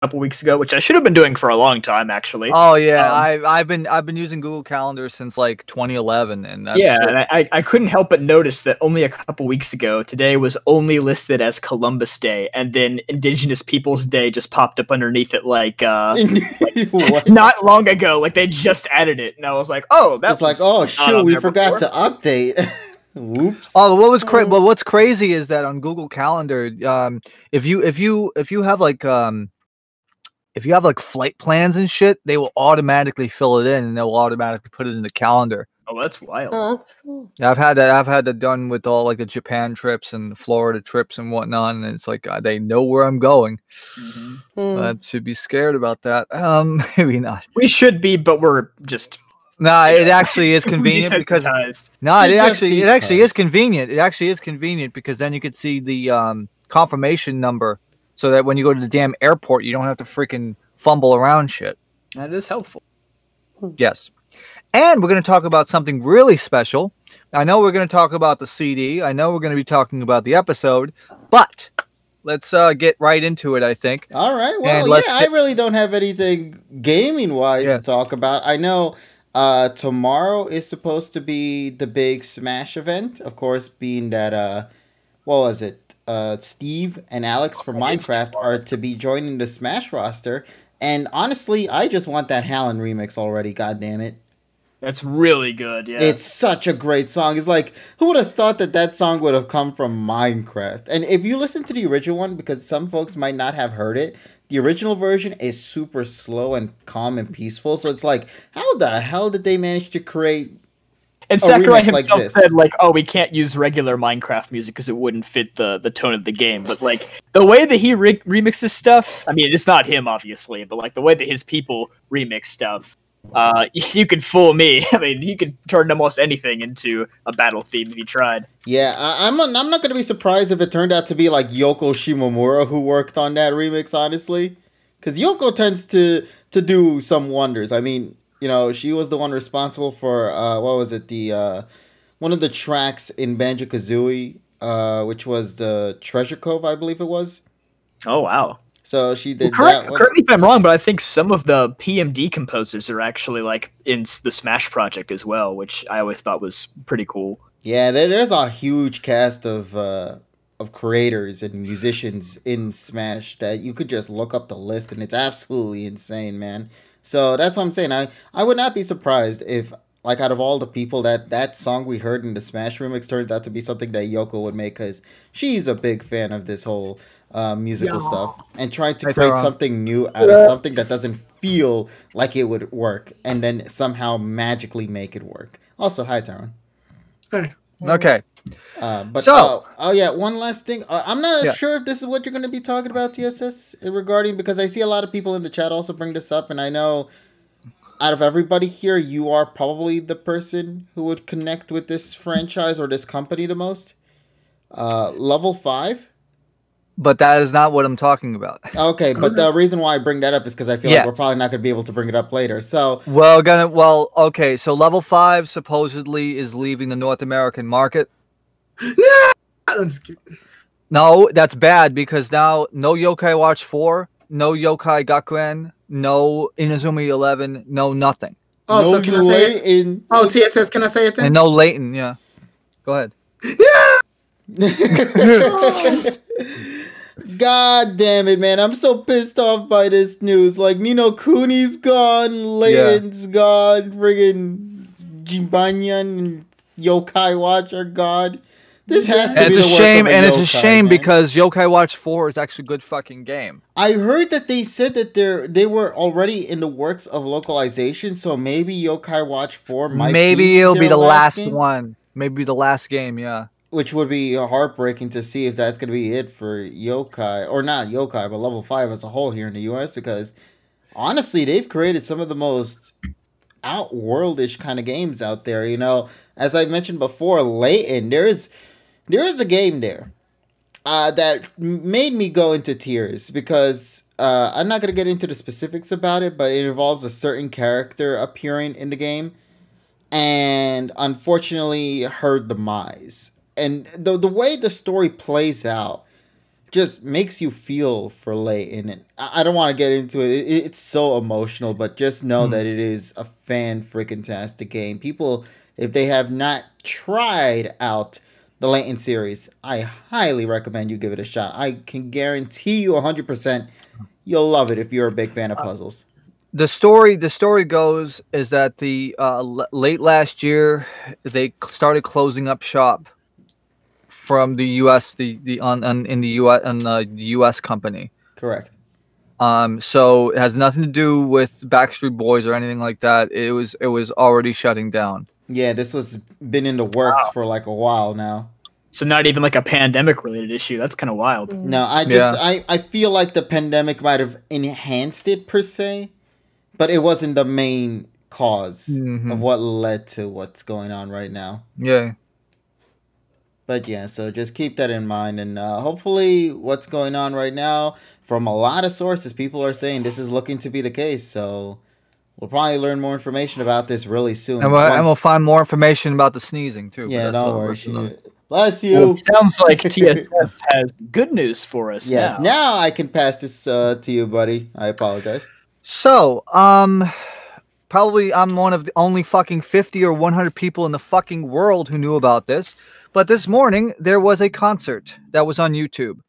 couple weeks ago, which I should have been doing for a long time, actually. Oh yeah, I've been using Google Calendar since like 2011, and that's and I couldn't help but notice that only a couple weeks ago, today was only listed as Columbus Day, and then Indigenous Peoples Day just popped up underneath it, like not long ago. Like they just added it, and I was like, oh, that's like, oh shoot, we forgot to update. Whoops. Oh, what's crazy is that on Google Calendar, if you have like flight plans and shit, they will automatically fill it in, and they'll automatically put it in the calendar. Oh, that's wild. Oh, that's cool. I've had that done with all like the Japan trips and the Florida trips and whatnot, and it's like they know where I'm going. That should be scared about that. Maybe not. We should be, but we're just. Nah, it actually is convenient because it actually is convenient. It actually is convenient because then you could see the confirmation number, so that when you go to the damn airport, you don't have to freaking fumble around shit. That is helpful. Yes, and we're going to talk about something really special. I know we're going to talk about the CD. I know we're going to be talking about the episode, but let's get right into it. I think. All right. Well, I really don't have anything gaming wise to talk about. I know. Tomorrow is supposed to be the big Smash event, of course, being that, what was it? Steve and Alex from Minecraft are to be joining the Smash roster. And honestly, I just want that Hallen remix already, goddammit. That's really good, yeah. It's such a great song. It's like, who would have thought that song would have come from Minecraft? And if you listen to the original one, because some folks might not have heard it, the original version is super slow and calm and peaceful. So it's like, how the hell did they manage to create and Sakurai himself said, like, oh, we can't use regular Minecraft music because it wouldn't fit the tone of the game. But, like, the way that he remixes stuff, I mean, it's not him, obviously, but, like, the way that his people remix stuff, you could fool me. I mean, you could turn almost anything into a battle theme if you tried. Yeah, I'm not going to be surprised if it turned out to be, like, Yoko Shimomura who worked on that remix, honestly. Because Yoko tends to do some wonders. I mean, you know, she was the one responsible for, what was it, one of the tracks in Banjo-Kazooie, which was the Treasure Cove, I believe it was. Oh, wow. So she did that. Correct me if I'm wrong, but I think some of the PMD composers are actually, like, in the Smash project as well, which I always thought was pretty cool. Yeah, there's a huge cast of creators and musicians in Smash that you could just look up the list, and it's absolutely insane, man. So that's what I'm saying. I would not be surprised if, like, out of all the people, that song we heard in the Smash remix turns out to be something that Yoko would make, because she's a big fan of this whole musical stuff, and trying to create something new out of something that doesn't feel like it would work, and then somehow magically make it work. Also, hi, Tyrone. Hey. Okay. Oh yeah, one last thing. I'm not sure if this is what you're going to be talking about, TSS, regarding, because I see a lot of people in the chat also bring this up, and I know out of everybody here, you are probably the person who would connect with this franchise or this company the most. Level 5. But that is not what I'm talking about. Okay, but the reason why I bring that up is because I feel like we're probably not going to be able to bring it up later. So, okay. So Level 5 supposedly is leaving the North American market. No, that's bad, because now no Yokai Watch 4, no Yokai Gakuen, no Inazuma 11, no nothing. Oh, no, so can I say it? Oh, TSS, can I say it then? And no Leighton, yeah. Go ahead. God damn it, man. I'm so pissed off by this news. Like, Nino Kuni's gone, Leighton's gone, friggin' Jibanyan and Yokai Watch are gone. This has to be the work of a it's a shame man. Because Yokai Watch 4 is actually a good fucking game. I heard that they said that they were already in the works of localization, so maybe Yokai Watch 4 might be it'll be the last one. Maybe the last game, yeah. Which would be heartbreaking to see if that's going to be it for Yokai, or not Yokai, but Level 5 as a whole here in the US, because honestly, they've created some of the most outworldish kind of games out there. You know, as I mentioned before, Leighton, there is a game there that made me go into tears, because I'm not going to get into the specifics about it, but it involves a certain character appearing in the game and unfortunately her demise. And the way the story plays out, just makes you feel for Lei in it. I don't want to get into it. It's so emotional, but just know that it is a fan-freaking-tastic game. People, if they have not tried out the Layton series, I highly recommend you give it a shot. I can guarantee you 100% you'll love it if you're a big fan of puzzles. The story goes is that the late last year they started closing up shop from the U.S. in the U.S. company. Correct. So it has nothing to do with Backstreet Boys or anything like that. It was already shutting down. Yeah, this was been in the works for like a while now. So not even like a pandemic related issue. That's kind of wild. No, I feel like the pandemic might have enhanced it per se, but it wasn't the main cause of what led to what's going on right now. Yeah. But yeah, so just keep that in mind, and hopefully what's going on right now, from a lot of sources, people are saying this is looking to be the case, so we'll probably learn more information about this really soon. And we'll find more information about the sneezing, too. Yeah, don't worry. Bless you. Well, it sounds like TSF has good news for us. Yes, now I can pass this to you, buddy. I apologize. So, probably I'm one of the only fucking 50 or 100 people in the fucking world who knew about this. But this morning, there was a concert that was on YouTube.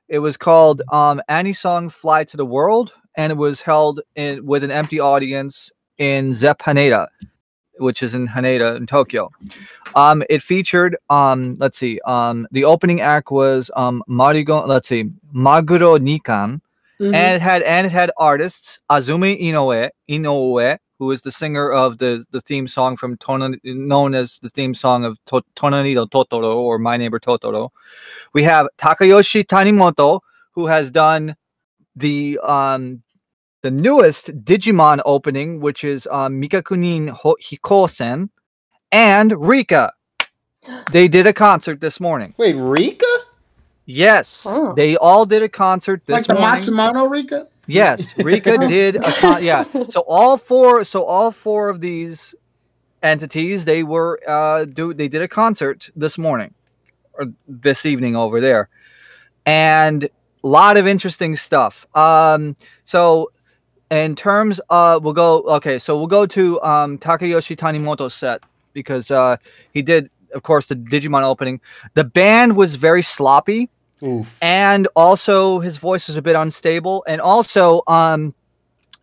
It was called Anisong Fly to the World, and it was held with an empty audience in Zepp Haneda, which is in Haneda in Tokyo. It featured, the opening act was Maguro Nikan, and it had artists Azumi Inoue, who is the singer of the theme song from known as the theme song of Tonari no Totoro, or My Neighbor Totoro. We have Takayoshi Tanimoto, who has done the newest Digimon opening, which is Mikakunin Hikosen, and Rika. They did a concert this morning. Wait, Rika? Yes, they all did a concert this morning. Like the Matsumoto Rika? Yes, Rika did a So all four of these entities, they did a concert this morning or this evening over there. And a lot of interesting stuff. So in terms of we'll go to Takayoshi Tanimoto's set, because he did, of course, the Digimon opening. The band was very sloppy. Oof. And also his voice was a bit unstable, and also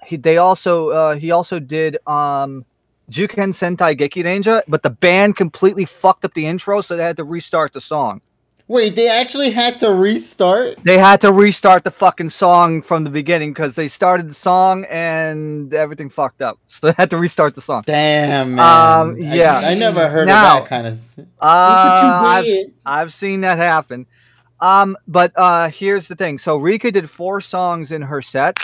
he also did Juken Sentai Geki Ranger, but the band completely fucked up the intro, so they had to restart the song. Wait, they actually had to restart? They had to restart the fucking song from the beginning because they started the song and everything fucked up. So they had to restart the song. Damn, man. Yeah. I never heard of that kind of thing. I've seen that happen. But here's the thing. So Rika did 4 songs in her set.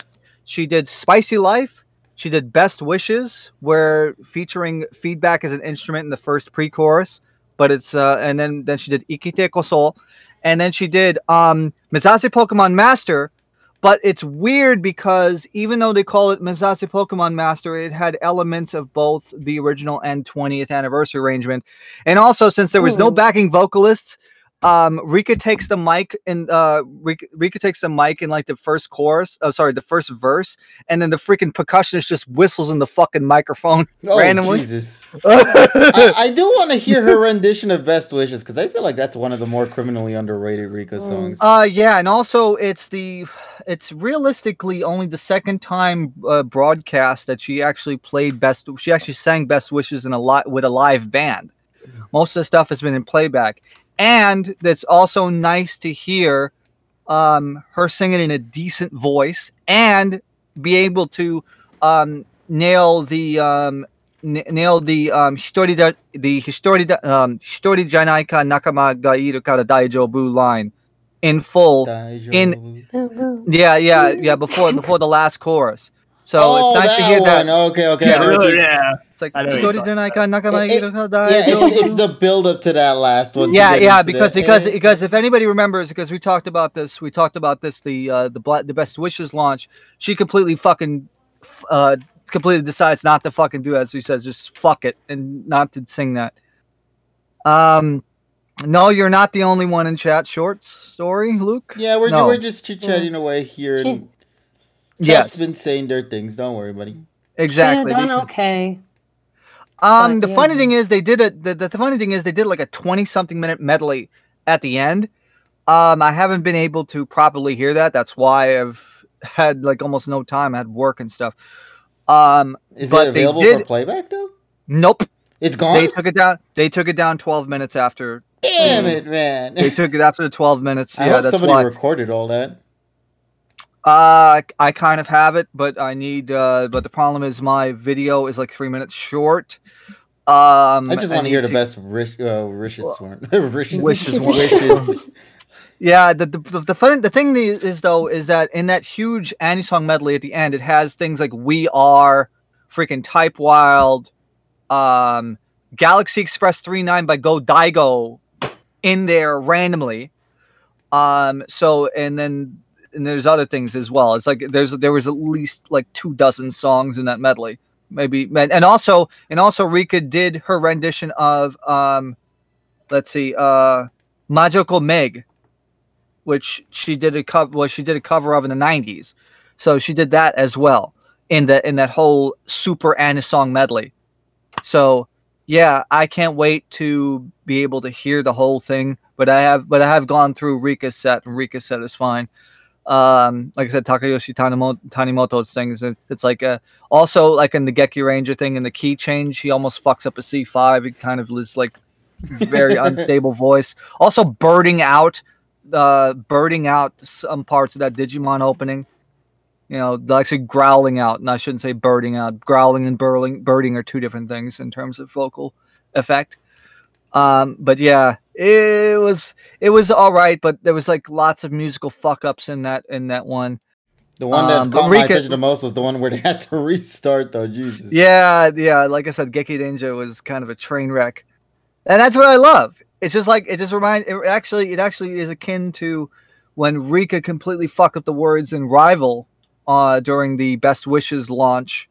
She did Spicy Life. She did Best Wishes, where featuring feedback as an instrument in the first pre-chorus. But it's and then she did Ikite Koso, and then she did Mizase Pokemon Master. But it's weird because even though they call it Mizase Pokemon Master, it had elements of both the original and 20th anniversary arrangement. And also, since there was no backing vocalists, Rika takes the mic in like the first chorus. The first verse, and then the freaking percussionist just whistles in the fucking microphone randomly. Jesus. I do want to hear her rendition of Best Wishes, because I feel like that's one of the more criminally underrated Rika songs. Yeah, and also it's realistically only the second time broadcast that she actually she actually sang Best Wishes with a live band. Most of the stuff has been in playback. And it's also nice to hear her sing it in a decent voice and be able to nail the Hitori janai ka nakama ga iru kara daijoubu line in full. Before the last chorus. So it's nice to hear that. Okay. It's like it's the build up to that last one. Because if anybody remembers, because we talked about this, the Best Wishes launch, she completely decides not to fucking do that. So she says just fuck it and not to sing that. No, you're not the only one in chat. Short story, Luke. Yeah, we're just chit chatting away here. And chat's been saying their things. Don't worry, buddy. Should Exactly. have done okay. The funny thing is they did it. The funny thing is they did like a 20-something minute medley at the end. I haven't been able to properly hear that. That's why I've had like almost no time. I had work and stuff. Is it available for playback though? Nope. It's gone. They took it down. They took it down 12 minutes after. Damn it, man! They took it after the 12 minutes. I hope somebody recorded all that. I kind of have it, but I need. But the problem is my video is like 3 minutes short. I just want to hear the best wishes. Yeah, the thing is though is that in that huge Annie-song medley at the end, it has things like "We Are," freaking "Type Wild," "Galaxy Express 39" by Go Daigo in there randomly. So and there's other things as well. It's like there was at least like 24 songs in that medley, maybe, and also Rika did her rendition of let's see, Majoko Meg, which she did a cover of in the 90s. So she did that as well in that whole super Annie song medley. So yeah, I can't wait to be able to hear the whole thing. But I have gone through Rika's set, and Rika's set is fine. Like I said, Takayoshi Tanimoto's things. It's like also like in the Geki Ranger thing, in the key change, he almost fucks up a C5. He kind of is like very unstable voice. Also birding out some parts of that Digimon opening. You know, actually growling out, and I shouldn't say birding out. Growling and birding are two different things in terms of vocal effect. But yeah, it was all right, but there was like lots of musical fuck ups in that one. The one that caught my attention the most was the one where they had to restart though. Jesus. Yeah. Like I said, Geki Ninja was kind of a train wreck, and that's what I love. It's just like it actually is akin to when Rika completely fucked up the words in Rival during the Best Wishes launch,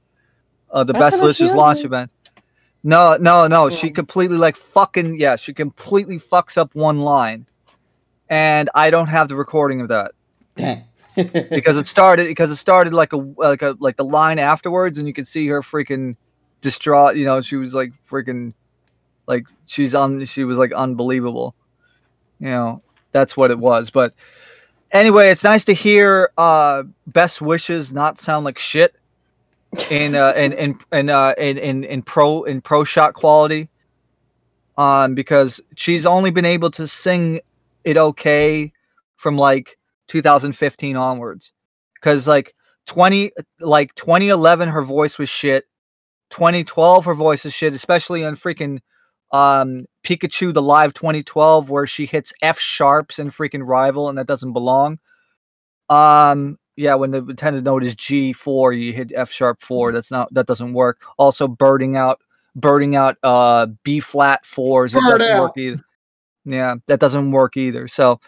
Best Wishes launch event. No. She completely she completely fucks up one line, and I don't have the recording of that. because it started like the line afterwards, and you could see her freaking distraught. You know, she was like freaking like she was like unbelievable. You know, that's what it was. But anyway, it's nice to hear Best Wishes not sound like shit in pro shot quality, because she's only been able to sing it okay from like 2015 onwards, because like 2011 her voice was shit, 2012 her voice is shit, especially on freaking Pikachu the Live 2012, where she hits F sharps in freaking Rival, and that doesn't belong. Yeah, when the intended note is G4, you hit F sharp 4. That doesn't work. Also birding out B flat 4s. That doesn't work either. Yeah, that doesn't work either. So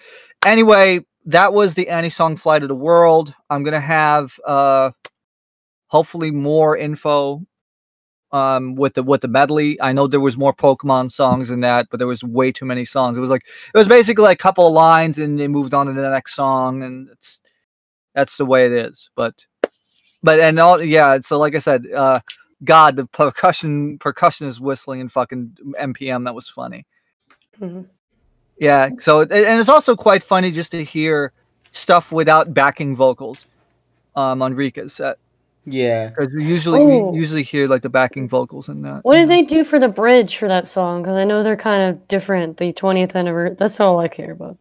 anyway, that was the Annie Song Flight of the World. I'm gonna have hopefully more info with the medley. I know there was more Pokemon songs in that, but there was way too many songs. It was basically like a couple of lines, and they moved on to the next song, and that's the way it is. But so like I said, God, the percussionist whistling and fucking MPM, that was funny. Mm-hmm. Yeah, so and it's also quite funny just to hear stuff without backing vocals on Rika's set. Yeah, because we usually hear like the backing vocals in that. What did they do for the bridge for that song? Because I know they're kind of different. The 20th anniversary. That's all I care about.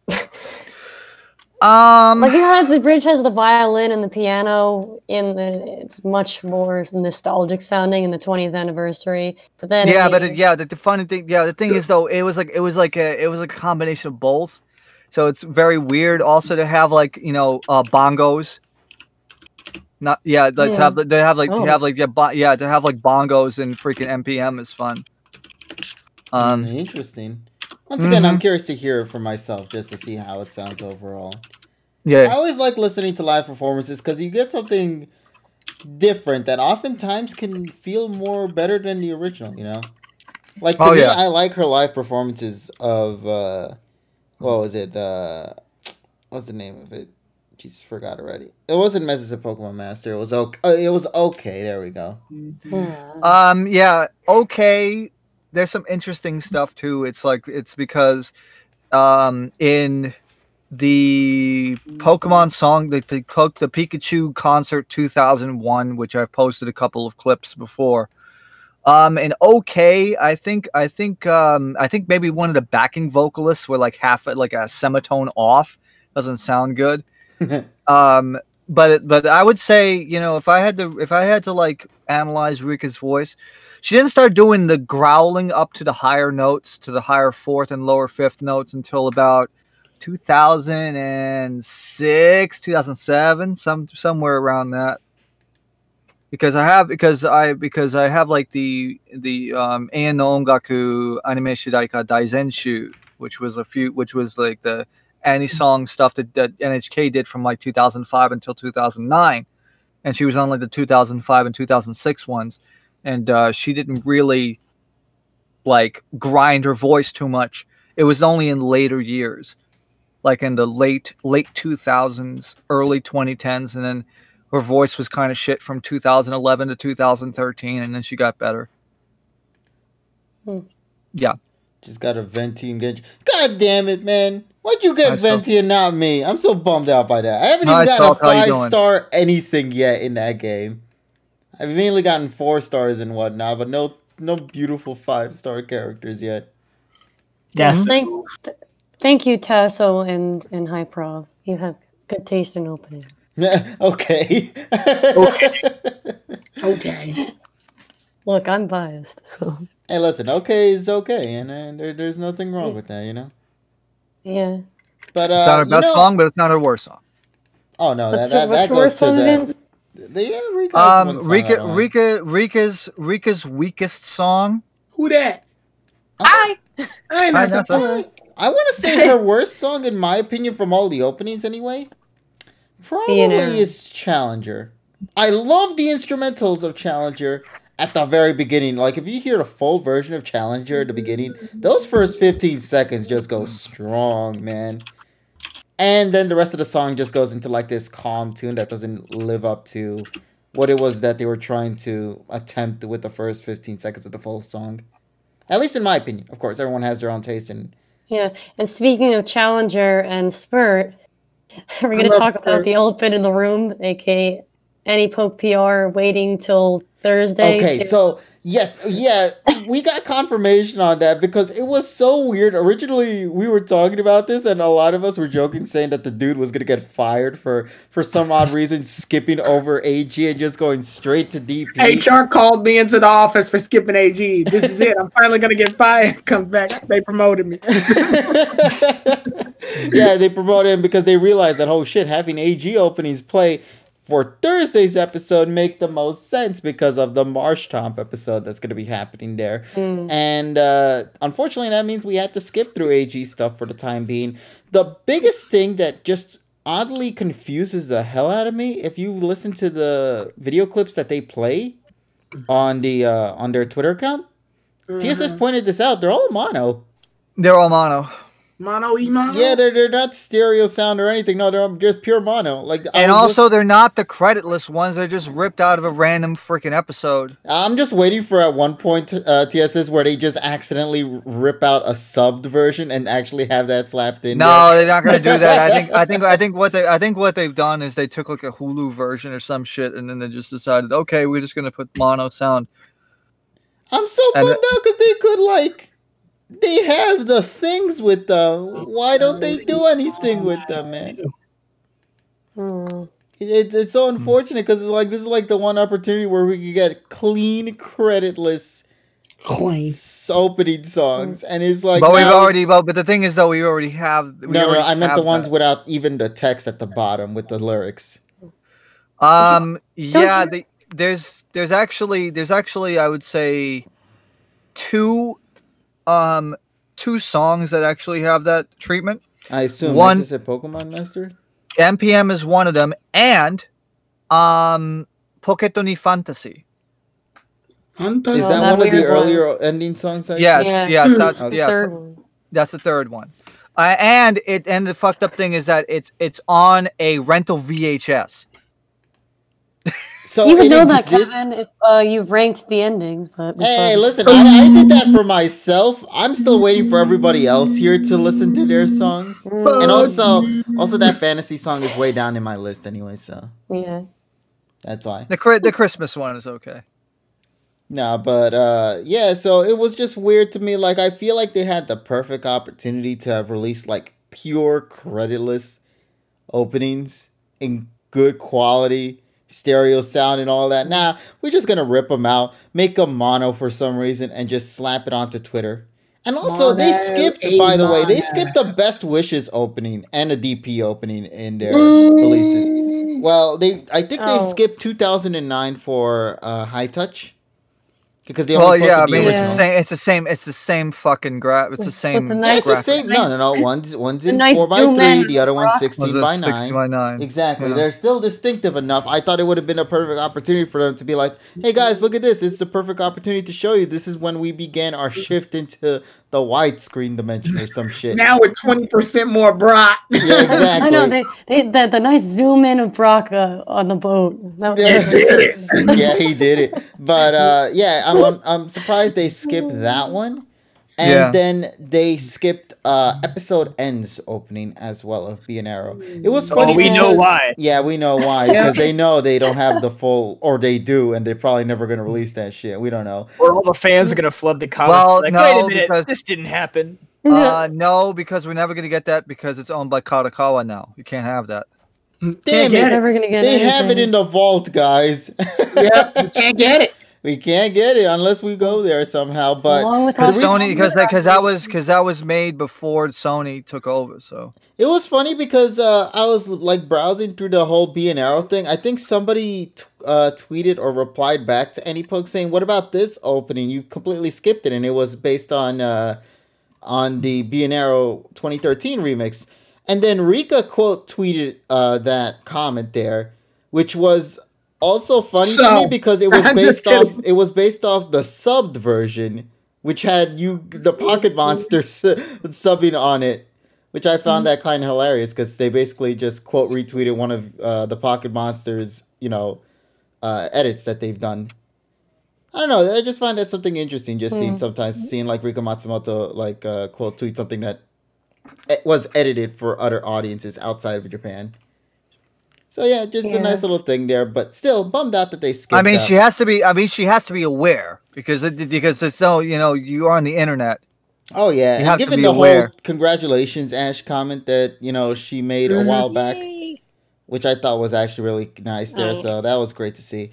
Like, you know, the bridge has the violin and the piano it's much more nostalgic sounding in the 20th anniversary. But then the funny thing, the thing is though, it was like a combination of both. So it's very weird also to have like, you know, bongos. To have bongos and freaking MPM is fun. Interesting. Once again, I'm curious to hear it for myself, just to see how it sounds overall. Yeah, I always like listening to live performances because you get something different that oftentimes can feel better than the original. You know. Like to me, I like her live performances of what was it? What's the name of it? Jesus, forgot already. It wasn't Message of Pokemon Master. It was okay. It was okay. There we go. Yeah. Okay. There's some interesting stuff too. It's because in the Pokemon song, the Pikachu concert 2001, which I've posted a couple of clips before. And okay, I think maybe one of the backing vocalists were like like a semitone off. Doesn't sound good. But I would say, if I had to like analyze Rika's voice, she didn't start doing the growling up to the higher notes, to the higher fourth and lower fifth notes until about 2006, 2007, somewhere around that. Because I have like the Eian no Ongaku Anime Shidaika Daizenshu, which was like the anti-song stuff that NHK did from like 2005 until 2009, and she was on like the 2005 and 2006 ones, and she didn't really like grind her voice too much. It was only in later years, like in the late 2000s, early 2010s, and then her voice was kind of shit from 2011 to 2013, and then she got better. Yeah. Just got a Venti and Genji. God damn it, man. Why'd you get Venti and not me? I'm so bummed out by that. I haven't even got a 5-star anything yet in that game. I've mainly gotten 4 stars and whatnot, but no beautiful 5-star characters yet. Yes. Thank you, Tasso and Hyprov. You have good taste in opening. Okay. Okay. Look, I'm biased. So. Hey, listen. Okay is okay, and there's nothing wrong with that, Yeah. But it's not her best song, but it's not her worst song. Oh no, that goes to that. Rika's weakest song. Who that? I want to say her worst song, in my opinion, from all the openings anyway, probably is Challenger. I love the instrumentals of Challenger at the very beginning. Like, if you hear the full version of Challenger at the beginning, those first 15 seconds just go strong, man. And then the rest of the song just goes into like this calm tune that doesn't live up to what it was that they were trying to attempt with the first 15 seconds of the full song. At least in my opinion. Of course, everyone has their own taste. And speaking of Challenger and Spurt, we're going to talk about the elephant in the room, aka any Poke PR waiting till Thursday. Okay, so yes, we got confirmation on that because it was so weird. Originally, we were talking about this, and a lot of us were joking, saying that the dude was gonna get fired for some odd reason, skipping over AG and just going straight to DP. HR called me into the office for skipping AG. This is it. I'm finally gonna get fired. Come back. They promoted me. Yeah, they promoted him because they realized that, oh shit, having AG openings play for Thursday's episode make the most sense because of the Marshtomp episode that's going to be happening there. And unfortunately, that means we had to skip through AG stuff for the time being. The biggest thing that just oddly confuses the hell out of me, if you listen to the video clips that they play on their Twitter account, TSS pointed this out. They're all mono. They're all mono. Mono e-mono? Yeah, they're not stereo sound or anything. No, they're just pure mono. And also, they're not the creditless ones. They're just ripped out of a random freaking episode. I'm just waiting for at one point TSS where they just accidentally rip out a subbed version and actually have that slapped in. No, they're not gonna do that. I think what they've done is they took like a Hulu version or some shit, and then they just decided, okay, we're just gonna put mono sound. I'm so bummed out because they could they have the things with them. Why don't they do anything with them, man? It's so unfortunate because this is like the one opportunity where we could get clean, creditless, opening songs, and it's like. But but the thing is though, we already have. I meant the ones without even the text at the bottom with the lyrics. Yeah, there's actually I would say two songs that actually have that treatment. I assume one is a Pokemon Master. NPM is one of them, and Poketo ni Fantasy. Is that one of the earlier ending songs? Yes, that's the third one. That's the third one. And the fucked up thing is that it's on a rental VHS. So you would know that, Kevin, if you ranked the endings. But hey, listen, I did that for myself. I'm still waiting for everybody else here to listen to their songs, and also that fantasy song is way down in my list anyway. So yeah, that's why the Christmas one is okay. No, but yeah. So it was just weird to me. Like I feel like they had the perfect opportunity to have released like pure creditless openings in good quality stereo sound and all that. Nah, we're just gonna rip them out, make them mono for some reason, and just slap it onto Twitter. And also, they skipped, by the way, they skipped the Best Wishes opening and a DP opening in their releases. Well, I think they skipped 2009 for High Touch. Because they only it's the same fucking graph. It's the same. It's the same. No. One's in 4:3, the other one's 16:9. Exactly. Yeah. They're still distinctive enough. I thought it would have been a perfect opportunity for them to be like, "Hey guys, look at this. It's a perfect opportunity to show you. This is when we began our shift into the widescreen dimension or some shit." Now with 20% more Brock. Yeah, exactly. I know the nice zoom in of Brock on the boat. Yeah, he did it. But I'm surprised they skipped that one, and then they skipped episode ends opening as well of Be an Arrow. It was funny. We know why. Yeah, we know why because they know they don't have the full, or they do, and they're probably never going to release that shit. We don't know. Or all the fans are going to flood the comments. Well, like, no, wait a minute, because this didn't happen. No, because we're never going to get that because it's owned by Kadokawa now. You can't have that. Damn it! Never gonna get they have it in the vault, guys. Yep, you can't get it. We can't get it unless we go there somehow. But Sony, because that was made before Sony took over. So it was funny because I was like browsing through the whole Be an Arrow thing. I think somebody tweeted or replied back to AnyPoke saying, "What about this opening? You completely skipped it," and it was based on the Be an Arrow 2013 remix. And then Rika quote tweeted that comment there, which was also funny to me because it was based off the subbed version, which had the Pocket Monsters subbing on it, which I found that kind of hilarious because they basically just quote retweeted one of the Pocket Monsters, edits that they've done. I don't know. I just find that something interesting. Just seeing like Rika Matsumoto quote tweet something that was edited for other audiences outside of Japan. So yeah, just a nice little thing there, but still bummed out that they skipped. I mean, she has to be aware because it's so you are on the internet. Oh yeah, and given the whole congratulations Ash comment that she made a while back, which I thought was actually really nice there. So that was great to see.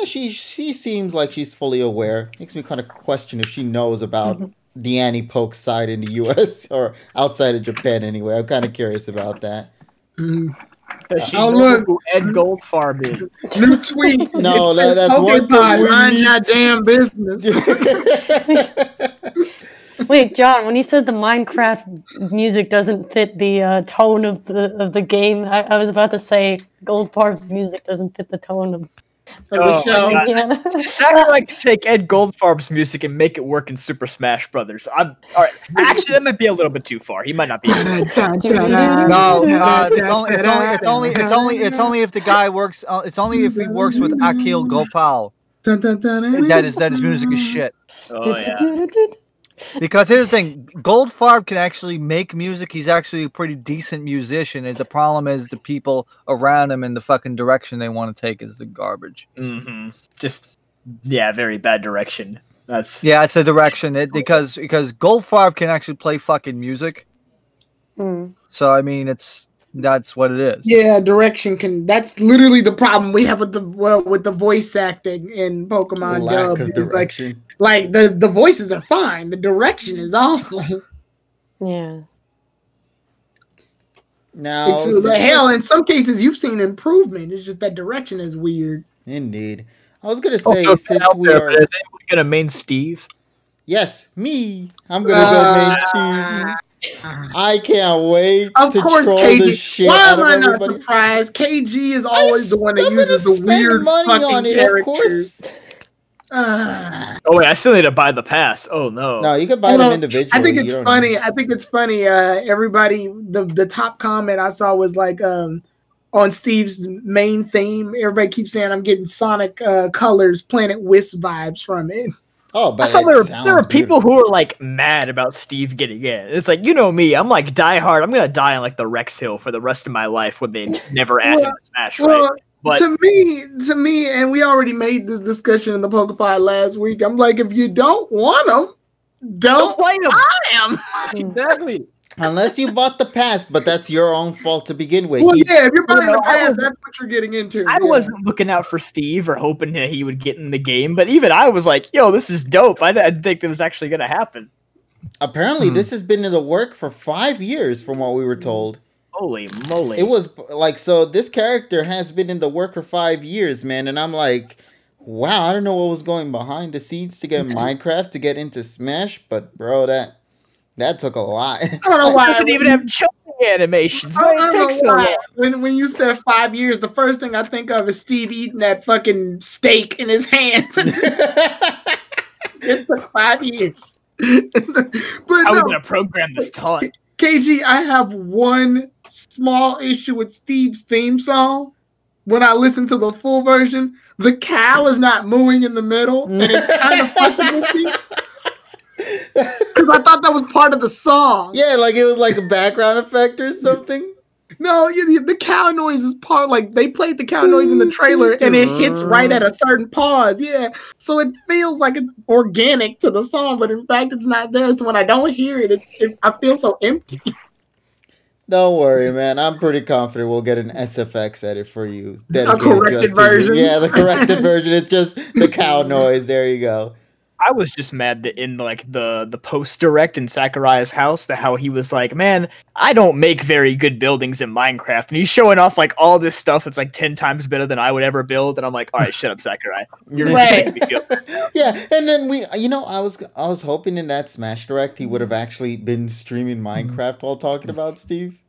She seems like she's fully aware. Makes me kind of question if she knows about the AnyPoke side in the U.S. or outside of Japan. Anyway, I'm kind of curious about that. Does she know who Ed Goldfarb is? New tweet. No, that's one thing. Mind your damn business. Wait, John, when you said the Minecraft music doesn't fit the tone of the game, I was about to say Goldfarb's music doesn't fit the tone of the show. Yeah. It's actually like take Ed Goldfarb's music and make it work in Super Smash Brothers. All right. Actually, that might be a little bit too far. He might not be. No, it's only if the guy works. It's only if he works with Akil Gopal. That his music is shit. Oh yeah. Because here's the thing, Goldfarb can actually make music. He's actually a pretty decent musician. And the problem is the people around him and the fucking direction they want to take is the garbage. Mm-hmm. Just very bad direction. It's a direction. Because Goldfarb can actually play fucking music. So I mean, that's what it is. Yeah, direction that's literally the problem we have with the voice acting in Pokemon Lack Dub. of direction. Like the voices are fine, the direction is awful. Yeah. Now, hell, in some cases you've seen improvement. It's just that direction is weird. Indeed. I was gonna say since we are. Is anyone gonna main Steve? Yes, me. I'm gonna go main Steve. I can't wait to troll the shit out of everybody. Why am I not surprised? KG is always the one that uses the weird money fucking on it, characters. of course. Oh wait, I still need to buy the pass. Oh no. No, you can buy them individually. I think it's funny. I think it's funny. Everybody, the top comment I saw was like on Steve's main theme. Everybody keeps saying I'm getting Sonic Colors Planet Wisp vibes from it. Oh, but I saw there were people who were like mad about Steve getting in. It's like, you know me, I'm like die hard. I'm gonna die on like the Rex Hill for the rest of my life when they never add him to Smash, right? But to me, and we already made this discussion in the PokePod last week. I'm like, if you don't want them, don't play them. I am exactly. Unless you bought the pass, but that's your own fault to begin with. Well, yeah, if you're buying the pass, that's what you're getting into. I wasn't looking out for Steve or hoping that he would get in the game, but even I was like, yo, this is dope. I didn't think it was actually going to happen. Apparently, this has been in the work for 5 years, from what we were told. Holy moly. It was like, so this character has been in the work for 5 years, man. And I'm like, wow, I don't know what was going behind the scenes to get Minecraft to get into Smash. But, bro, that took a lot. I don't know why. It doesn't even have jumping animations. Why it takes so long? When you said 5 years, the first thing I think of is Steve eating that fucking steak in his hands. It took 5 years. But how are we going to program this taunt? KG, I have one small issue with Steve's theme song. When I listen to the full version, the cow is not mooing in the middle, and it's kind of fucking with me. Because I thought that was part of the song. Yeah, like it was like a background effect or something. No, the cow noise is part, like they played the cow noise in the trailer and it hits right at a certain pause. Yeah. So it feels like it's organic to the song, but in fact it's not there. So when I don't hear it, I feel so empty. Don't worry, man. I'm pretty confident we'll get an SFX edit for you. A corrected version. Yeah, the corrected version. It's just the cow noise. There you go. I was just mad that in like the post direct in Sakurai's house, that how he was like, man, I don't make very good buildings in Minecraft, and he's showing off like all this stuff that's like 10 times better than I would ever build, and I'm like, all right, shut up, Sakurai. You're making me feel bad. Yeah, and then I was hoping in that Smash Direct he would have actually been streaming Minecraft while talking about Steve.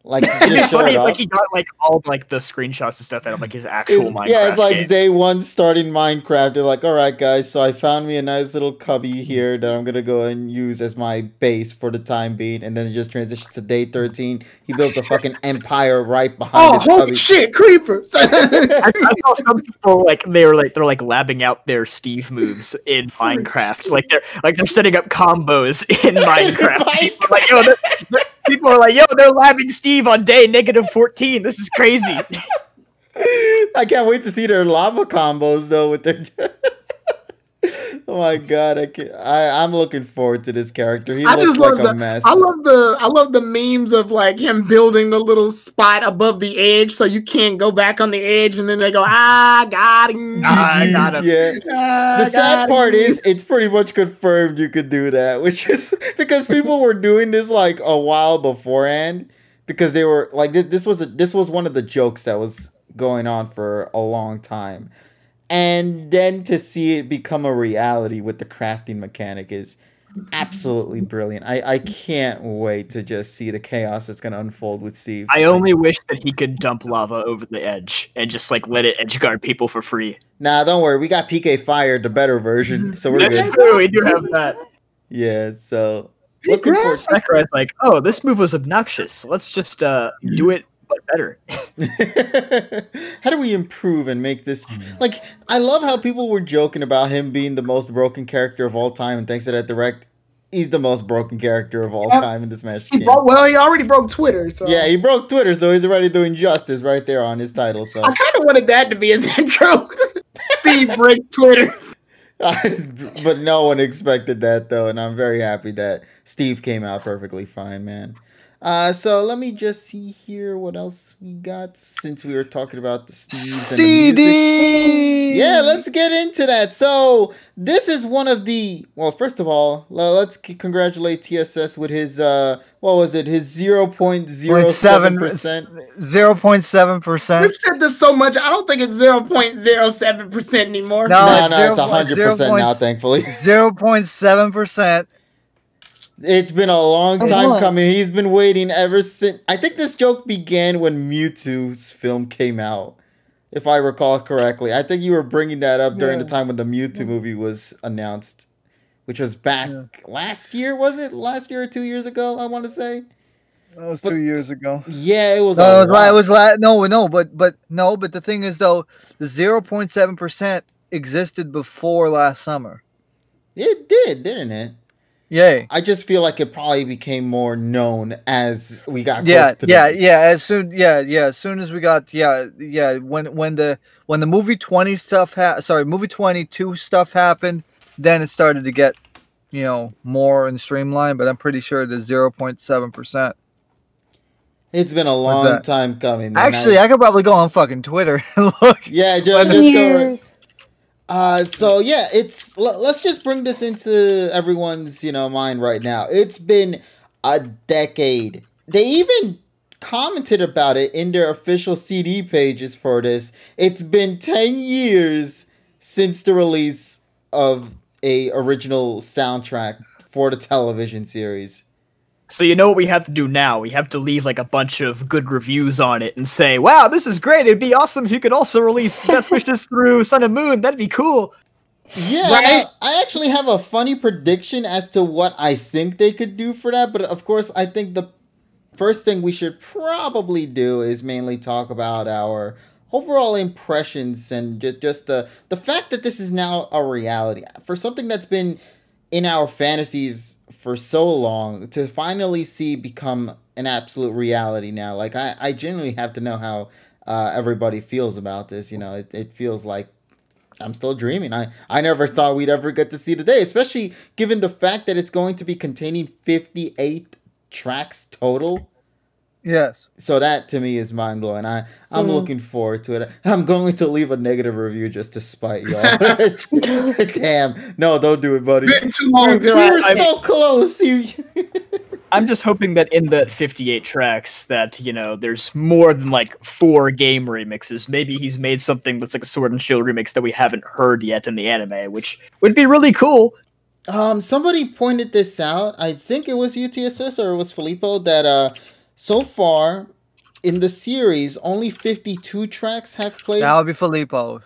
Like, it's funny, like he got like all like the screenshots and stuff out of like his actual Minecraft. Yeah, it's like game. day one starting Minecraft. They're like, all right, guys, so I found me a nice little cubby here that I'm gonna go and use as my base for the time being, and then it just transitions to day 13. He builds a fucking empire right behind his holy cubby. Shit, creepers! I saw some people like they're labbing out their Steve moves in Minecraft. Like they're setting up combos in Minecraft. People are like, yo, they're labbing Steve on day -14. This is crazy. I can't wait to see their lava combos though with their. Oh my god, I'm looking forward to this character. He looks like a mess. I love the memes of like him building the little spot above the edge so you can't go back on the edge, and then they go, got him. I got him. Yeah. The sad part is it's pretty much confirmed you could do that, which is because people were doing this like a while beforehand, because they were like, this was one of the jokes that was going on for a long time. And then to see it become a reality with the crafting mechanic is absolutely brilliant. I can't wait to just see the chaos that's going to unfold with Steve. I only wish that he could dump lava over the edge and just like let it edge guard people for free. Nah, don't worry. We got PK Fire, the better version, so we're That's good. true. We do have that. Yeah, so looking forward. Sakurai's like, oh, this move was obnoxious. Let's just do it. But better. How do we improve and make this like? I love how people were joking about him being the most broken character of all time, and thanks to that direct, he's the most broken character of all time in the Smash game. Well, he already broke Twitter, so yeah, he broke Twitter, so he's already doing justice right there on his title. So I kind of wanted that to be his intro. Steve breaks Twitter. But no one expected that though, and I'm very happy that Steve came out perfectly fine, man. So let me just see here what else we got, since we were talking about the Steves and the music. Yeah, let's get into that. So this is one of the, well, first of all, let's congratulate TSS with his what was it, his 0.07%. 0.7%. We've said this so much, I don't think it's 0.07% anymore. No, it's 100% now, thankfully. 0.7%. It's been a long time coming. He's been waiting ever since. I think this joke began when Mewtwo's film came out. if I recall correctly. I think you were bringing that up during the time when the Mewtwo movie was announced, which was back last year. Was it last year or 2 years ago? I want to say. That was 2 years ago. Yeah, it was. No, it was but the thing is though, the 0.7% existed before last summer. It did, didn't it? Yay. I just feel like it probably became more known as we got close to as soon as we got when the movie 20 stuff movie 22 stuff happened, then it started to get more and streamlined, but I'm pretty sure the 0.7%. It's been a long time coming, man. Actually, I could probably go on fucking Twitter and look. Yeah, just go. So yeah, let's just bring this into everyone's mind right now. It's been a decade. They even commented about it in their official CD pages for this. It's been 10 years since the release of a original soundtrack for the television series. So you know what we have to do now? We have to leave like a bunch of good reviews on it and say, wow, this is great. It'd be awesome if you could also release Best Wishes through Sun and Moon. That'd be cool. Yeah, right? I actually have a funny prediction as to what I think they could do for that. But of course, I think the first thing we should probably do is mainly talk about our overall impressions and just the fact that this is now a reality. For something that's been in our fantasies for so long, to finally see become an absolute reality now. Like, I genuinely have to know how everybody feels about this. It feels like I'm still dreaming. I never thought we'd ever get to see the day, especially given the fact that it's going to be containing 58 tracks total. Yes. So that to me is mind blowing. I'm looking forward to it. I'm going to leave a negative review just to spite y'all. Damn. No, don't do it, buddy. Too long. We were so close. I'm just hoping that in the 58 tracks that, there's more than like 4 game remixes. Maybe he's made something that's like a Sword and Shield remix that we haven't heard yet in the anime, which would be really cool. Somebody pointed this out. I think it was UTSS or it was Filippo that so far in the series only 52 tracks have played. That would be Filippo.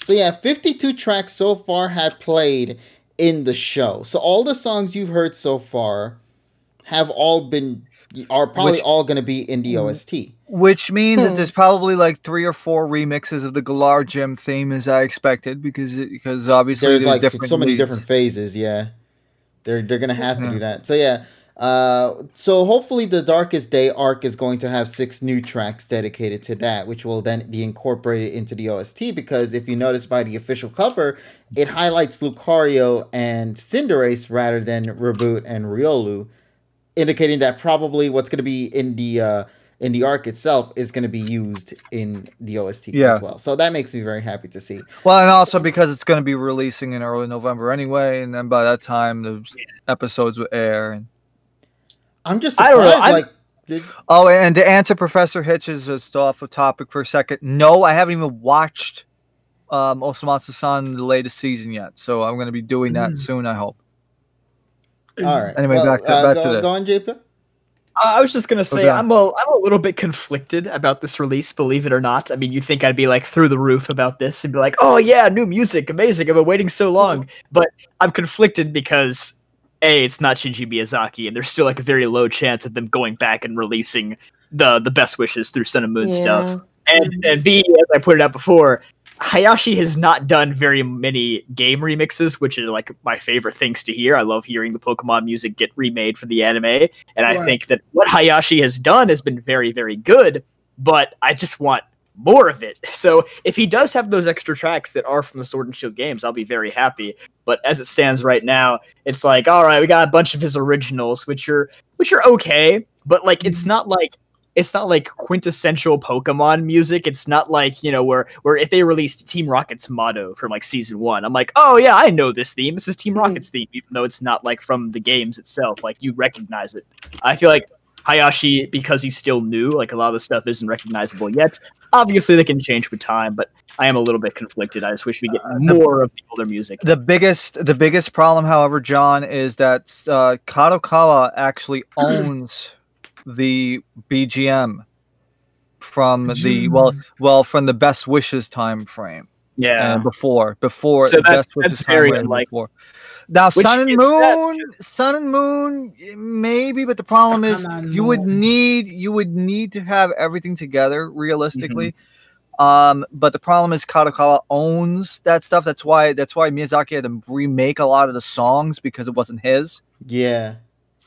So yeah, 52 tracks so far have played in the show. So all the songs you've heard so far are probably all going to be in the OST. Which means that there's probably like 3 or 4 remixes of the Galar Gym theme, as I expected, because obviously there's like different so many different phases. Yeah, they're gonna have to do that. So yeah, so hopefully the Darkest Day arc is going to have 6 new tracks dedicated to that, which will then be incorporated into the OST. Because if you notice by the official cover, it highlights Lucario and Cinderace rather than Reboot and Riolu, indicating that probably what's going to be in the arc itself is going to be used in the OST as well. So that makes me very happy to see. Well, and also because it's going to be releasing in early November anyway, and then by that time the episodes will air. And I'm just surprised. And to answer Professor Hitch's just off a topic for a second, no, I haven't even watched Osamatsu-san the latest season yet, so I'm going to be doing that soon, I hope. All right. Anyway, back to this. Go on, JP. I was just gonna say I'm a little bit conflicted about this release, believe it or not. I mean, you'd think I'd be like through the roof about this and be like, "Oh yeah, new music, amazing! I've been waiting so long." But I'm conflicted because A, it's not Shinji Miyazaki, and there's still like a very low chance of them going back and releasing the Best Wishes through Sun and Moon stuff. And B, as I put it out before, Hayashi has not done very many game remixes, which are like my favorite things to hear. I love hearing the Pokemon music get remade for the anime, and I think that what Hayashi has done has been very, very good, but I just want more of it. So if he does have those extra tracks that are from the Sword and Shield games, I'll be very happy. But as it stands right now, it's like, all right, we got a bunch of his originals, which are okay, but like it's not like quintessential Pokemon music. It's not like, where if they released Team Rocket's motto from like season 1, I'm like, oh yeah, I know this theme. This is Team Rocket's theme, even though it's not like from the games itself. Like you recognize it. I feel like Hayashi, because he's still new, like a lot of the stuff isn't recognizable yet. Obviously they can change with time, but I am a little bit conflicted. I just wish we get more of the older music. The biggest problem, however, John, is that Kadokawa actually owns the BGM from the from the Best Wishes time frame. Yeah, before so that's very unlikely. Before. Now, Sun and Moon, maybe, but the problem is you would need to have everything together realistically. But the problem is Kadokawa owns that stuff. That's why Miyazaki had to remake a lot of the songs because it wasn't his. Yeah.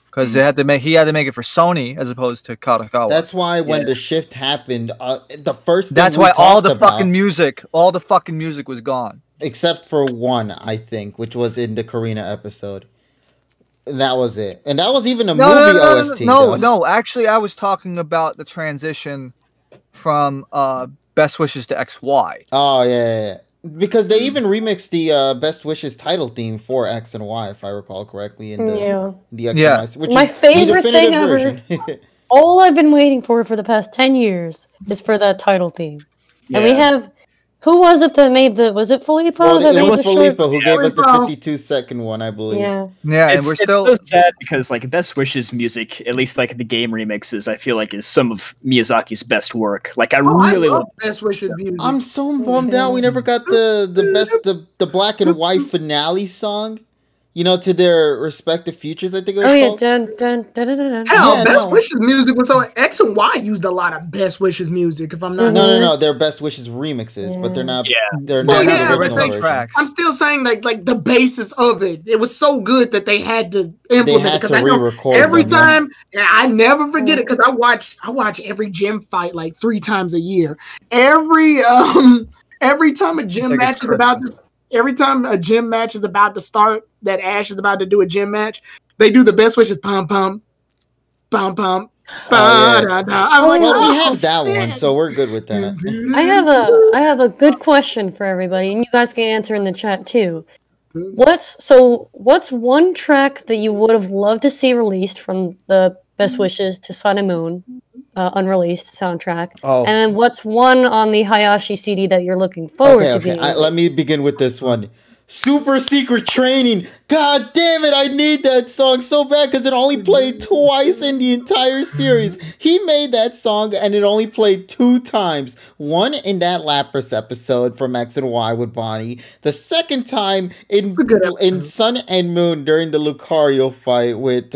Because he had to make it for Sony as opposed to Kadokawa. That's why when the shift happened, the first thing that's why all the fucking music was gone. Except for one, I think, which was in the Karina episode. That was it. And that was even a movie OST. No, actually I was talking about the transition from Best Wishes to XY. Oh, yeah. Because they even remixed the Best Wishes title theme for X and Y, if I recall correctly, in the X and Y, which my is favorite the thing version. All I've been waiting for the past 10 years is for that title theme. Yeah. And we have... Who was it that made the... Was it Filippo? Well, it was Filippo who gave us the 52-second one, I believe. Yeah, and we're still... It's so sad because, like, Best Wishes music, at least, like, the game remixes, I feel like is some of Miyazaki's best work. Like, I really love Best Wishes music. I'm so bummed out we never got the black and white finale song. You know, to their respective futures, I think it was called. Hell, Best Wishes music was so... X and Y used a lot of Best Wishes music, if I'm not... No, they're Best Wishes remixes, but they're not... They're not original tracks. I'm still saying, like the basis of it. It was so good that they had to implement they had it. to re-record every time, I never forget it, because I watch every gym fight like 3 times a year. Every time a gym match is about this... Every time a gym match is about to start, that Ash is about to do a gym match, they do the Best Wishes pom pom, pom pom. I was like, we have that one, so we're good with that. I have a good question for everybody, and you guys can answer in the chat too. What's one track that you would have loved to see released from the Best Wishes to Sun and Moon, unreleased soundtrack? And then what's one on the Hayashi CD that you're looking forward to being released? Let me begin with this one. Super Secret Training. God damn it, I need that song so bad because it only played twice in the entire series. He made that song and it only played 2 times. One in that Lapras episode from X and Y with Bonnie. The second time in Sun and Moon during the Lucario fight with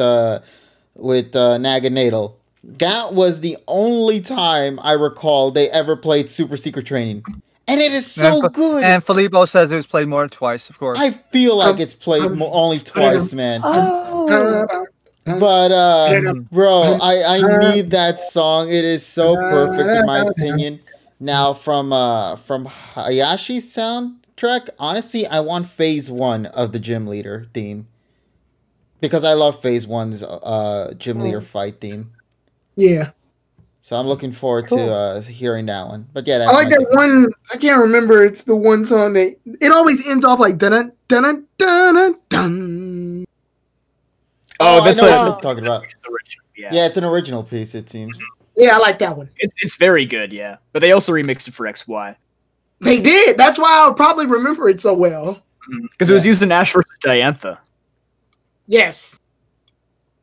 Naganadel. That was the only time I recall they ever played Super Secret Training. And it is so good. And Filippo says it was played more than twice, of course. I feel like it's played only twice, man. Oh. But, bro, I need that song. It is so perfect, in my opinion. Now, from Hayashi's soundtrack, honestly, I want Phase 1 of the Gym Leader theme. Because I love Phase 1's Gym Leader fight theme. Yeah. So I'm looking forward to hearing that one. But yeah, I like that one. I can't remember. It's the one song that it always ends off like dun dun dun dun dun. Oh, that's what I'm talking about. Yeah, it's an original piece. It seems. Yeah, I like that one. It's very good. Yeah, but they also remixed it for XY. They did. That's why I'll probably remember it so well. Because it was used in Ash vs. Diantha. Yes.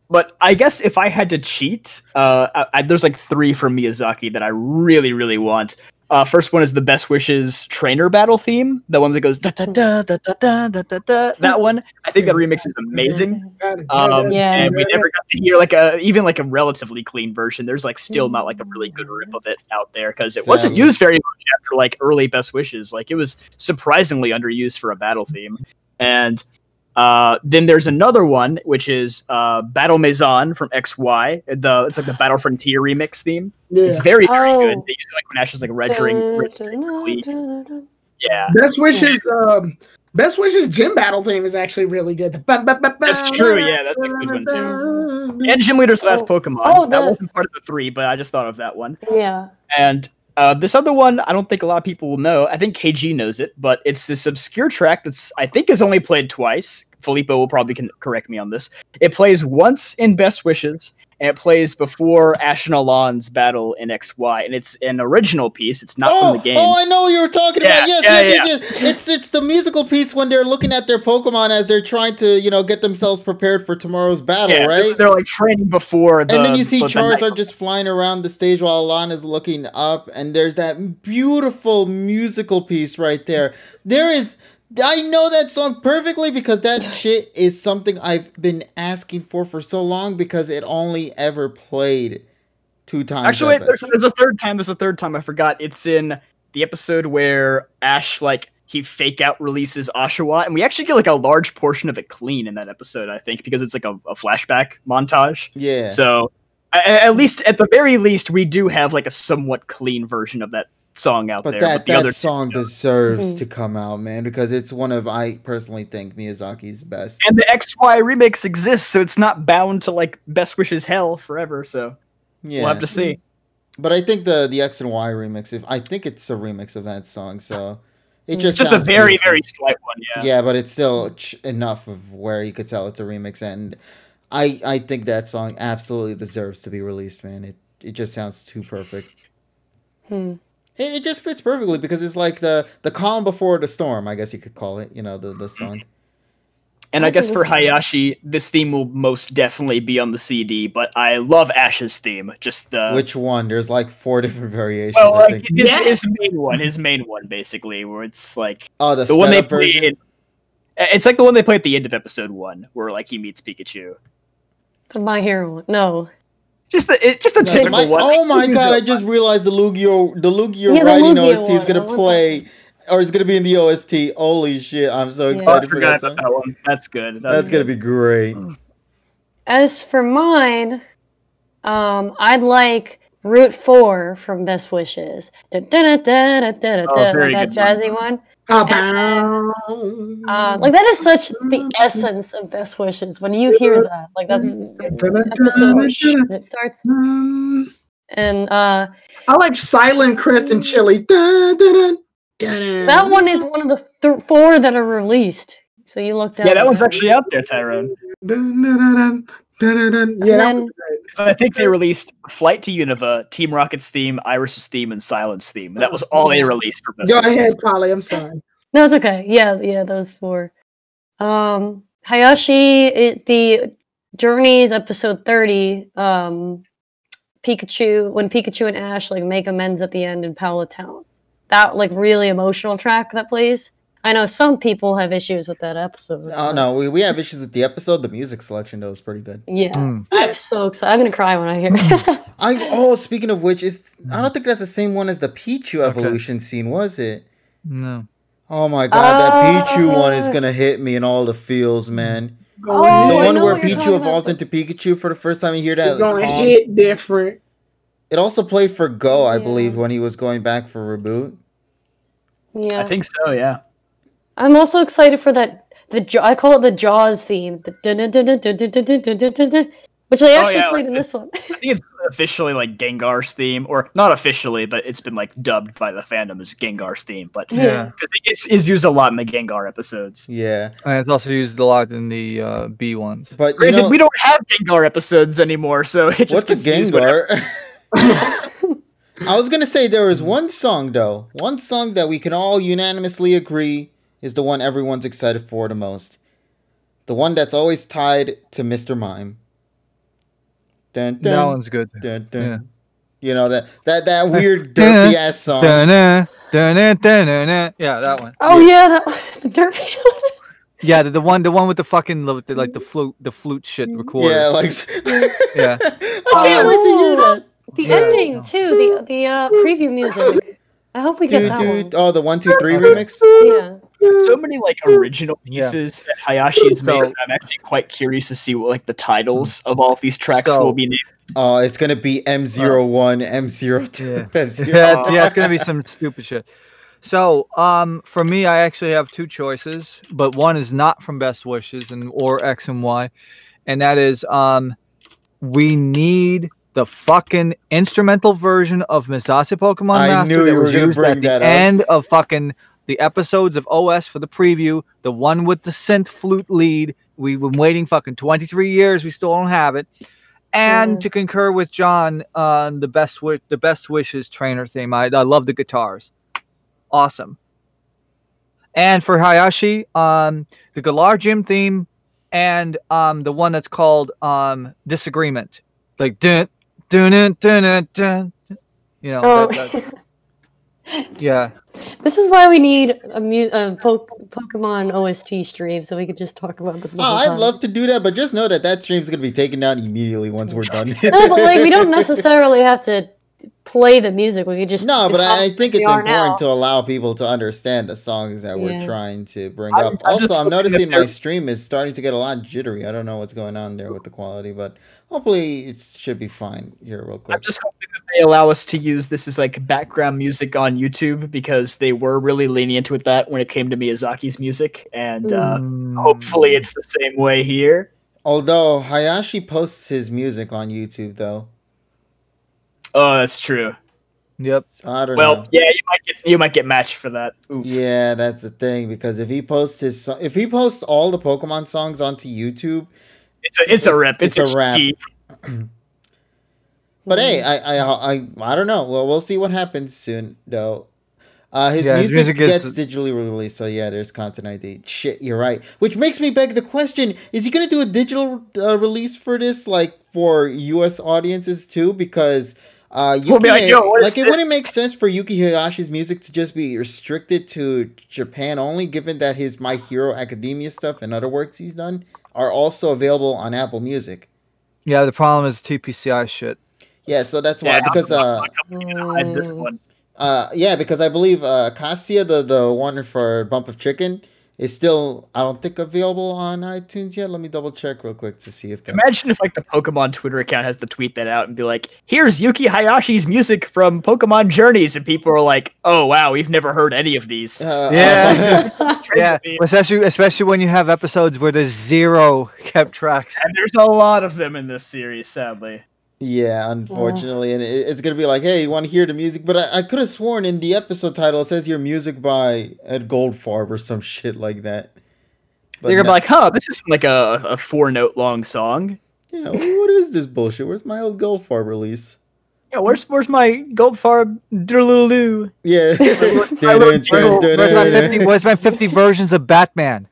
But I guess if I had to cheat, there's like 3 from Miyazaki that I really, really want. First one is the Best Wishes trainer battle theme. The one that goes da da da da da da da da da. That one, I think that remix is amazing. And we never got to hear even a relatively clean version. There's like still not like a really good rip of it out there because it wasn't used very much after like early Best Wishes. Like it was surprisingly underused for a battle theme. And then there's another one, which is Battle Maison from XY. It's like the Battle Frontier remix theme. Yeah. It's very, very good. They use it like when Ash is like red ring. Yeah. Best Wishes Gym Battle theme is actually really good. That's true. Yeah, that's a good one too. And Gym Leader's Last Pokemon. That wasn't part of the 3, but I just thought of that one. Yeah. And this other one, I don't think a lot of people will know. I think KG knows it, but it's this obscure track that's I think is only played twice. Filippo will probably correct me on this. It plays once in Best Wishes, and it plays before Ash and Alon's battle in XY, and it's an original piece. It's not from the game. Oh, I know what you were talking about. Yes. It's the musical piece when they're looking at their Pokemon as they're trying to, get themselves prepared for tomorrow's battle, right? They're like training before and then you see Charizard just flying around the stage while Alon is looking up, and there's that beautiful musical piece right there. I know that song perfectly because that shit is something I've been asking for so long because it only ever played 2 times. Actually, there's a third time. There's a third time. I forgot. It's in the episode where Ash, he fake out releases Oshawott, and we actually get, a large portion of it clean in that episode, I think, because it's, a flashback montage. Yeah. So, at the very least, we do have, a somewhat clean version of that song out there. But that song deserves to come out, man, because it's one of, I personally think, Miyazaki's best. And the XY remix exists, so it's not bound to Best Wishes Hell forever, so we'll have to see. But I think the X and Y remix, I think it's a remix of that song, so it just a very, beautiful. Very slight one, yeah. Yeah, but it's still enough of where you could tell it's a remix, and I think that song absolutely deserves to be released, man. It just sounds too perfect. It just fits perfectly because it's like the calm before the storm, I guess you could call it, the song. And I guess for Hayashi, this theme will most definitely be on the CD, but I love Ash's theme. Which one? There's 4 different variations, well, I think. His main one, basically, where it's the one they play version? It's the one they play at the end of episode 1, where he meets Pikachu. The My Hero one. No. Just the typical one. Oh my god! I just realized the Lugia writing OST is gonna play, or is gonna be in the OST. Holy shit! I'm so excited for that one. That's good. That's gonna be great. As for mine, I'd like Route 4 from Best Wishes. That jazzy one. That is such the essence of Best Wishes. When you hear that, that's the episode where it starts. And I like Silent Crescent Chili. That one is one of the 4 that are released. So you look down. Yeah, that one's actually out there, Tyrone. Yeah, so I think they released Flight to Unova, Team Rocket's theme, Iris's theme, and Silent's theme. And that was all they released for Best Go ahead, Polly. I'm sorry. No, it's okay. Yeah, those 4. Hayashi, the Journeys episode 30. Pikachu, when Pikachu and Ash make amends at the end in Pallet Town. That really emotional track that plays. I know some people have issues with that episode. Oh, no, we have issues with the episode. The music selection, though, is pretty good. Yeah. I'm so excited. I'm going to cry when I hear it. Speaking of which, I don't think that's the same one as the Pichu evolution scene, was it? No. Oh, my God. That Pichu one is going to hit me in all the feels, man. The one where Pichu evolves into Pikachu for the first time, you hear that. It's going to hit different. It also played for Go, I believe, when he was going back for Reboot. Yeah. I think so, yeah. I'm also excited for that. I call it the Jaws theme, which they actually played in this one. I think it's officially Gengar's theme, or not officially, but it's been dubbed by the fandom as Gengar's theme. But because it's used a lot in the Gengar episodes. Yeah, and it's also used a lot in the B ones. But granted, we don't have Gengar episodes anymore, so it just what's a Gengar? I was gonna say there was one song that we can all unanimously agree is the one everyone's excited for the most. The one that's always tied to Mr. Mime. Dun, dun, that one's good. Dun, dun. Yeah. That weird derpy ass song. Yeah, that one. Oh yeah, the derpy one. Yeah, the one with the fucking the flute shit recorded. Yeah, yeah. I can't wait to hear that. The ending too, the preview music. I hope we get that one. Oh, the 1, 2, 3 remix. Yeah. So many original pieces that Hayashi has made. I'm actually quite curious to see what the titles of all of these tracks will be named. Oh, it's gonna be M01, M02, M0. Yeah, it's gonna be some stupid shit. So, for me, I actually have 2 choices, but one is not from Best Wishes or X and Y, and that is, we need the fucking instrumental version of Misase Pokemon Master that was used at the end of fucking the episodes of OS for the preview, the one with the synth flute lead. We've been waiting fucking 23 years. We still don't have it. And to concur with John on the best wishes trainer theme. I love the guitars. Awesome. And for Hayashi, the Galar Gym theme and the one that's called Disagreement. Like dun dun dun dun dun. You know. Oh. Yeah. This is why we need a Pokemon OST stream, so we could just talk about this. I'd love to do that, but just know that stream's gonna be taken down immediately once we're done. No, but like we don't necessarily have to play the music. We could just but I think it's important to allow people to understand the songs that we're trying to bring up. Also, I'm noticing my stream is starting to get a lot jittery. I don't know what's going on there with the quality, but hopefully it should be fine here real quick. I'm just hoping that they allow us to use this as like background music on YouTube, because they were really lenient with that when it came to Miyazaki's music, and hopefully it's the same way here. Although Hayashi posts his music on YouTube though. Oh, that's true. Yep. So I don't know. Yeah, you might get matched for that. Oof. Yeah, that's the thing, because if he posts all the Pokemon songs onto YouTube, it's a rip. It's a rap. But hey, I don't know. Well, we'll see what happens soon though. His music gets digitally released, so yeah, there's content ID. Shit, you're right. Which makes me beg the question: is he gonna do a digital release for this, like for U.S. audiences too? Because it wouldn't make sense for Yuki Hayashi's music to just be restricted to Japan only, given that his My Hero Academia stuff and other works he's done are also available on Apple Music. Yeah, the problem is TPCI shit. Yeah, so that's why, because this one. Because I believe Cassia, the one for Bump of Chicken, is still, I don't think, available on iTunes yet. Let me double check real quick to see if that's... Imagine if like the Pokemon Twitter account has to tweet that out and be like, here's Yuki Hayashi's music from Pokemon Journeys, and people are like, oh wow, we've never heard any of these. Yeah. Especially when you have episodes where there's 0 kept tracks. And there's a lot of them in this series, sadly. Yeah, unfortunately, and it's gonna be like, hey, you want to hear the music? But I could have sworn in the episode title it says your music by Ed Goldfarb or some shit like that. But you're gonna be like, huh, this is like a 4-note long song. Yeah, what is this bullshit? Where's my old Goldfarb release? Yeah, where's my Goldfarb Doodlelot? Yeah. Where's my 50 versions of Batman?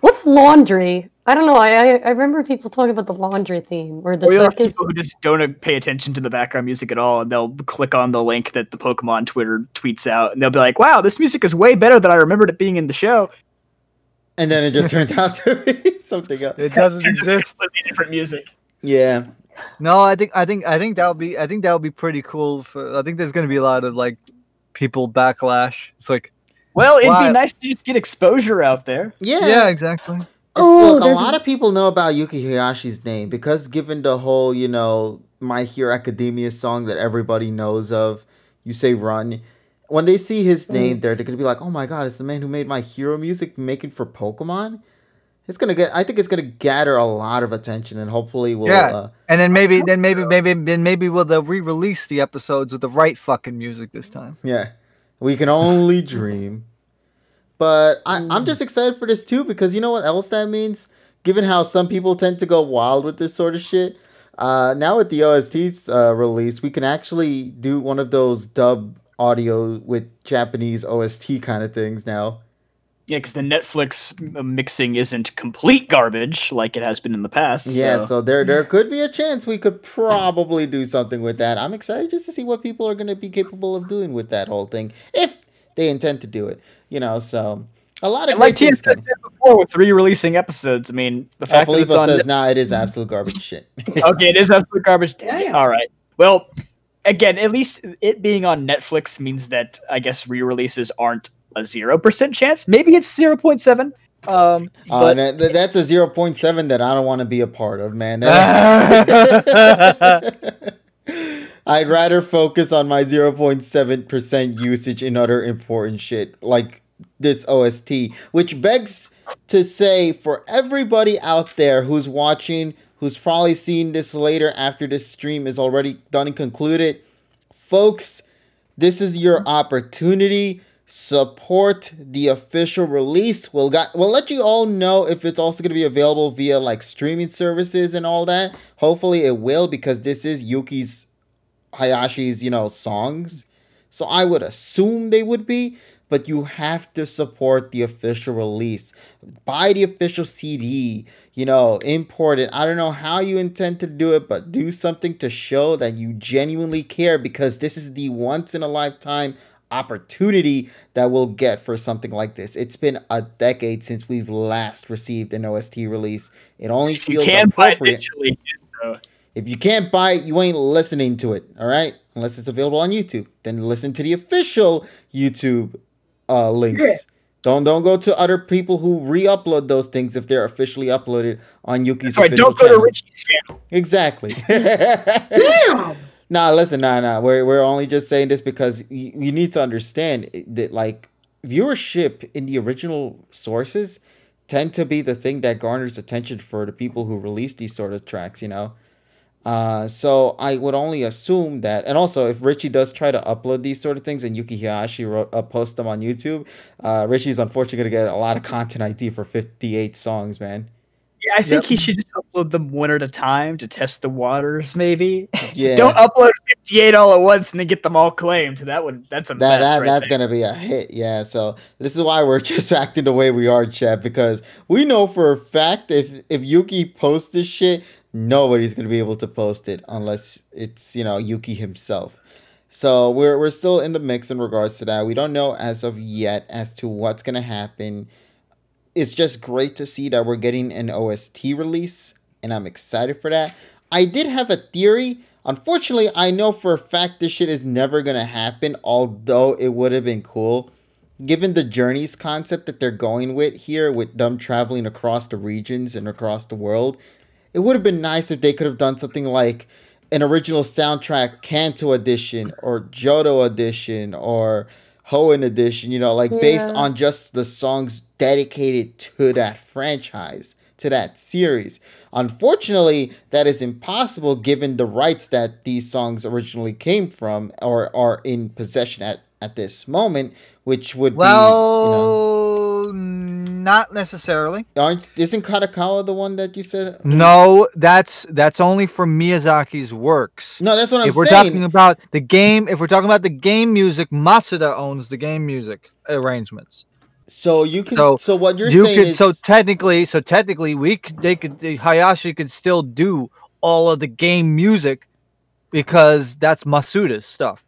What's laundry? I don't know. I remember people talking about the laundry theme or the circus. People who just don't pay attention to the background music at all, and they'll click on the link that the Pokemon Twitter tweets out, and they'll be like, "Wow, this music is way better than I remembered it being in the show." And then it just turns out to be something else. It doesn't exist. Different music. Yeah. No, I think that would be pretty cool. I think there's going to be a lot of like people backlash. It's like, well, it'd be nice to just get exposure out there. Yeah, exactly. Look, a lot of people know about Yuki Hayashi's name because given the whole, My Hero Academia song that everybody knows of, You Say Run, when they see his name there, they're going to be like, oh my god, it's the man who made My Hero music making for Pokemon? I think it's gonna gather a lot of attention, and hopefully we'll. And then maybe they'll re-release the episodes with the right fucking music this time. Yeah, we can only dream. But I'm just excited for this too, because you know what else that means? Given how some people tend to go wild with this sort of shit, now with the OST's release, we can actually do one of those dub audio with Japanese OST kind of things now. Yeah, because the Netflix mixing isn't complete garbage like it has been in the past. Yeah, so there could be a chance we could probably do something with that. I'm excited just to see what people are going to be capable of doing with that whole thing, if they intend to do it. So a lot of great things said before with re-releasing episodes. I mean, the fact that it's on says, nah, it is absolute garbage shit. Okay, it is absolute garbage. Damn. All right. Well, again, at least it being on Netflix means that I guess re-releases aren't a 0% chance. Maybe it's 0.7. But that's a 0.7 that I don't want to be a part of, man. I'd rather focus on my 0.7% usage in other important shit like this OST, which begs to say for everybody out there who's watching, who's probably seen this later after this stream is already done and concluded, folks, this is your opportunity support the official release. We'll let you all know if it's also going to be available via like streaming services and all that. Hopefully it will, because this is Hayashi's, songs. So I would assume they would be, but you have to support the official release. Buy the official CD, import it. I don't know how you intend to do it, but do something to show that you genuinely care, because this is the once in a lifetime opportunity that we'll get for something like this. It's been a decade since we've last received an OST release. It only feels appropriate. If you can't buy it, you ain't listening to it, all right? Unless it's available on YouTube. Then listen to the official YouTube links. Yeah. Don't go to other people who re-upload those things if they're officially uploaded on Yuki's official channel. Don't go to Richie's channel. Exactly. Damn! Listen. We're only just saying this because you need to understand that, like, viewership in the original sources tend to be the thing that garners attention for the people who release these sort of tracks, So I would only assume that, and also if Richie does try to upload these sort of things and Yuki Hayashi post them on YouTube, Richie's unfortunately going to get a lot of content ID for 58 songs, man. Yeah, I think he should just upload them one at a time to test the waters, maybe. Yeah. Don't upload 58 all at once and then get them all claimed. That's a mess. That's gonna be a hit. Yeah. So this is why we're just acting the way we are, Chad, because we know for a fact if Yuki posts this shit, nobody's gonna be able to post it unless it's Yuki himself. So we're still in the mix in regards to that. We don't know as of yet as to what's gonna happen. It's just great to see that we're getting an OST release, and I'm excited for that. I did have a theory. Unfortunately, I know for a fact this shit is never going to happen, although it would have been cool. Given the journeys concept that they're going with here, with them traveling across the regions and across the world, it would have been nice if they could have done something like an original soundtrack Kanto edition or Johto edition or Hoenn edition, based on just the songs dedicated to that franchise, to that series. Unfortunately, that is impossible given the rights that these songs originally came from or are in possession at this moment, which would not necessarily. Isn't Katakawa the one that you said? No, that's only for Miyazaki's works. No, that's what I'm saying. If we're talking about the game music, Masuda owns the game music arrangements. So you can. So what you're saying is. So technically, Hayashi could still do all of the game music because that's Masuda's stuff.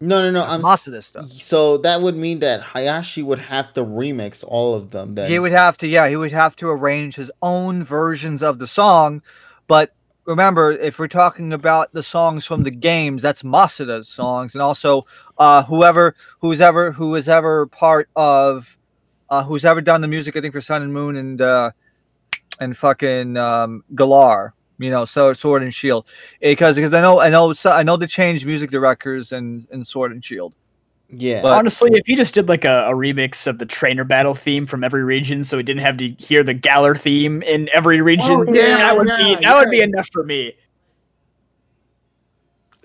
No. Masuda stuff. So that would mean that Hayashi would have to remix all of them. Then he would have to. Yeah, he would have to arrange his own versions of the song. But remember, if we're talking about the songs from the games, that's Masuda's songs, and also who's ever part of. Who's ever done the music, I think, for Sun and Moon and fucking Galar, so Sword and Shield, because I know they changed music directors and Sword and Shield. Yeah, but honestly, if he just did like a remix of the trainer battle theme from every region, so he didn't have to hear the Galar theme in every region, that would be enough for me.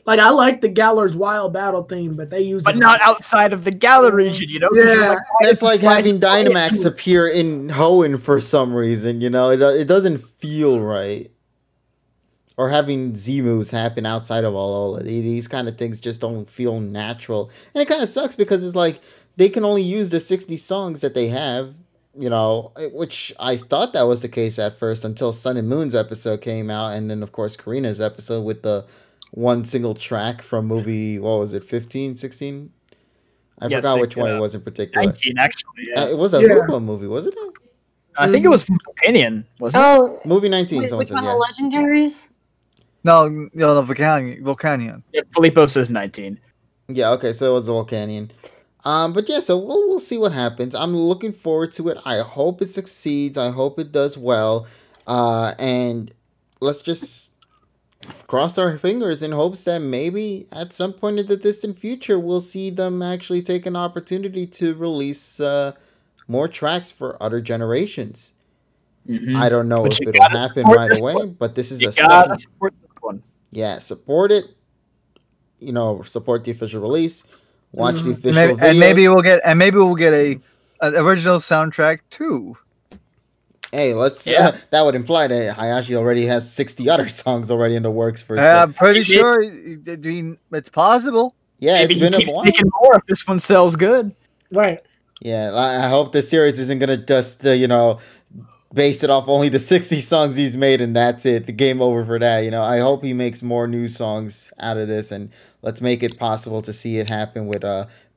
Like, I like the Galar's Wild Battle theme, but they use not outside of the Galar region, Yeah, it's like having Dynamax appear in Hoenn for some reason, it doesn't feel right. Or having Z-moves happen outside of Alola. These kind of things just don't feel natural. And it kind of sucks because it's like they can only use the 60 songs that they have, which I thought that was the case at first until Sun and Moon's episode came out, and then, of course, Karina's episode with the one single track from movie, what was it, 15, 16? I forgot which one it was in particular. 19, actually. Yeah. It was a Hoopa movie, wasn't it? I think it was from Companion, wasn't it? Movie 19, someone said, yeah. Legendaries? No, Volcanion. Yeah, Filippo says 19. Yeah, okay, so it was the Volcanion. But yeah, so we'll see what happens. I'm looking forward to it. I hope it succeeds. I hope it does well. And let's just cross our fingers in hopes that maybe at some point in the distant future we'll see them actually take an opportunity to release more tracks for other generations. Mm-hmm. I don't know if it'll happen right away, but this is a step. Support this one. Yeah, support it. Support the official release. Watch the official videos. And maybe we'll get an original soundtrack too. Hey, let's. That would imply that Hayashi already has 60 other songs already in the works for. I'm pretty sure. I mean, it's possible. Yeah, maybe he keeps making more if this one sells good. Right. Yeah, I hope the series isn't gonna just base it off only the 60 songs he's made and that's it. The game over for that. I hope he makes more new songs out of this, and let's make it possible to see it happen with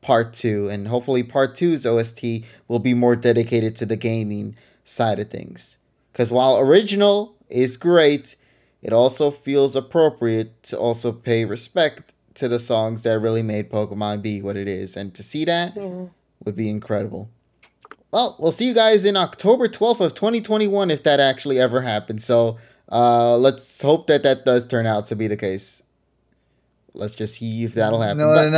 part 2, and hopefully part 2's OST will be more dedicated to the gaming side of things. Because while original is great, it also feels appropriate to also pay respect to the songs that really made Pokemon be what it is, and to see that would be incredible. Well, we'll see you guys in October 12th of 2021 if that actually ever happens. So let's hope that does turn out to be the case. Let's just see if that'll happen. But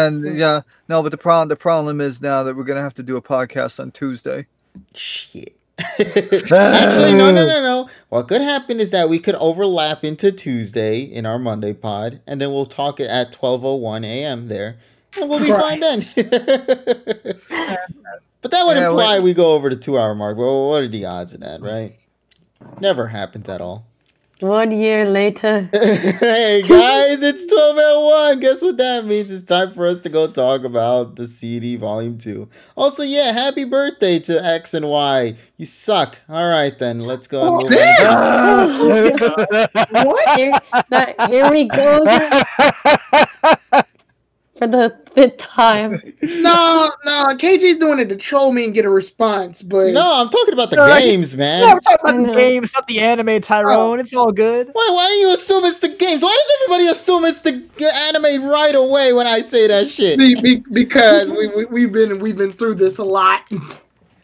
the problem is now that we're gonna have to do a podcast on Tuesday. Shit. Actually, no. What could happen is that we could overlap into Tuesday in our Monday pod, and then we'll talk it at 12:01 a.m. there, and we'll be fine then. But that would imply we go over the 2-hour mark. Well, what are the odds of that, right? Never happens at all. 1 year later. Hey guys, it's 12:01. Guess what that means? It's time for us to go talk about the CD Volume 2. Also, happy birthday to X and Y. You suck. All right then, let's go and move on. What? Here we go again. For the 5th time. No, KG's doing it to troll me and get a response, but... No, I'm talking about the games, man. Yeah, we're talking about the games, not the anime, Tyrone. It's all good. Why do you assume it's the games? Why does everybody assume it's the anime right away when I say that shit? Because we've been through this a lot.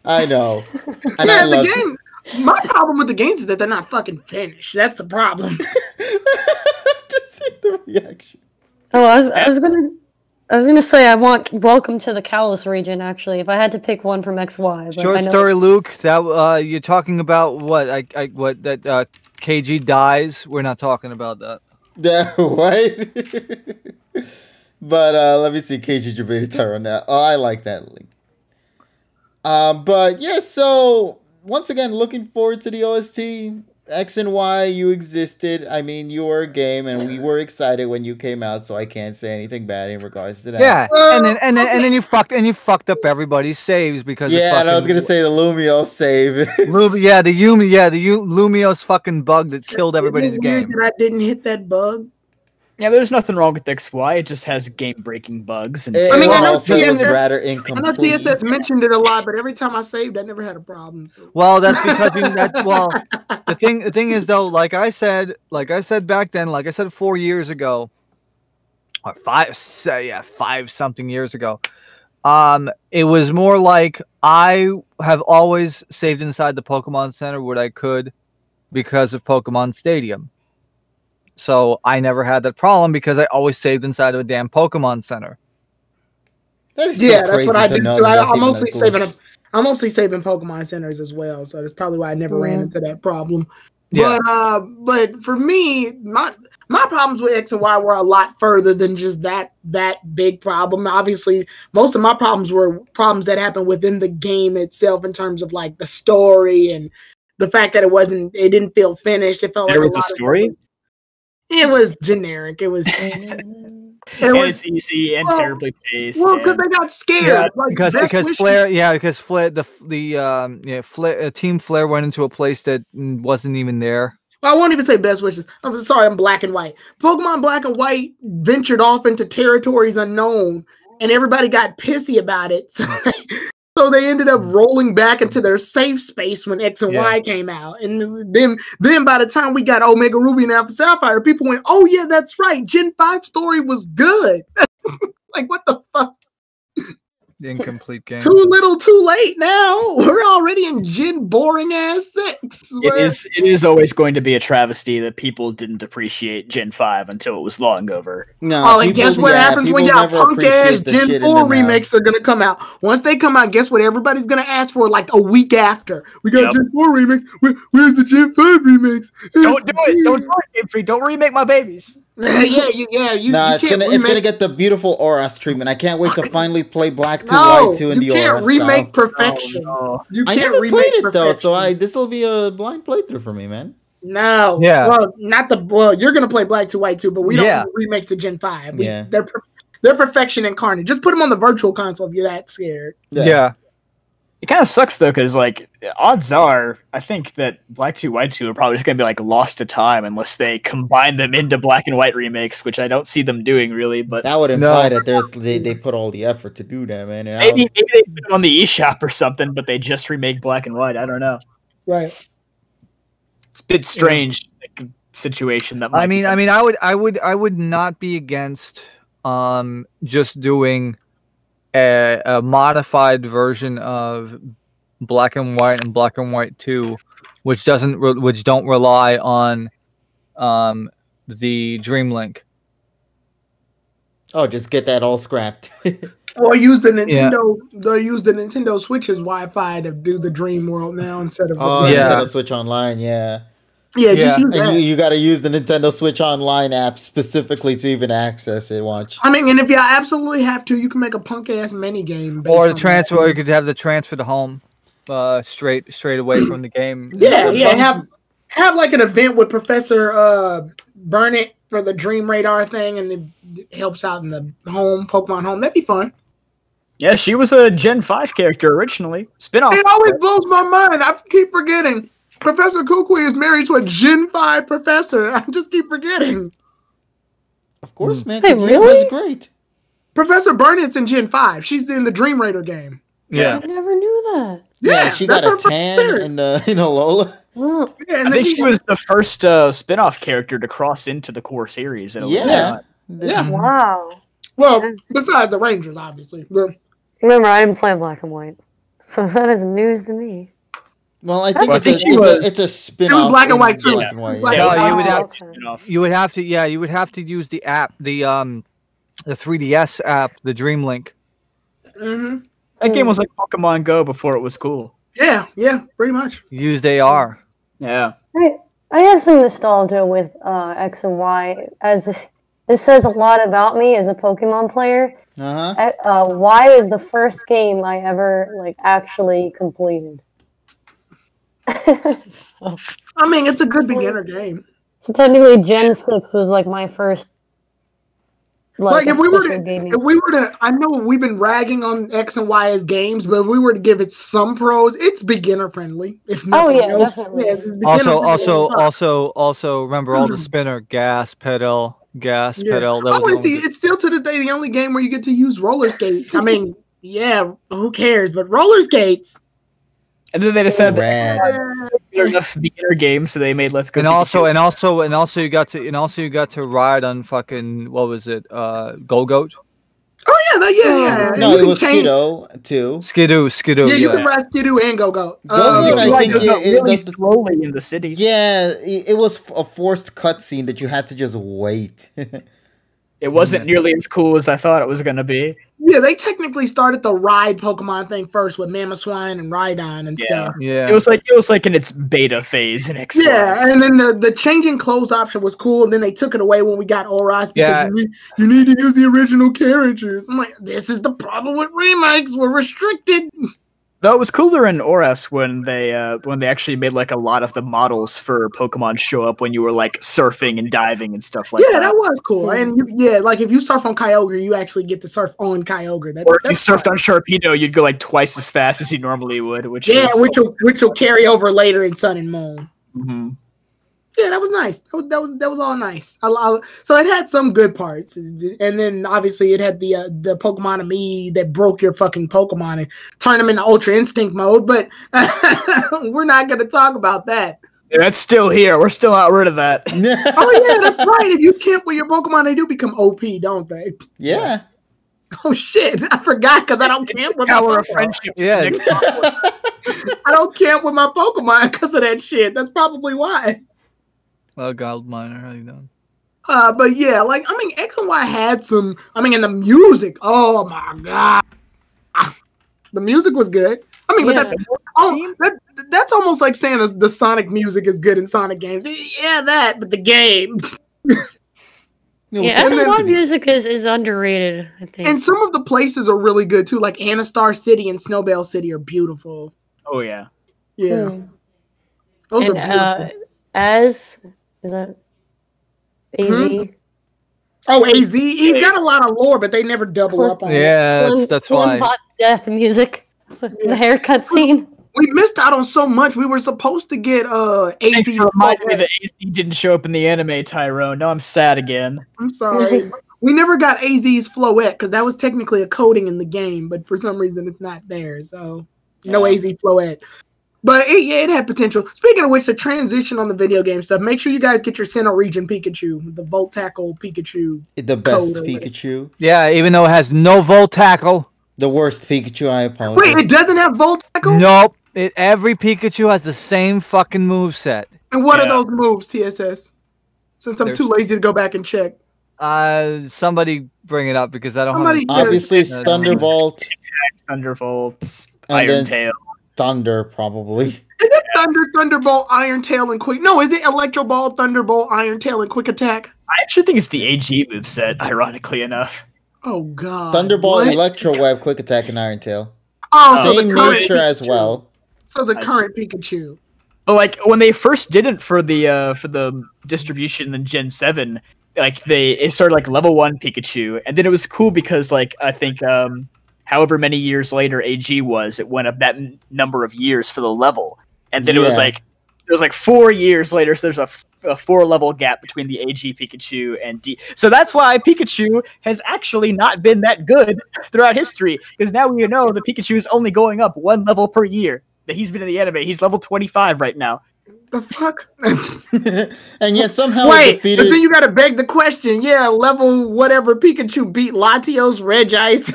I know. And I love the game. My problem with the games is that they're not fucking finished. That's the problem. Just see the reaction. Oh, I was gonna say I want Welcome to the Kalos region. Actually, if I had to pick one from XY. Short story, Luke. That you're talking about what? That KG dies. We're not talking about that. What? But let me see. KG debated Tyrone now. Oh, I like that link. But yeah. So once again, looking forward to the OST. X and Y, you existed. I mean, you were a game, and we were excited when you came out. So I can't say anything bad in regards to that. Yeah, and then you fucked up everybody's saves because and I was gonna say the Lumio save. the Lumio's fucking bug that killed everybody's game. That I didn't hit that bug. Yeah, there's nothing wrong with XY. It just has game-breaking bugs. And I know TSS mentioned it a lot, but every time I saved, I never had a problem. So. Well, that's because the thing is though, like I said back then, like I said 4 years ago, or 5 something years ago, it was more like I have always saved inside the Pokemon Center what I could because of Pokemon Stadium. So I never had that problem because I always saved inside of a damn Pokemon Center. That's what I do too. I'm mostly saving Pokemon Centers as well, so that's probably why I never ran into that problem. Yeah. But for me, my problems with X and Y were a lot further than just that big problem. Obviously, most of my problems were problems that happened within the game itself in terms of like the story and the fact that it didn't feel finished. It felt like there was a story. It was generic. It was. It's easy and terribly paced. Well, because they got scared. Yeah, because Flare, Team Flare went into a place that wasn't even there. Well, I won't even say best wishes. I'm sorry, I'm Black and White. Pokemon Black and White ventured off into territories unknown, and everybody got pissy about it. So they ended up rolling back into their safe space when X and Y came out. And then by the time we got Omega Ruby and Alpha Sapphire, people went, oh yeah, that's right. Gen 5 story was good. Like, what the fuck? Incomplete game. Too little, too late now. We're already in Gen boring ass 6. It is always going to be a travesty that people didn't appreciate Gen 5 until it was long over. No, and guess what happens when y'all punk ass Gen 4 remakes are gonna come out? Once they come out, guess what everybody's gonna ask for like a week after? We got Gen 4 remakes. Where's the Gen 5 remakes? Don't do it. Don't do it, Game Freak. Don't remake my babies. It's gonna get the beautiful ORAS treatment. I can't wait to finally play Black 2 White 2 in the ORAS style. You can't remake perfection. You can't I never remake played it perfection. though, so this will be a blind playthrough for me, man. No, you're gonna play Black 2 White 2, but we don't do remakes to Gen 5. They're perfection incarnate. Just put them on the virtual console if you're that scared. Yeah. It kind of sucks though, because like odds are, I think that Black 2 White 2 are probably just gonna be like lost to time unless they combine them into Black and White remakes, which I don't see them doing really. But that would imply that they put all the effort to do that, man. Maybe they put them on the eShop or something, but they just remake Black and White. I don't know. Right. It's a bit strange situation. That I would not be against just doing a modified version of Black and White and Black and White 2, which don't rely on the Dream Link. Oh, just get that all scrapped. Or use the Nintendo. They'll use the Nintendo Switch's Wi-Fi to do the Dream World now instead of Nintendo Switch Online. Just use that. And you got to use the Nintendo Switch Online app specifically to even access it. Watch. I mean, and if you absolutely have to, you can make a punk ass mini game. Or the transfer. Or you could have the transfer to home, straight away from the game. Have like an event with Professor Burnett for the Dream Radar thing, and it helps out in the home Pokemon Home. That'd be fun. Yeah, she was a Gen 5 character originally. Spinoff. It always blows my mind. I keep forgetting. Professor Kukui is married to a Gen 5 professor. I just keep forgetting. Of course, man. Hey, really? That's great. Professor Burnett's in Gen 5. She's in the Dream Raider game. Yeah. I never knew that. Yeah, she got a tan in Alola. Well, I think she was the first spin-off character to cross into the core series. Yeah. Wow. Well, besides the Rangers, obviously. Remember, I didn't play Black and White, so that is news to me. Well, I think it's a spin-off. It was Black and White too. You would have to use the app, the 3DS app, the Dream Link. Mm-hmm. That game was like Pokemon Go before it was cool. Yeah, pretty much. Used AR. Yeah. I have some nostalgia with X and Y, as this says a lot about me as a Pokemon player. Y is the first game I ever actually completed. I mean, it's a good beginner game. So technically, Gen 6 was my first. If we were to, I know we've been ragging on X and Y as games, but if we were to give it some pros, it's beginner friendly. If nothing else, definitely. Also, remember all the spinner, gas pedal. It's still to this day the only game where you get to use roller skates. I mean, who cares? But roller skates. And then they decided that enough beginner games, so they made Let's Go. And also you got to ride on fucking Go-Goat. Oh yeah. No, it was Skidoo too. Skidoo. Yeah, you can ride Skidoo and Go-Goat. Go-Goat, I think really slowly in the city. Yeah, it was a forced cutscene that you had to just wait. It wasn't nearly as cool as I thought it was going to be. Yeah, they technically started the ride Pokemon thing first with Mamoswine and Rhydon and stuff. Yeah, it was like in its beta phase in X. Yeah, and then the changing clothes option was cool, and then they took it away when we got ORAS because you need to use the original characters. I'm like, this is the problem with remakes. We're restricted. Though it was cooler in ORAS when they actually made a lot of the models for Pokemon show up when you were surfing and diving and stuff like that. Yeah, that was cool. And if you surf on Kyogre, you actually get to surf on Kyogre. Or if you surfed on Sharpedo, you'd go twice as fast as you normally would. Which will carry over later in Sun and Moon. Mm-hmm. Yeah, that was nice. That was all nice. So it had some good parts, and then obviously it had the Pokemon-Amie that broke your fucking Pokemon and turned them into Ultra Instinct mode. But we're not going to talk about that. Yeah, that's still here. We're still not rid of that. Oh yeah, that's right. If you camp with your Pokemon, they do become OP, don't they? Yeah. Oh shit! I forgot because I don't camp with my Pokemon. Friendship. Yeah. I don't camp with my Pokemon because of that shit. That's probably why. Gold Miner, how you doing? But yeah, X and Y had some. And the music. Oh my god, the music was good. That's almost like saying the Sonic music is good in Sonic games. Yeah, but the game. Yeah, F1 music is underrated, I think. And some of the places are really good too, like Anastar City and Snowbell City are beautiful. Oh yeah. Yeah. Those are beautiful. Is that AZ? Oh, AZ. He's got a lot of lore, but they never double up on it. Yeah, that's why. Bot's death music. The haircut scene. We missed out on so much. We were supposed to get AZ. Thanks for reminding me that AZ didn't show up in the anime, Tyrone. Now I'm sad again. I'm sorry. We never got AZ's Floette because that was technically a coding in the game, but for some reason it's not there. So no AZ Floette. But it had potential. Speaking of which, the transition on the video game stuff, make sure you guys get your Sinnoh region Pikachu, the Volt Tackle Pikachu. The best Pikachu. Yeah, even though it has no Volt Tackle. The worst Pikachu, I apologize. Wait, it doesn't have Volt Tackle? Nope. Every Pikachu has the same fucking moveset. And what are those moves, TSS? Since I'm too lazy to go back and check. Somebody bring it up because I don't have obviously Thunderbolt. Thunderbolts. Iron Tail. Thunder, probably. Is it Thunder, Thunderbolt, Iron Tail, and Quick? No, is it Electro Ball, Thunderbolt, Iron Tail, and Quick Attack? I actually think it's the AG moveset, ironically enough. Oh, God. Thunderbolt, Electro Web, Quick Attack, and Iron Tail. Oh, same nature as well. So the current Pikachu. But like when they first did it for the distribution in Gen 7, like it started like level 1 Pikachu, and then it was cool because like I think however many years later AG was, it went up that number of years for the level, and then it was like 4 years later, so there's a 4-level gap between the AG Pikachu and D. So that's why Pikachu has actually not been that good throughout history, because now we know the Pikachu is only going up 1 level per year. That he's been in the anime. He's level 25 right now. The fuck? And yet somehow defeated... but then you gotta beg the question. Yeah, level whatever Pikachu beat Latios, Regice.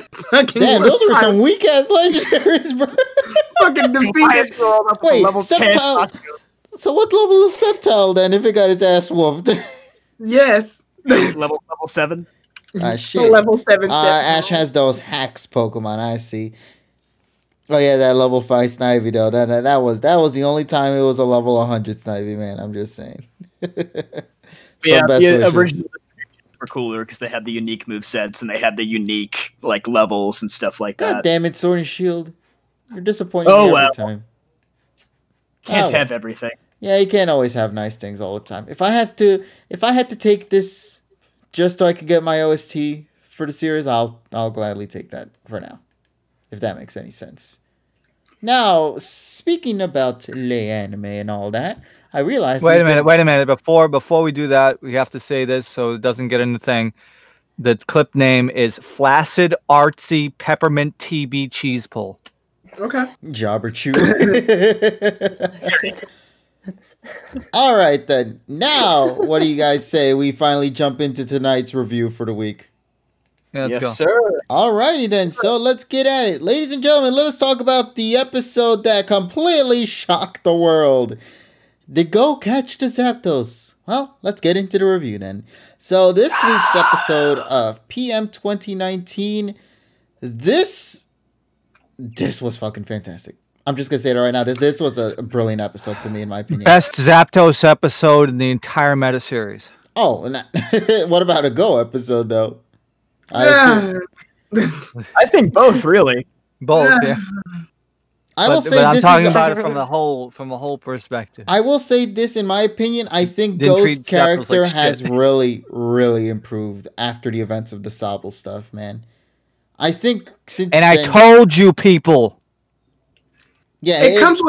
Damn, those were some weak ass legendaries, bro. Fucking defeated. Wait, Sceptile. So what level is Sceptile then? If it got its ass whooped? Yes. level 7. Shit. Level 7. Ash has those hacks Pokemon. I see. Oh yeah, that level 5 Snivy though. That was the only time it was a level 100 Snivy, man. I'm just saying. Yeah, the original were cooler because they had the unique movesets and they had the unique like levels and stuff like that. God damn it, Sword and Shield! You're disappointing me every time. Can't have everything. Yeah, you can't always have nice things all the time. If I had to take this just so I could get my OST for the series, I'll gladly take that for now. If that makes any sense. Now, speaking about lay anime and all that, I realized... Wait a minute. Before we do that, we have to say this so it doesn't get in the thing. The clip name is Flaccid Artsy Peppermint TB Cheese Pull. Okay. Jobber Chew. All right, then. Now, what do you guys say? We finally jump into tonight's review for the week. Yeah, let's go. Sir. Alrighty then, so let's get at it. Ladies and gentlemen, let us talk about the episode that completely shocked the world. The Go Catch the Zapdos. Well, let's get into the review then. So this week's episode of PM 2019, this was fucking fantastic. I'm just gonna say it right now. This was a brilliant episode to me, in my opinion. Best Zapdos episode in the entire meta series. Oh, what about a Go episode though? I think both, really. Both, yeah. I will say I'm talking about it from a whole perspective. I will say this, in my opinion, I think Go's character has really, really improved after the events of the Sobble stuff, man. I think since I told you people. Yeah, it comes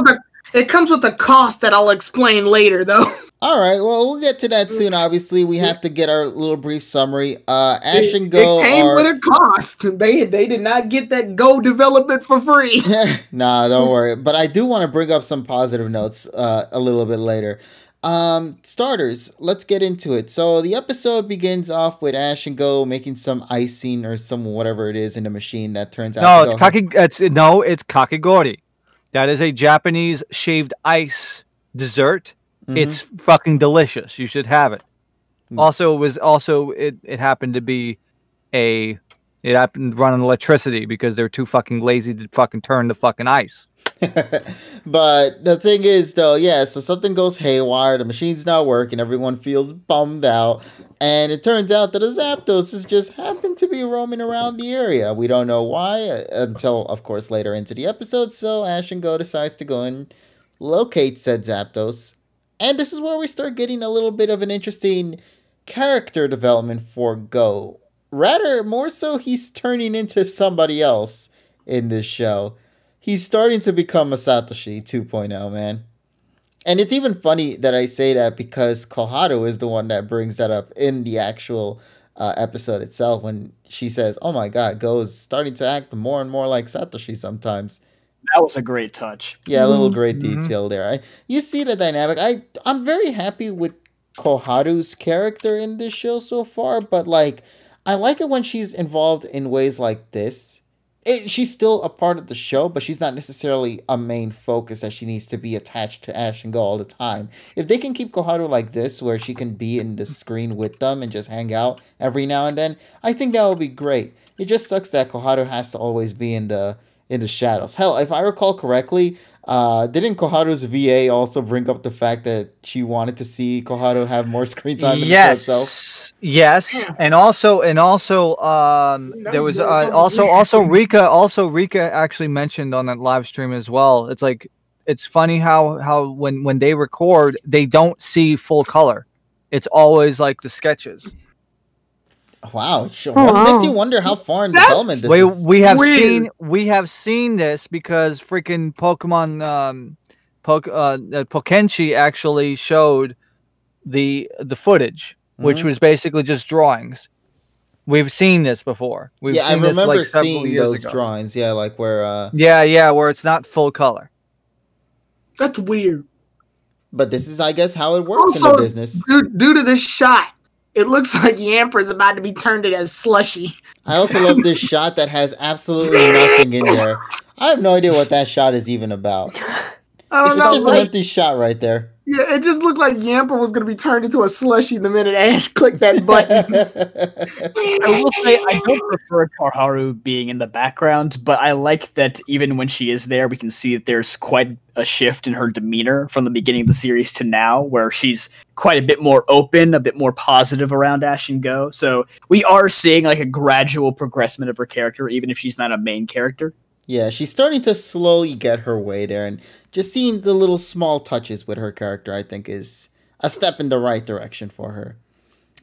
with a cost that I'll explain later, though. All right, well, we'll get to that soon. Obviously, we have to get our little brief summary. Ash and Go it came with a cost. They did not get that Go development for free. Nah, don't worry. But I do want to bring up some positive notes a little bit later. Starters, let's get into it. So the episode begins off with Ash and Go making some icing or some whatever it is in the machine that turns out. It's kakigori. That is a Japanese shaved ice dessert. Mm-hmm. It's fucking delicious. You should have it. It happened to be it happened to run on electricity because they're too fucking lazy to fucking turn the fucking ice. But the thing is, though, so something goes haywire. The machine's not working. Everyone feels bummed out. And it turns out that a Zapdos has just happened to be roaming around the area. We don't know why until, of course, later into the episode. So Ash and Go decides to go and locate said Zapdos. And this is where we start getting a little bit of an interesting character development for Go. Rather, more so, he's turning into somebody else in this show. He's starting to become a Satoshi 2.0, man. And it's even funny that I say that because Koharu is the one that brings that up in the actual episode itself when she says, oh my god, Go is starting to act more and more like Satoshi sometimes. That was a great touch. Yeah, a little great detail there. You see the dynamic. I'm very happy with Koharu's character in this show so far, but like, I like it when she's involved in ways like this. She's still a part of the show, but she's not necessarily a main focus that she needs to be attached to Ash and Go all the time. If they can keep Koharu like this, where she can be in the screen with them and just hang out every now and then, I think that would be great. It just sucks that Koharu has to always be in the shadows. Hell, if I recall correctly, didn't Koharu's VA also bring up the fact that she wanted to see Koharu have more screen time in the show itself? Yes, and also, there was also Rika actually mentioned on that live stream as well. It's like, it's funny how when they record, they don't see full color. It's always like the sketches. Wow, makes you wonder how far in development this is. We have seen this because freaking Pokemon Pokenchi actually showed the footage, which was basically just drawings. We've seen this before. I remember seeing those drawings. Yeah, like where where it's not full color. That's weird. But this is, I guess, how it works in the business. Due to this shot, it looks like Yamper is about to be turned into as slushy. I also love this shot that has absolutely nothing in there. I have no idea what that shot is even about. It's just an empty shot right there. Yeah, it just looked like Yamper was going to be turned into a slushie the minute Ash clicked that button. I will say, I don't prefer Koharu being in the background, but I like that even when she is there, we can see that there's quite a shift in her demeanor from the beginning of the series to now, where she's quite a bit more open, a bit more positive around Ash and Go. So we are seeing like a gradual progressment of her character, even if she's not a main character. Yeah, she's starting to slowly get her way there, and just seeing the little small touches with her character, I think, is a step in the right direction for her.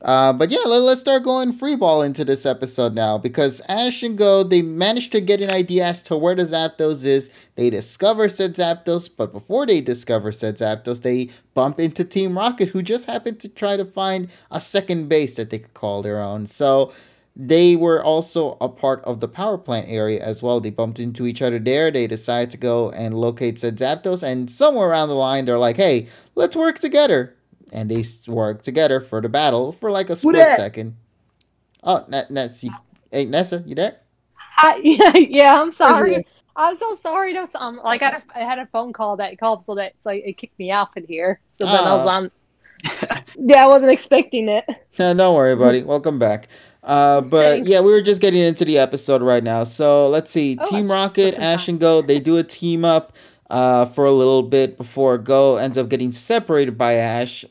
But yeah, let's start going freeball into this episode now, because Ash and Go, they managed to get an idea as to where the Zapdos is. They discover said Zapdos, but before they discover said Zapdos, they bump into Team Rocket, who just happened to try to find a second base that they could call their own. So they were also a part of the power plant area as well. They bumped into each other there. They decided to go and locate said Zapdos, and somewhere around the line, they're like, hey, let's work together. And they work together for the battle for like a split second. Oh, Nessa, hey, Nessa, you there? Yeah, I'm sorry. I'm so sorry. I had a phone call that called, so it kicked me off in here. So then I was on. Yeah, I wasn't expecting it. No, don't worry, buddy. Welcome back. But yeah, we were just getting into the episode right now. So let's see. Team Rocket, Ash and Go, they do a team up for a little bit before Go ends up getting separated by Ash.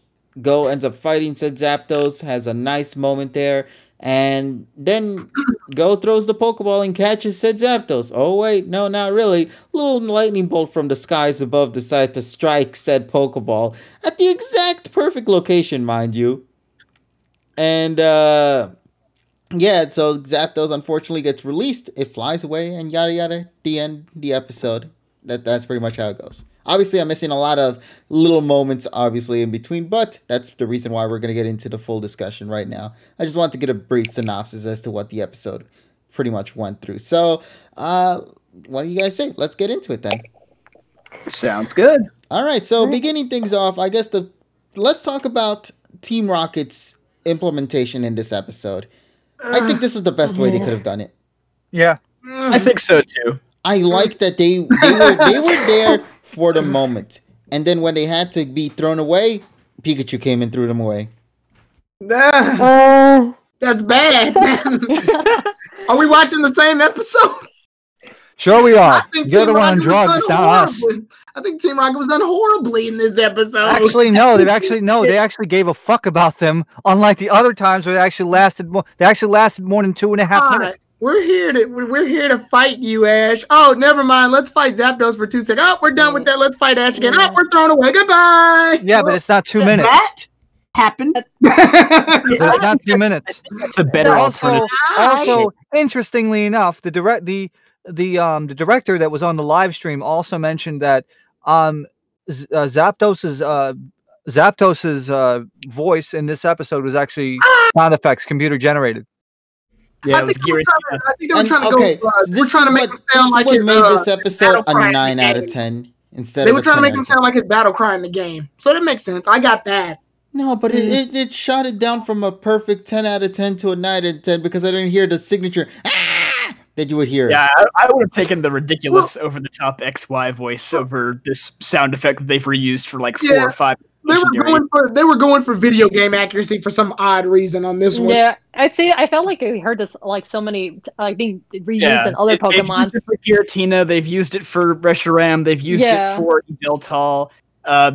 Go ends up fighting said Zapdos, has a nice moment there, and then Go throws the Pokeball and catches said Zapdos. Oh wait, no, not really. Little lightning bolt from the skies above decided to strike said Pokeball at the exact perfect location, mind you. And yeah, so Zapdos unfortunately gets released. It flies away and yada yada. The end. The episode. That's pretty much how it goes. Obviously, I'm missing a lot of little moments, obviously, in between, but that's the reason why we're going to get into the full discussion right now. I just want to get a brief synopsis as to what the episode pretty much went through. So, what do you guys say? Let's get into it then. Sounds good. All right, so beginning things off, I guess let's talk about Team Rocket's implementation in this episode. I think this was the best way they could have done it. Yeah. I think so too. I like that they were there for the moment. And then when they had to be thrown away, Pikachu came and threw them away. That's bad. Are we watching the same episode? Sure we are. You're the one on drugs, not us. I think Team Rocket was done horribly in this episode. Actually, no. They actually gave a fuck about them. Unlike the other times where they actually lasted more. They actually lasted more than 2.5 minutes. We're here to fight you, Ash. Oh, never mind. Let's fight Zapdos for 2 seconds. Oh, we're done with that. Let's fight Ash again. Oh, we're thrown away. Goodbye. Yeah, but it's not 2 minutes. That happened. But it's not 2 minutes. It's a better alternative. Also, interestingly enough, the director that was on the live stream also mentioned that Zapdos's voice in this episode was actually sound effects, computer generated. Yeah, I think they were trying to make him sound like his made this episode a 9 out of 10 instead. They were trying to make him sound like his battle cry in the game, so that makes sense. I got that. No, but it shot it down from a perfect 10 out of 10 to a 9 out of 10 because I didn't hear the signature that you would hear. Yeah, I would have taken the ridiculous over-the-top XY voice over this sound effect that they've reused for like 4 or 5. They were going for video game accuracy for some odd reason on this one. Yeah, I felt like I heard this like so many being reused in other Pokemon. They've used it for Giratina, they've used it for Reshiram, they've used it for Yveltal,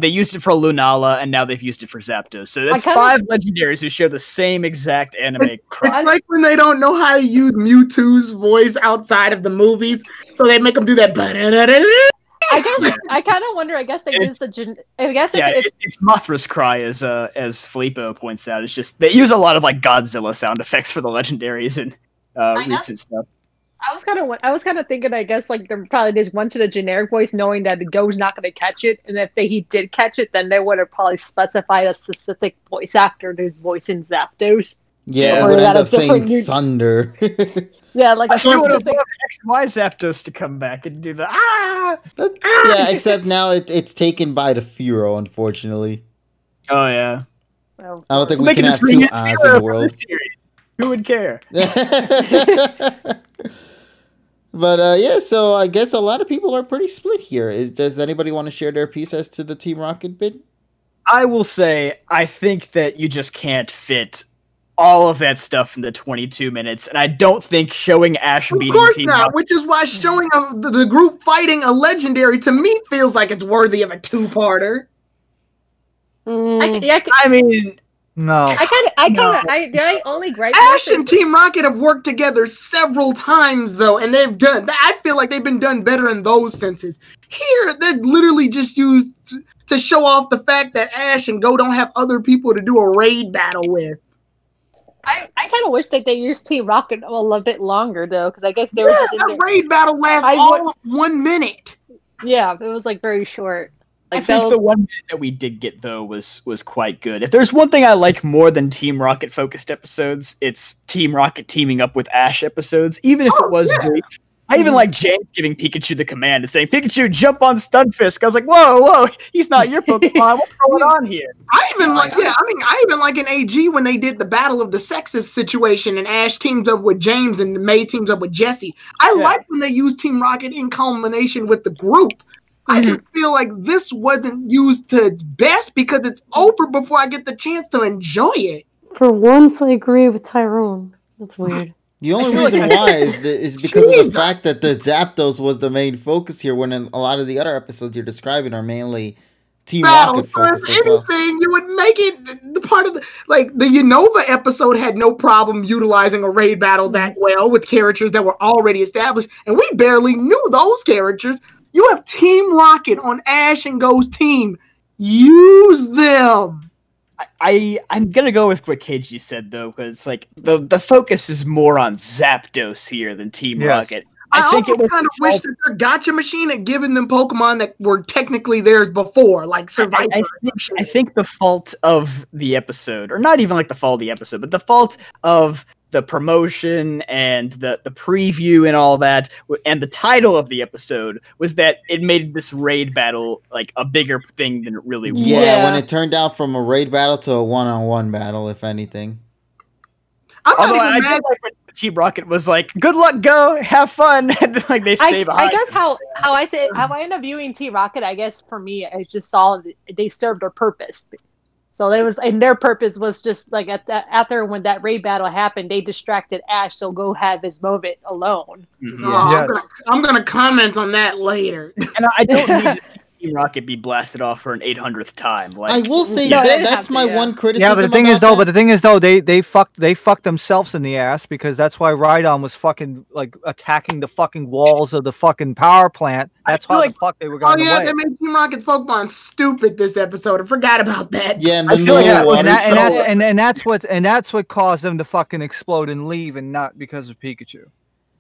they used it for Lunala, and now they've used it for Zapdos. So that's 5 legendaries who share the same exact anime crap. It's like when they don't know how to use Mewtwo's voice outside of the movies, so they make them do that. I kind of wonder. I guess they use it's Mothra's cry, as Filippo points out. It's just they use a lot of like Godzilla sound effects for the legendaries and recent stuff. I was kind of thinking. I guess like they're probably just wanted a generic voice, knowing that the Go's not going to catch it, and if he did catch it, then they would have probably specified a specific voice actor who's voicing Zapdos. Yeah, it would end up saying Thunder. Yeah, like I still would have loved XY Zapdos to come back and do the Yeah, except now it's taken by the Furo, unfortunately. Oh yeah. Well, I don't think we can have 2 eyes in the world. Who would care? But yeah, so I guess a lot of people are pretty split here. Does anybody want to share their piece as to the Team Rocket bit? I will say I think that you just can't fit all of that stuff in the 22 minutes, and I don't think showing Ash beating Team Rocket, which is why showing the group fighting a legendary to me feels like it's worthy of a 2-parter. I mean, no. I only gripe. Ash and Team Rocket have worked together several times though, and I feel like they've been done better in those senses. Here, they're literally just used to show off the fact that Ash and Go don't have other people to do a raid battle with. I kind of wish that they used Team Rocket a little bit longer though, because I guess they were just that raid battle lasts all 1 minute. Yeah, it was like very short. Like, I think the 1 minute that we did get though was quite good. If there's one thing I like more than Team Rocket focused episodes, it's Team Rocket teaming up with Ash episodes, even if it was brief. I even like James giving Pikachu the command and saying, "Pikachu, jump on Stunfisk." I was like, "Whoa, he's not your Pokemon. What's going on here?" I even like in AG when they did the Battle of the Sexes situation and Ash teams up with James and May teams up with Jesse. I like when they use Team Rocket in combination with the group. I just feel like this wasn't used to its best because it's over before I get the chance to enjoy it. For once, I agree with Tyrone. That's weird. The only reason why is because of the fact that the Zapdos was the main focus here, when in a lot of the other episodes you're describing are mainly Team Rocket focused as well. Anything, you would make it the part of the Unova episode had no problem utilizing a raid battle that well with characters that were already established, and we barely knew those characters. You have Team Rocket on Ash and Go's team. Use them. I'm gonna go with what KG said though, because like the focus is more on Zapdos here than Team Rocket. I think also kind of wish that their gotcha machine had given them Pokemon that were technically theirs before, like Survivor. I think the fault of the episode, or not even like the fault of the episode, but the fault of the promotion and the preview and all that, and the title of the episode was that it made this raid battle like a bigger thing than it really was. Yeah, when it turned out from a raid battle to a one-on-one battle, if anything. Although I did like when Team Rocket was like, "Good luck, Go, have fun," and like they stay behind. I guess how I end up viewing Team Rocket, I guess for me, I just saw they served their purpose. So they was, and their purpose was just like after when that raid battle happened, they distracted Ash, so go have his moment alone. I'm gonna comment on that later. And I don't need to see Team Rocket be blasted off for an 800th time. Like, I will say that's my one criticism. Yeah, but the thing is though, they fucked themselves in the ass, because that's why Rhydon was fucking like attacking the fucking walls of the fucking power plant. That's how the fuck they were going. Oh yeah, they made Team Rocket's Pokemon stupid this episode. I forgot about that. Yeah, and I feel that's what caused them to fucking explode and leave, and not because of Pikachu.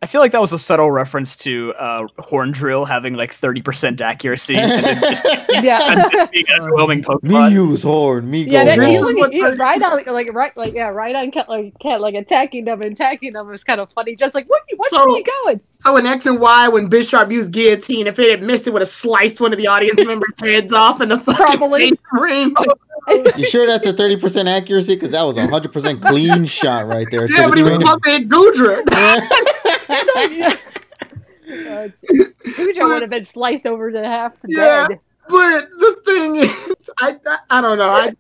I feel like that was a subtle reference to Horn Drill having like 30% accuracy and then just being an overwhelming Pokemon. Me use Horn, me go. Horn. Rhydon kept like attacking them. It was kind of funny. Just like, where are you going? So in X and Y, when Bisharp used Guillotine, if it had missed, it would have sliced one of the audience members' heads off in the fucking ring. You sure that's a 30% accuracy? Because that was a 100% clean shot right there. Yeah, but he was supposed to hit Goodra. Goodra would have been sliced over to half the dead. But the thing is, I don't know.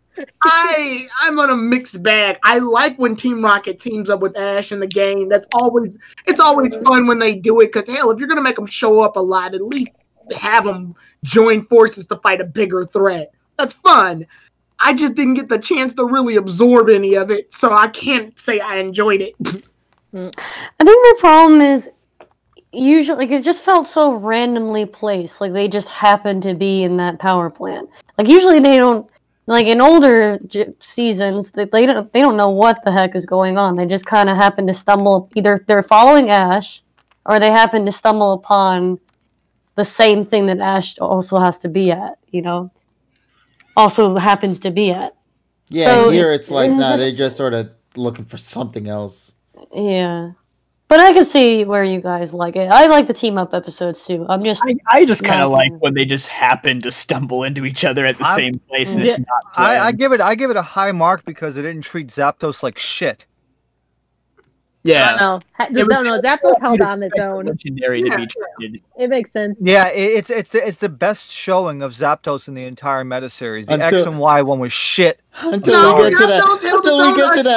I'm on a mixed bag. I like when Team Rocket teams up with Ash in the game. It's always fun when they do it, because hell, if you're gonna make them show up a lot, at least have them join forces to fight a bigger threat. That's fun. I just didn't get the chance to really absorb any of it, so I can't say I enjoyed it. I think the problem is usually it just felt so randomly placed, like they just happened to be in that power plant. Like usually they don't, like in older seasons, they don't know what the heck is going on. They just kind of happen to stumble, either they're following Ash, or they happen to stumble upon the same thing that Ash also has to be at, also happens to be at. Yeah, so here it's like, they're just sort of looking for something else. Yeah. But I can see where you guys like it. I like the team up episodes too. I just kind of like when they just happen to stumble into each other at the same place and it's not planned. I give it a high mark because it didn't treat Zapdos like shit. Yeah. No, Zapdos held on its own. Legendary to be treated. It makes sense. Yeah, it's the best showing of Zapdos in the entire meta series. The X and Y one was shit. Until we get to that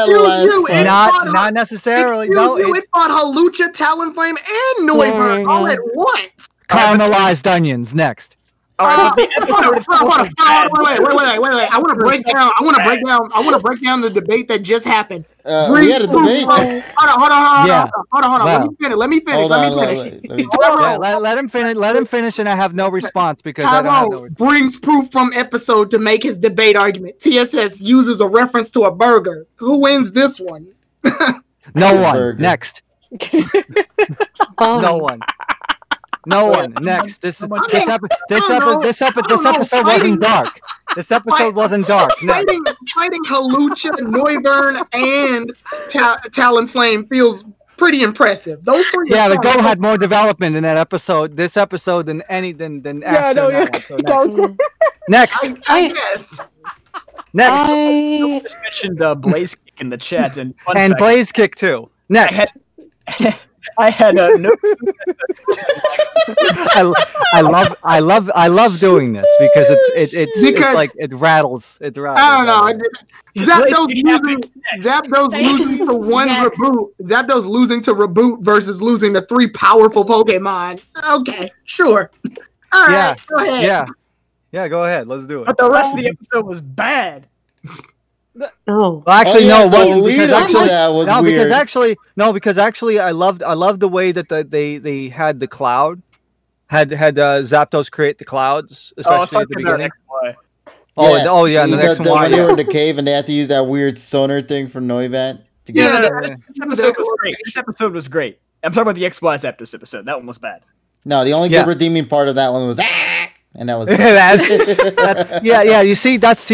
last part. Not necessarily. It fought Hawlucha, Talonflame, and Noivern all at once. Caramelized onions next. Wait. I want to break down the debate that just happened. We had a debate. Hold on. Let me finish. Let him finish, and I have no response because Tyrone I don't have no response. Brings proof from episode to make his debate argument. TSS uses a reference to a burger. Who wins this one? No one. Next. No one. No one. Next. This episode wasn't dark. This episode wasn't dark. Fighting Hawlucha, Noivern, and Talonflame feels pretty impressive. Those three. Yeah, the Go had more development in that episode. This episode than Next. I guess. Next. I just mentioned Blaze Kick in the chat and Blaze Kick too. Next. I had no. I love doing this because it's like it rattles. It rattles. I don't know. Zapdos losing to one reboot. Zapdos losing to reboot versus losing to three powerful Pokemon. Okay, sure. All right, go ahead. Yeah, go ahead. Let's do it. But the rest of the episode was bad. Well, actually, no, it wasn't. Because actually, I loved the way that they had the cloud, had Zapdos create the clouds, especially at the beginning. Yeah, the next one. When they were in the cave and they had to use that weird sonar thing for Noivant. This episode was great. This episode was great. I'm talking about the XY Zapdos episode. That one was bad. No, the only good redeeming part of that one was and that was You see, that's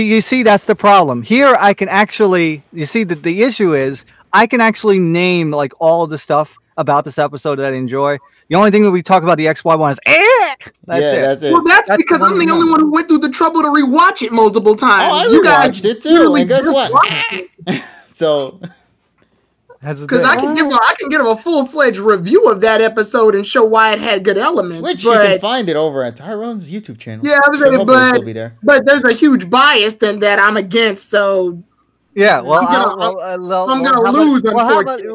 the problem. Here, I can actually the issue is I can actually name like all of the stuff about this episode that I enjoy. The only thing that we talk about the XY one is That's it. Well, that's because I'm the only one who went through the trouble to rewatch it multiple times. Oh, I rewatched it too. And guess what? So Because I can give a full-fledged review of that episode and show why it had good elements. Which you can find it over at Tyrone's YouTube channel. Yeah, I was saying, but there's a huge bias then that I'm against. So yeah, well, I'm gonna lose. How about you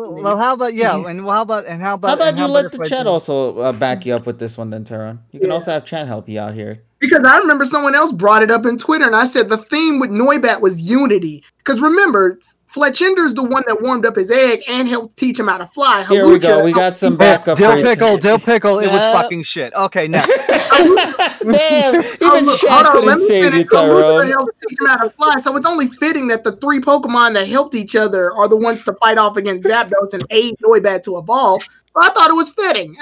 let the chat also back you up with this one, then, Tyrone? You can also have chat help you out here. Because I remember someone else brought it up in Twitter, and I said the theme with Noibat was unity. Because remember, Fletchender's the one that warmed up his egg and helped teach him how to fly. Here we go. We got some backup. Dill Pickle. It was fucking shit. Okay, next. Damn. Even chat couldn't save you, Tyrone. Helped teach him how to fly. So it's only fitting that the 3 Pokemon that helped each other are the ones to fight off against Zapdos and aid Noibat to evolve. So I thought it was fitting.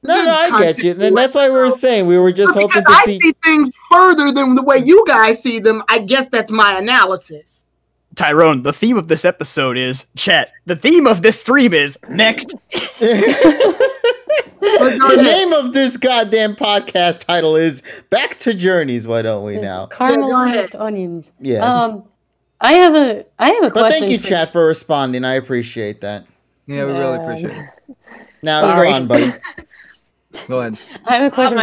No, I get you. And that's why we were saying we were just hoping to see. I see things further than the way you guys see them. I guess that's my analysis. Tyrone, the theme of this episode is chat. The theme of this stream is next. The name of this goddamn podcast title is Back to Journeys. Why don't we now? Caramelized onions. Yes. I have a question. But thank you, chat, for responding. I appreciate that. Yeah, we really appreciate it. Now go on, buddy. Go ahead. I have a question.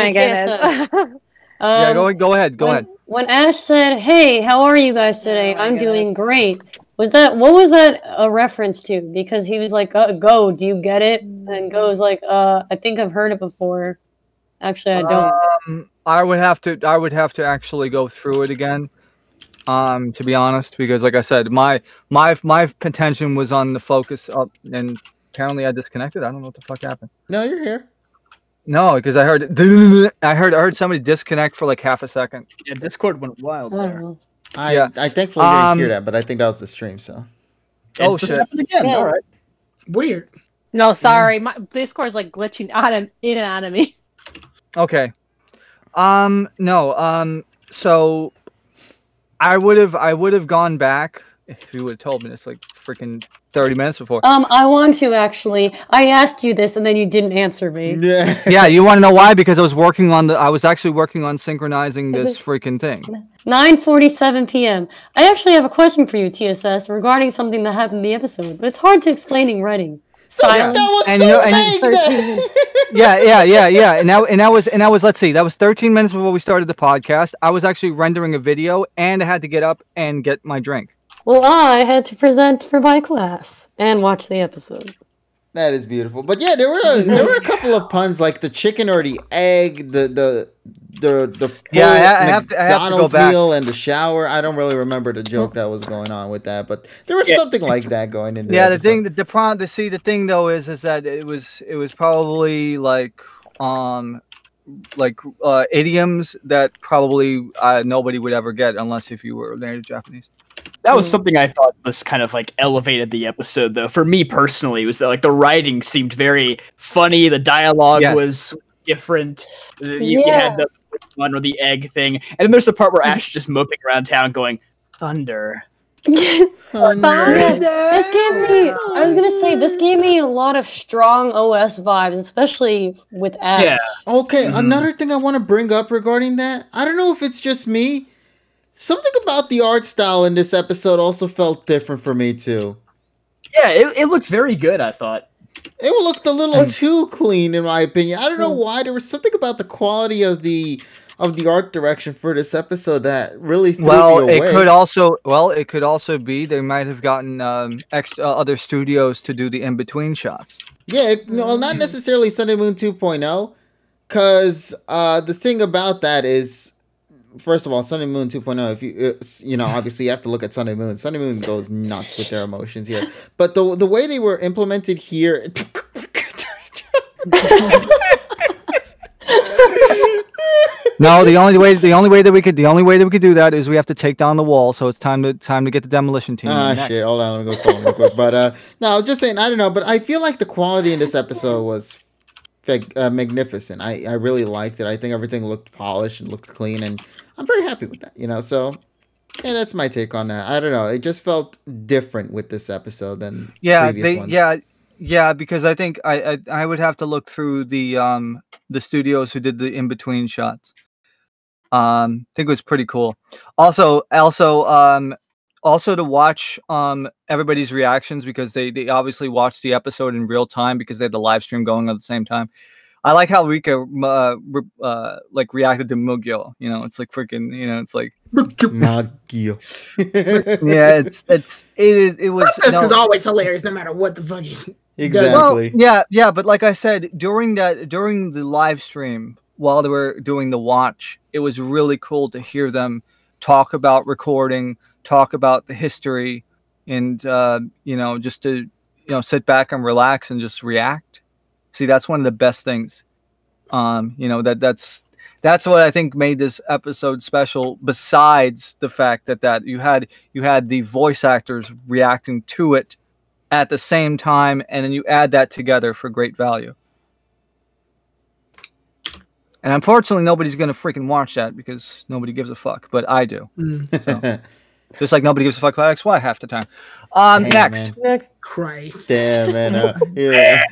Go ahead. When Ash said, "Hey, how are you guys today? I'm doing great." What was that a reference to? Because he was like, "Go, do you get it?" And Go's like, "I think I've heard it before." Actually, I don't. I would have to actually go through it again. To be honest, because like I said, my attention was on the focus up, and apparently I disconnected. I don't know what the fuck happened. No, you're here. No, because I heard somebody disconnect for like half a second. Yeah, Discord went wild there. I thankfully didn't hear that, but I think that was the stream. So. Oh shit! Again. Yeah. All right. Weird. No, sorry, my Discord's like glitching in and out of me. Okay. No. So, I would have gone back if you would have told me this like freaking 30 minutes before. I want to actually. I asked you this and then you didn't answer me. Yeah. Yeah, you want to know why? Because I was actually working on synchronizing this freaking thing. 9:47 p.m. I actually have a question for you, TSS, regarding something that happened in the episode, but it's hard to explain in writing. That was so vague. Yeah. And that was let's see, that was 13 minutes before we started the podcast. I was actually rendering a video and I had to get up and get my drink. Well, I had to present for my class and watch the episode. That is beautiful. But yeah, there were a couple of puns like the chicken or the egg, the I have to go back. Meal and the shower. I don't really remember the joke that was going on with that, but there was something like that going into. Yeah, the thing though is that it was probably like idioms that probably nobody would ever get unless if you were native Japanese. That was something I thought was kind of like elevated the episode, though. For me personally, was that like the writing seemed very funny, the dialogue was different. You had the one or the egg thing, and then there's the part where Ash is just moping around town, going thunder. Thunder. This gave me. I was gonna say this gave me a lot of strong OS vibes, especially with Ash. Yeah. Okay, another thing I want to bring up regarding that. I don't know if it's just me. Something about the art style in this episode also felt different for me too. Yeah, it looked very good, I thought. It looked a little too clean, in my opinion. I don't know why. There was something about the quality of the art direction for this episode that really threw me away. It could also be they might have gotten other studios to do the in-between shots. Yeah, not necessarily Sun and Moon 2.0, because the thing about that is, first of all, Sun and Moon 2.0, if you obviously you have to look at Sun and Moon. Sun and Moon goes nuts with their emotions here. But the way they were implemented here... No, the only way that we could do that is we have to take down the wall, so it's time to get the demolition team. Shit, hold on, let me go call him real quick. But no, I was just saying, I don't know, but I feel like the quality in this episode was magnificent. I really liked it. I think everything looked polished and looked clean, and I'm very happy with that, so yeah, that's my take on that. I don't know, it just felt different with this episode than previous ones. Yeah, because I think I would have to look through the studios who did the in-between shots. I think it was pretty cool. Also, Also to watch everybody's reactions, because they obviously watched the episode in real time because they had the live stream going at the same time. I like how Rika like reacted to Mugyo. You know, it's like freaking. You know, it's like Mugyo. Yeah, it was. This is always hilarious, no matter what the fuck. Exactly. Well, yeah, but like I said, during the live stream while they were doing the watch, it was really cool to hear them talk about recording, talk about the history, and you know, just to sit back and relax and just react. See, that's one of the best things. You know, that's what I think made this episode special. Besides the fact that you had the voice actors reacting to it at the same time, and then you add that together for great value. And unfortunately, nobody's gonna freaking watch that because nobody gives a fuck, but I do. So, just like nobody gives a fuck about XY half the time. Next. Christ. Damn, man. Yeah.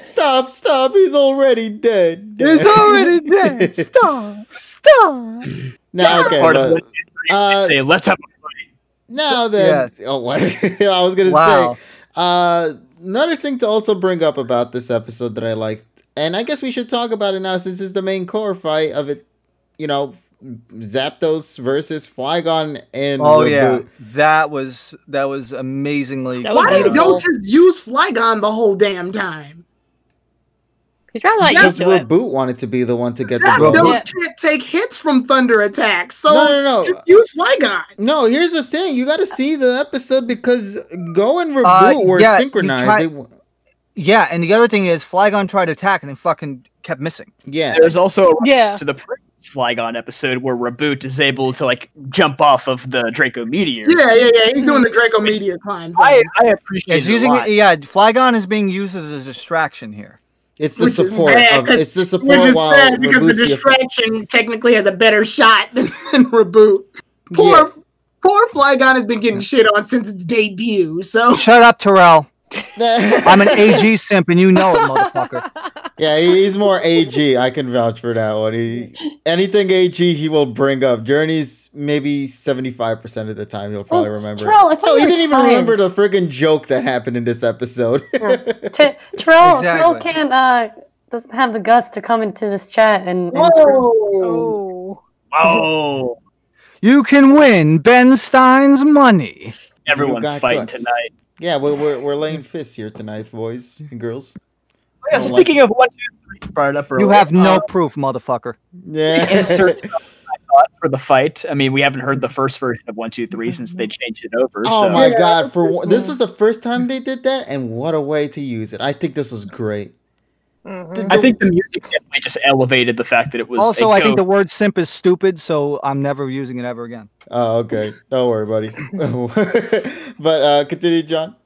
Stop. He's already dead. He's already dead. Stop. Now, okay. Say, let's have a fight. Now then. Yeah. Oh, what? I was going to say. Another thing to also bring up about this episode that I liked, and I guess we should talk about it now since it's the main core fight of it, you know, Zapdos versus Flygon and Reboot. That was amazingly. Why don't just use Flygon the whole damn time? Because Reboot wanted to be the one to get the goal. Zapdos can't take hits from thunder attacks, so no. Just use Flygon. No, here's the thing: you got to see the episode because Go and Reboot were synchronized. Yeah, and the other thing is Flygon tried to attack and it fucking kept missing. Yeah, there's also a reference to the previous Flygon episode where Reboot is able to like jump off of the Draco Meteor. Yeah. He's doing the Draco Meteor climb. I appreciate it. Flygon is being used as a distraction here. It's the support. It's the support. Which is sad because the distraction technically has a better shot than Reboot. Poor Flygon has been getting shit on since its debut. So shut up, Terrell. I'm an AG simp, and you know it, motherfucker. Yeah, he's more AG. I can vouch for that one. Anything AG, he will bring up. Journey's maybe 75% of the time he'll probably remember. Terrell, he didn't even remember the friggin' joke that happened in this episode. Terrell can't doesn't have the guts to come into this chat and oh. You can win Ben Stein's money. Everyone's fighting tonight. Yeah, we're laying fists here tonight, boys and girls. Oh, yeah, speaking of 1, 2, 3, brought it up earlier. You have no proof, motherfucker. Yeah. Insert stuff I thought for the fight. I mean, we haven't heard the first version of 1, 2, 3 since they changed it over. Oh my god! This was the first time they did that, and what a way to use it! I think this was great. I think the music definitely just elevated the fact that it was. Also, I think the word simp is stupid, so I'm never using it ever again. Oh, okay. Don't worry, buddy. But continue, John.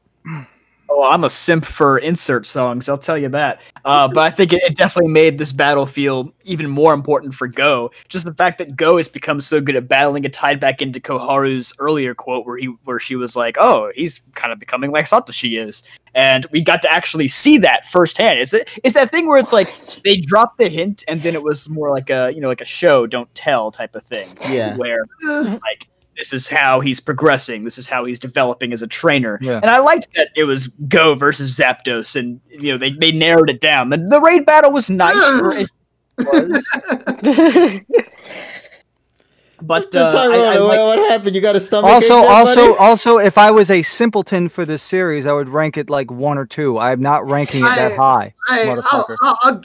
Oh, I'm a simp for insert songs, I'll tell you that. But I think it definitely made this battle feel even more important for Go. Just the fact that Go has become so good at battling, it tied back into Koharu's earlier quote where she was like, "Oh, he's kind of becoming like Satoshi is," and we got to actually see that firsthand. It's that thing where it's like they dropped the hint and then it was more like a show don't tell type of thing. Yeah, where like. This is how he's progressing. This is how he's developing as a trainer. Yeah. And I liked that it was Go versus Zapdos, and they narrowed it down. The raid battle was nice. It was. But Tyrone, what happened? You got a stomach? Also, if I was a simpleton for this series, I would rank it like 1 or 2. I'm not ranking it that high, motherfucker.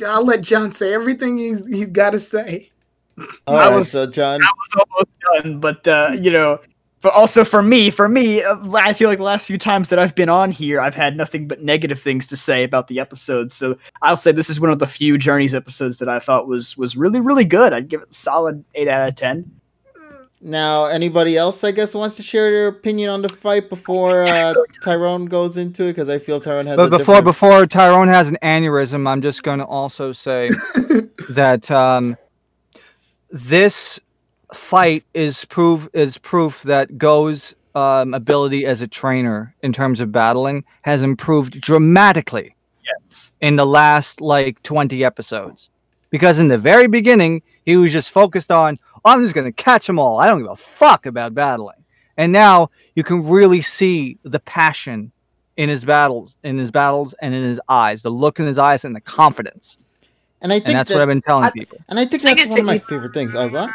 I'll let John say everything he's got to say. So John, I was almost done, but but also for me, I feel like the last few times that I've been on here, I've had nothing but negative things to say about the episode. So I'll say this is one of the few Journeys episodes that I thought was really, really good. I'd give it a solid 8 out of 10. Now, anybody else, I guess, wants to share their opinion on the fight before Tyrone goes into it? Because I feel Tyrone has. But before Tyrone has an aneurysm, I'm just going to also say that. This fight is proof that Go's ability as a trainer in terms of battling has improved dramatically. Yes. In the last 20 episodes, because in the very beginning he was just focused on, I'm just gonna catch them all. I don't give a fuck about battling. And now you can really see the passion in his battles, and in his eyes, the look in his eyes, and the confidence. And I think that's what I've been telling people. And I think that's one of my favorite things. Oh, go on.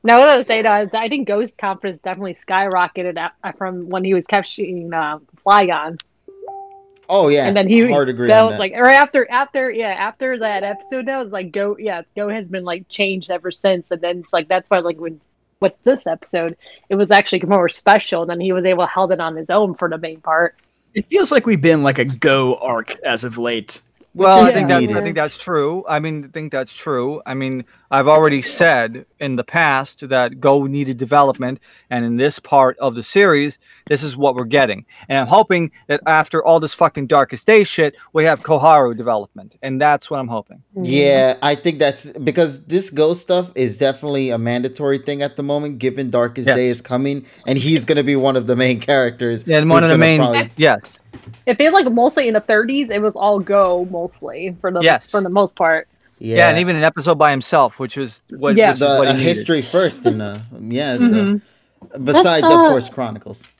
No, what I was saying is, I think Ghost's confidence definitely skyrocketed from when he was capturing Flygon. Oh yeah, and then hard agree. That was like right after that episode. That was like Go has been like changed ever since, and then it's like that's why like with this episode, it was actually more special. And then he was able to hold it on his own for the main part. It feels like we've been like a Go arc as of late. Well, I think that's true. I think that's true. I mean, I've already said in the past that Go needed development, and in this part of the series, this is what we're getting. And I'm hoping that after all this fucking Darkest Day shit, we have Koharu development, and that's what I'm hoping. Yeah, I think that's because this Go stuff is definitely a mandatory thing at the moment, given Darkest Day is coming, and he's going to be one of the main characters. Yeah, and one of the main, yes. It feels like mostly in the 30s, it was all Go mostly for the most part. Yeah, and even an episode by himself, which was what the history first, and besides of course Chronicles.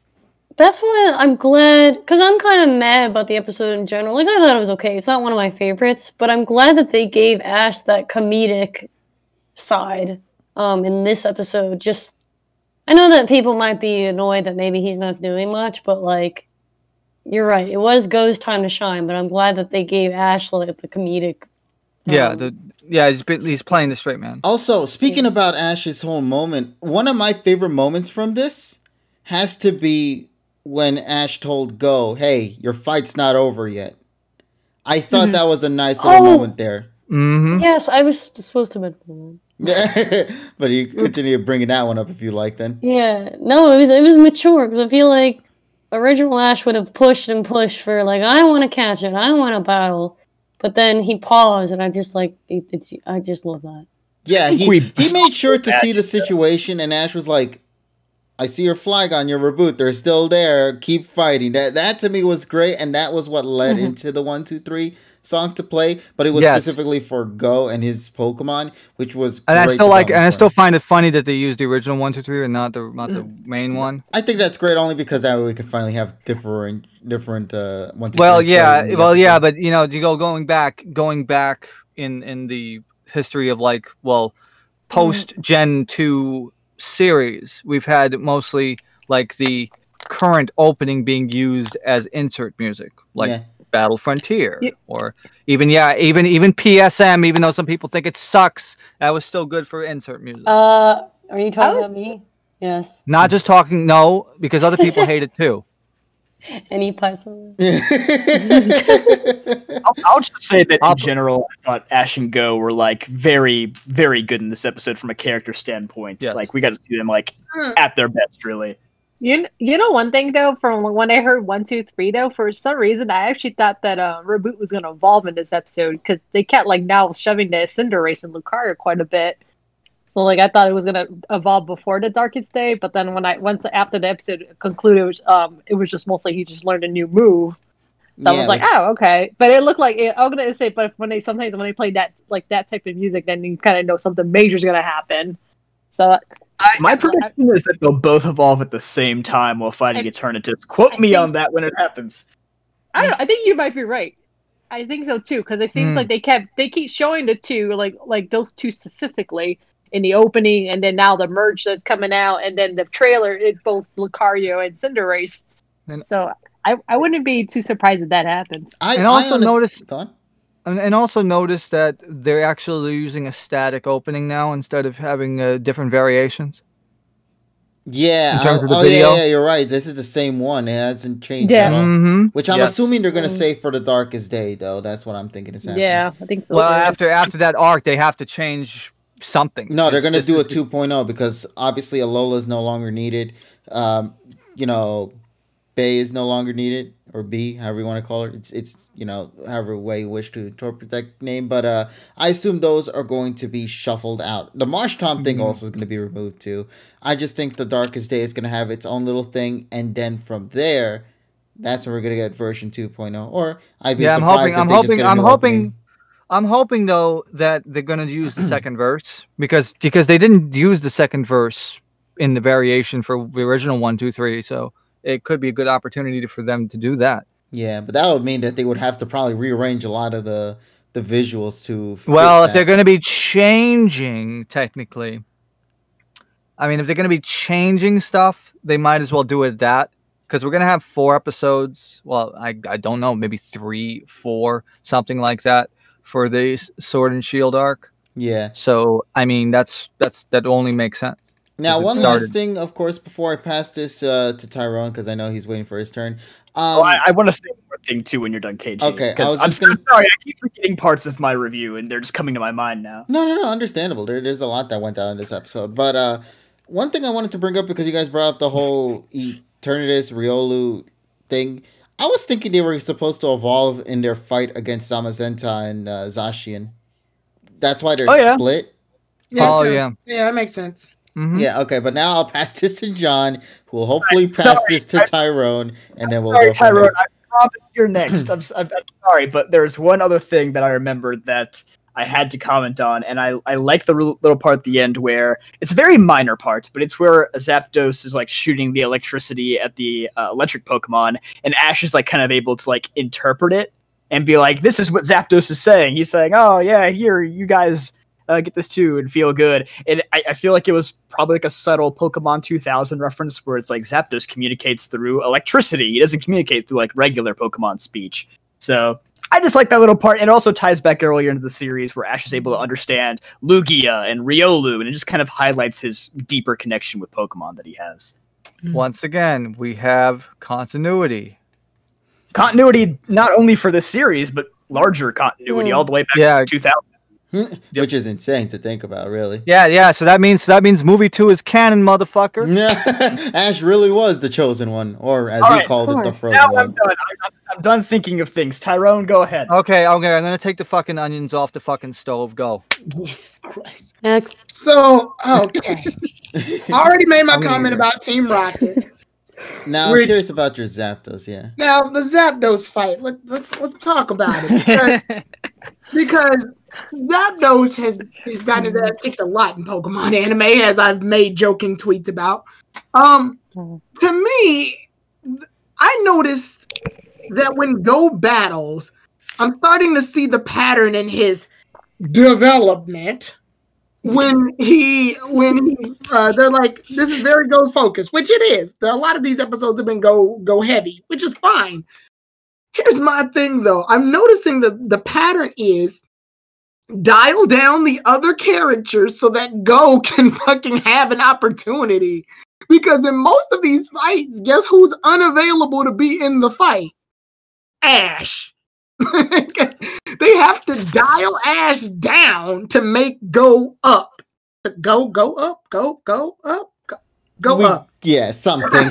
That's why I'm glad, because I'm kind of mad about the episode in general. Like I thought it was okay. It's not one of my favorites, but I'm glad that they gave Ash that comedic side in this episode. Just I know that people might be annoyed that maybe he's not doing much, but like. You're right. It was Go's time to shine, but I'm glad that they gave Ash like the comedic. He's playing the straight man. Also, speaking about Ash's whole moment, one of my favorite moments from this has to be when Ash told Go, "Hey, your fight's not over yet." I thought that was a nice little moment there. Mm-hmm. Yes, I was supposed to mention that. But you continue bringing that one up if you like. Then no, it was mature because I feel like. Original Ash would have pushed and pushed for like I want to catch it, I want to battle, but then he paused, and I just like I just love that. Yeah, he made sure to see the situation, and Ash was like, "I see your Flygon, your reboot. They're still there. Keep fighting." That to me was great, and that was what led into the 1, 2, 3 song to play. But it was specifically for Go and his Pokemon, which was. And I still find it funny that they used the original 1, 2, 3 and not the main one. I think that's great only because that way we could finally have different 1, 2, 3. But you know, going back in the history of like post Gen 2 series, we've had mostly like the current opening being used as insert music, like Battle Frontier, or even PSM. Even though some people think it sucks, that was still good for insert music. Are you talking about me? Yes. Not just talking. No, because other people hate it too. Any person? I'll just say that in general, I thought Ash and Go were like very, very good in this episode from a character standpoint. Yes. Like we got to see them like at their best, really. You know one thing though, from when I heard 1, 2, 3 though, for some reason I actually thought that Reboot was going to evolve in this episode because they kept like now shoving the Cinderace and Lucario quite a bit. So like I thought it was gonna evolve before the Darkest Day, but then after the episode concluded, it was just mostly he just learned a new move. So I was like, oh okay, but it looked like I'm gonna say, but when they play that type of music, then you kind of know something major is gonna happen. So my prediction is that they'll both evolve at the same time while fighting Eternatus. Quote me on that when it happens. I think you might be right. I think so too, because it seems like they keep showing the two, like those two specifically. In the opening, and then now the merge that's coming out, and then the trailer, it's both Lucario and Cinderace. So I wouldn't be too surprised if that happens. I also noticed that they're actually using a static opening now instead of having different variations. Yeah, yeah, you're right. This is the same one. It hasn't changed at all. Mm-hmm. Which I'm assuming they're going to say for the Darkest Day, though. That's what I'm thinking is happening. Yeah, I think so. Well, after that arc, they have to change something. No, they're going to do a 2.0 because obviously Alola is no longer needed. Bay is no longer needed, or B, however you want to call it. It's however way you wish to interpret that name. But I assume those are going to be shuffled out. The Marsh Tom thing also is going to be removed too. I just think the Darkest Day is going to have its own little thing, and then from there, that's when we're going to get version 2.0. Or I'd be surprised if they just get a new opening. I'm hoping though that they're gonna use the second verse because they didn't use the second verse in the variation for the original 1, 2, 3. So it could be a good opportunity for them to do that. Yeah, but that would mean that they would have to probably rearrange a lot of the visuals to fit well, if that. they're going to be changing, technically, I mean, if they're going to be changing stuff, they might as well do it that, because we're going to have 4 episodes. Well, I don't know, maybe 3, 4, something like that for the Sword and Shield arc. Yeah. So, I mean, that only makes sense. Now, one last thing, of course, before I pass this to Tyrone, because I know he's waiting for his turn. I want to say one more thing, too, when you're done, KG. Okay. I'm sorry, I keep forgetting parts of my review, and they're just coming to my mind now. No, understandable. There's a lot that went down in this episode. But one thing I wanted to bring up, because you guys brought up the whole Eternatus Riolu thing, I was thinking they were supposed to evolve in their fight against Zamazenta and Zacian. That's why they're split. Yeah, that makes sense. Mm-hmm. Yeah, okay, but now I'll pass this to John, who will hopefully pass this to Tyrone, and then we'll go from Tyrone, there. I promise you're next. I'm sorry, but there's one other thing that I remembered that I had to comment on, and I like the little part at the end where it's a very minor part, but it's where Zapdos is like shooting the electricity at the electric Pokemon, and Ash is like kind of able to like interpret it and be like, "This is what Zapdos is saying." He's saying, "Oh yeah, here you guys." Get this too and feel good. And I feel like it was probably like a subtle Pokemon 2000 reference where it's like Zapdos communicates through electricity. He doesn't communicate through like regular Pokemon speech. So I just like that little part. And it also ties back earlier into the series where Ash is able to understand Lugia and Riolu, and it just kind of highlights his deeper connection with Pokemon that he has. Once again, we have continuity. Continuity not only for this series, but larger continuity all the way back to 2000. Which is insane to think about, really. Yeah. So that means movie 2 is canon, motherfucker. Ash really was the chosen one, or as he called it, the frozen one. I'm done. I'm done thinking of things. Tyrone, go ahead. Okay. I'm gonna take the fucking onions off the fucking stove. Go. Jesus Christ. Next. So okay, I already made my comment about Team Rocket. Now I'm curious about your Zapdos. Yeah. Now the Zapdos fight. Let's talk about it because Zapdos has gotten his ass kicked a lot in Pokemon anime, as I've made joking tweets about. To me, I noticed that when Go battles, I'm starting to see the pattern in his development. When they're like, this is very Go focused, which it is. A lot of these episodes have been Go heavy, which is fine. Here's my thing, though. I'm noticing that the pattern is dial down the other characters so that Go can fucking have an opportunity. Because in most of these fights, guess who's unavailable to be in the fight? Ash. They have to dial Ash down to make Go up. Go up, go up. Yeah, something.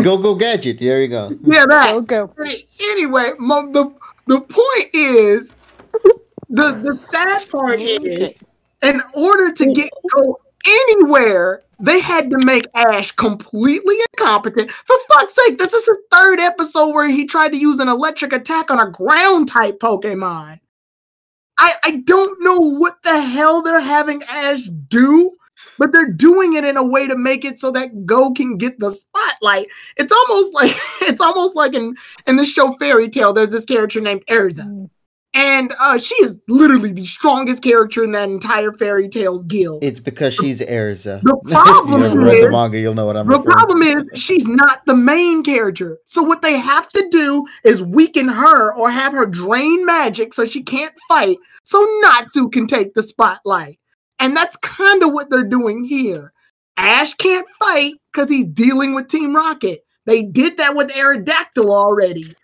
Go gadget. There you go. Yeah, that. Go. Anyway, the point is, the sad part is, in order to get Go anywhere, they had to make Ash completely incompetent. For fuck's sake, this is his 3rd episode where he tried to use an electric attack on a ground-type Pokemon. I don't know what the hell they're having Ash do, but they're doing it in a way to make it so that Go can get the spotlight. It's almost like in the show Fairy Tail, there's this character named Erza. And she is literally the strongest character in that entire Fairy Tales guild. It's because she's Erza. The problem if you ever read the manga, you'll know what I'm referring to. The problem is she's not the main character. So what they have to do is weaken her or have her drain magic so she can't fight, so Natsu can take the spotlight. And that's kind of what they're doing here. Ash can't fight because he's dealing with Team Rocket. They did that with Aerodactyl already.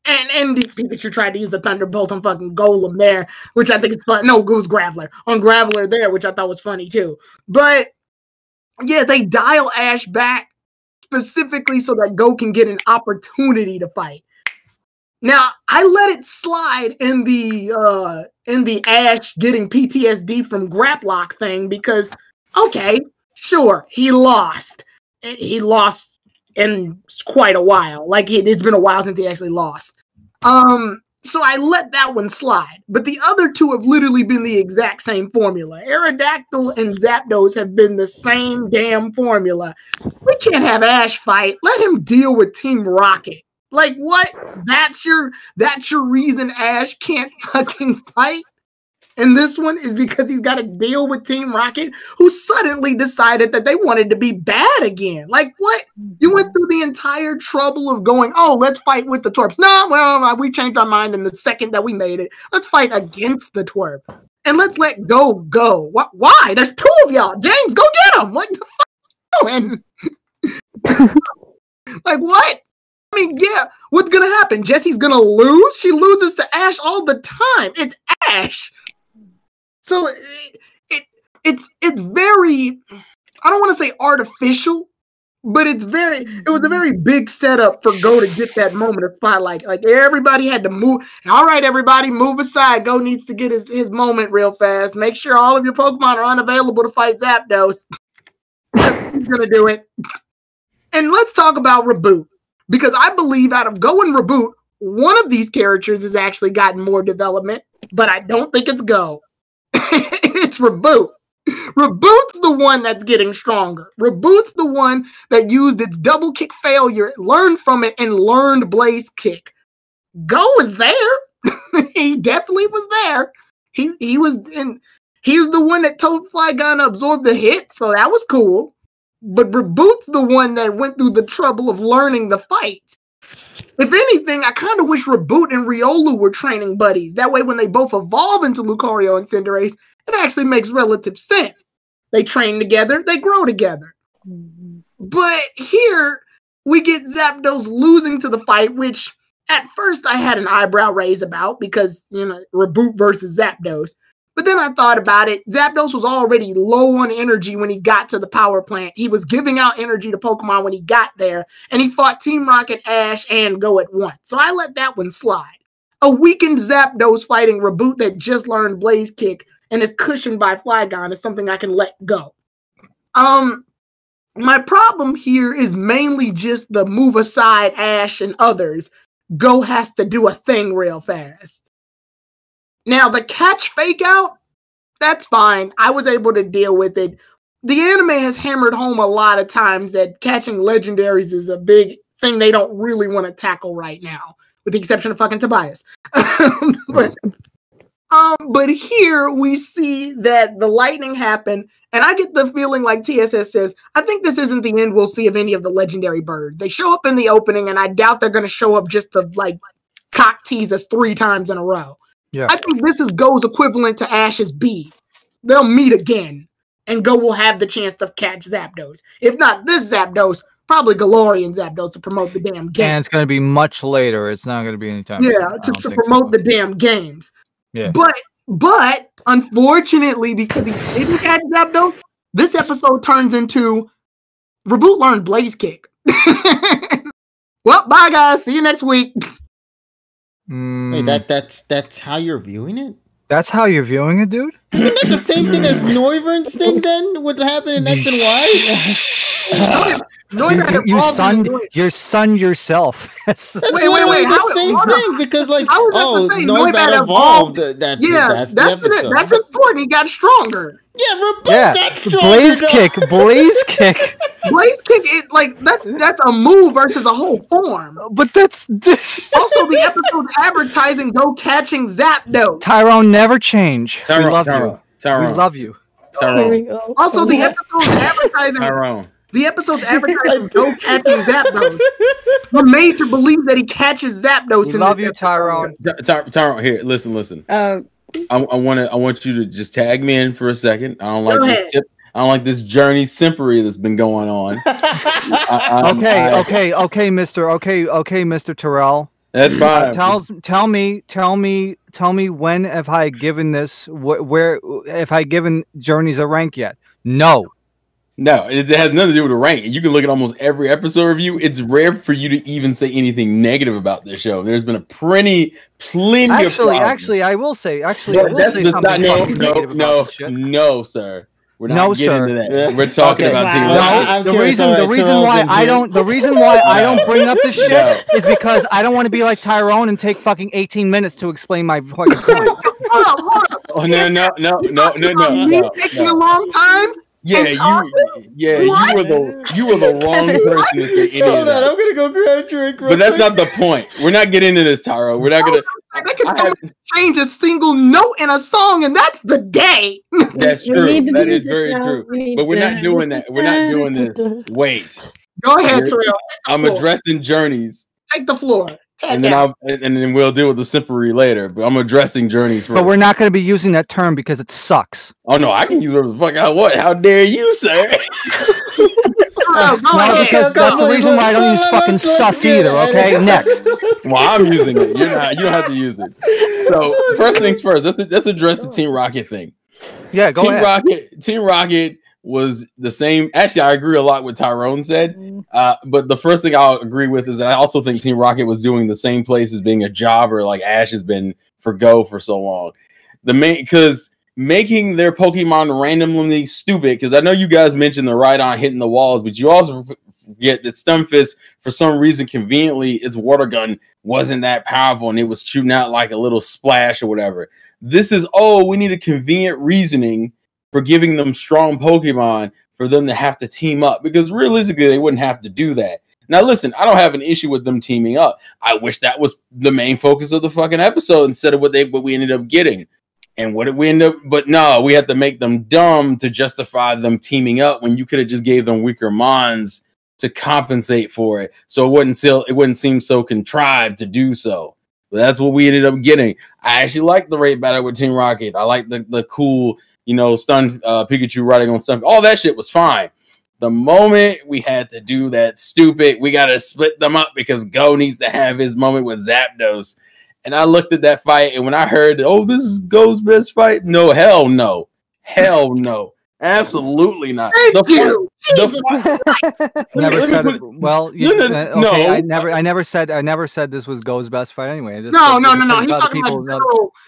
And Pikachu tried to use the Thunderbolt on fucking Golem there, which I think is fun. No, it was Graveler. On Graveler there, which I thought was funny too. But yeah, they dial Ash back specifically so that Go can get an opportunity to fight. Now, I let it slide in the Ash getting PTSD from Graplock thing because, okay, sure, he lost. He lost in quite a while. Like, it's been a while since he actually lost. So I let that one slide. But the other two have literally been the exact same formula. Aerodactyl and Zapdos have been the same damn formula. We can't have Ash fight. Let him deal with Team Rocket. Like, what? That's your reason Ash can't fucking fight? And this one is because he's got to deal with Team Rocket, who suddenly decided that they wanted to be bad again. Like, what? You went through the entire trouble of going, oh, let's fight with the twerps. No, well, we changed our mind in the second that we made it. Let's fight against the twerp. And let's let go. Why? There's two of y'all. James, go get them. What the fuck? Like, what? I mean, yeah, what's going to happen? Jessie's going to lose? She loses to Ash all the time. It's Ash. So it's very, I don't want to say artificial, but it was a very big setup for Go to get that moment of spotlight. Like everybody had to move. All right, everybody, move aside. Go needs to get his moment real fast. Make sure all of your Pokemon are unavailable to fight Zapdos. He's gonna do it. And let's talk about Reboot, because I believe out of Go and Reboot, one of these characters has actually gotten more development, but I don't think it's Go. It's Reboot. Reboot's the one that's getting stronger. Reboot's the one that used its double kick failure, learned from it, and learned Blaze Kick. Go was there. He definitely was there. He was in. He's the one that told Flygon to absorb the hit, so that was cool. But Reboot's the one that went through the trouble of learning the fight. If anything, I kind of wish Reboot and Riolu were training buddies. That way, when they both evolve into Lucario and Cinderace, it actually makes relative sense. They train together, they grow together. But here, we get Zapdos losing to the fight, which at first I had an eyebrow raise about because, you know, Reboot versus Zapdos. But then I thought about it. Zapdos was already low on energy when he got to the power plant. He was giving out energy to Pokemon when he got there, and he fought Team Rocket, Ash, and Go at once. So I let that one slide. A weakened Zapdos fighting Reboot that just learned Blaze Kick and is cushioned by Flygon is something I can let go. My problem here is mainly just the move aside Ash and others. Go has to do a thing real fast. Now, the catch fake out, that's fine. I was able to deal with it. The anime has hammered home a lot of times that catching legendaries is a big thing they don't really want to tackle right now, with the exception of fucking Tobias. But here we see that the lightning happened, and I get the feeling like TSS says, I think this isn't the end we'll see of any of the legendary birds. They show up in the opening, and I doubt they're going to show up just to, like, cock tease us 3 times in a row. Yeah. I think this is Go's equivalent to Ash's B. They'll meet again, and Go will have the chance to catch Zapdos. If not this Zapdos, probably Galarian Zapdos to promote the damn game. And it's going to be much later. It's not going to be any time. Yeah, to promote the damn games. Yeah. But unfortunately, because he didn't catch Zapdos, this episode turns into Reboot learned Blaze Kick. Well, bye guys. See you next week. Wait, that's how you're viewing it? That's how you're viewing it, dude? Isn't that the same thing as Noivern's thing then? What happened in X and Y? Your son yourself. That's wait, the same thing because like Noibat evolved. That's the episode. That's important. He got stronger. Yeah, Reboot got stronger. Blaze Kick. Blaze Kick. That's a move versus a whole form. But that's also the episode's advertising Go catching Zapdos. Tyrone never change. We love you. We love you. Tyrone. Also, the episode's advertising Tyrone. The episode's advertising Go catching Zapdos. We're made to believe that he catches Zapdos. We love you, Tyrone. Tyrone, here, listen. I want you to just tag me in for a second. I don't like this tip. I don't like this journey simpery that's been going on. Okay, Mr. Terrell. That's fine. Tell me when have I given this? Where have I given journeys a rank yet? No, it has nothing to do with a rank. You can look at almost every episode review. It's rare for you to even say anything negative about this show. There's been plenty of problems. Actually, I will say something negative about this shit. No, sir. We're not getting into that. Yeah. We're talking about Team Rocket. The reason why I don't bring up this shit is because I don't want to be like Tyrone and take fucking 18 minutes to explain my fucking point. Hold up. Oh no. Taking a long time. Yeah, you were the wrong person to say any of that. I'm gonna go grab a drink. But that's not the point. We're not getting into this, Tyro. We're not gonna. They can change a single note in a song, and that's the day. That's true. That is very true. But we're not doing that. We're not doing this. Wait. Go ahead, Terrell. I'm addressing journeys. Take the floor. And then we'll deal with the simpery later. But I'm addressing journeys first. But we're not going to be using that term because it sucks. Oh no, I can use whatever the fuck I want. How dare you, sir? No, because that's the reason why I don't use fucking sus either. Okay, next. Well, I'm using it. You're not. You don't have to use it. So first things first. Let's address the Team Rocket thing. Yeah, go ahead. Team Rocket was the same. Actually, I agree a lot with Tyrone said. But the first thing I'll agree with is that I also think Team Rocket was doing the same place as being a jobber, like Ash has been for Go for so long. Because making their Pokemon randomly stupid, because I know you guys mentioned the Rhydon hitting the walls, but you also forget that Stunfisk, for some reason, conveniently, its water gun wasn't that powerful and it was shooting out like a little splash or whatever. This is, we need a convenient reasoning for giving them strong Pokemon for them to have to team up, because realistically, they wouldn't have to do that. Now, listen, I don't have an issue with them teaming up. I wish that was the main focus of the fucking episode instead of what we ended up getting. And what did we end up? But no, we had to make them dumb to justify them teaming up when you could have just gave them weaker mons to compensate for it, so it wouldn't seem so contrived to do so. But that's what we ended up getting. I actually like the raid battle with Team Rocket. I like the cool, stun Pikachu riding on stuff. All that shit was fine. The moment we had to do that stupid, we got to split them up because Go needs to have his moment with Zapdos. And I looked at that fight, and when I heard, this is Go's best fight, no, hell no. Hell no. Absolutely not. Never said it. Well, okay, I never said this was Go's best fight anyway. No.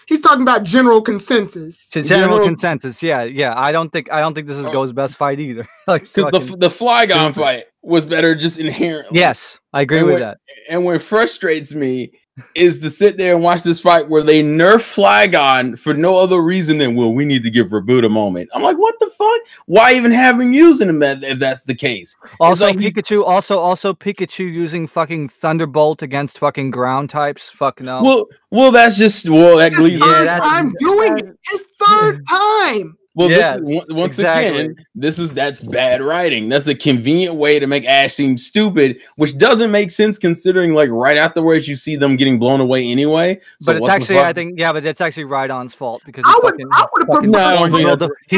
He's talking about general consensus. General consensus. Yeah. I don't think this is Go's best fight either. Because the Flygon fight was better just inherently. Yes, I agree with that. And what frustrates me is to sit there and watch this fight where they nerf Flygon for no other reason than, we need to give Reboot a moment. I'm like, what the fuck? Why even have him using him if that's the case? Also, like Pikachu, also Pikachu using fucking Thunderbolt against fucking ground types. Fuck no. Well, that's just that his third time doing it. His third time. Well, yeah, again, that's bad writing. That's a convenient way to make Ash seem stupid, which doesn't make sense considering like right afterwards you see them getting blown away anyway. So but it's actually, but it's actually Rhydon's fault because he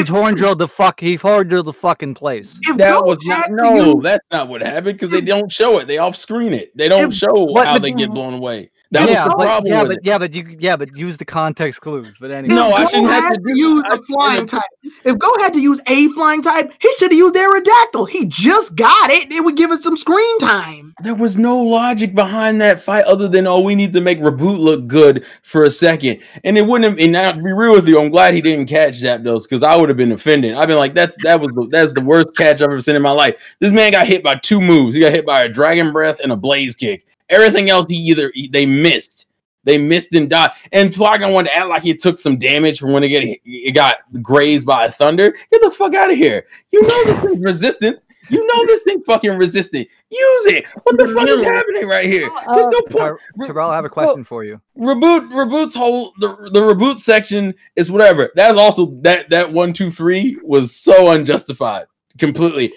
horn drilled the fucking place. That's not what happened because they don't show it. They off screen it. They don't show how they get blown away. That was the problem. But use the context clues. But anyway, no, I shouldn't have to use a flying type. If Go had to use a flying type, he should have used Aerodactyl. He just got it. It would give us some screen time. There was no logic behind that fight other than we need to make Reboot look good for a second, and it wouldn't have. And now, to be real with you, I'm glad he didn't catch Zapdos because I would have been offended. I've been like, that's the worst catch I've ever seen in my life. This man got hit by 2 moves. He got hit by a Dragon Breath and a Blaze Kick. Everything else they missed. They missed and died. And Flygon wanted to act like he took some damage from when it got grazed by a thunder. Get the fuck out of here. You know this thing's resistant. You know this thing's fucking resistant. Use it. What the fuck is happening right here? There's no point. Terrell, I have a question for you. Reboot's whole the Reboot section is whatever. That's also that 1, 2, 3 was so unjustified completely.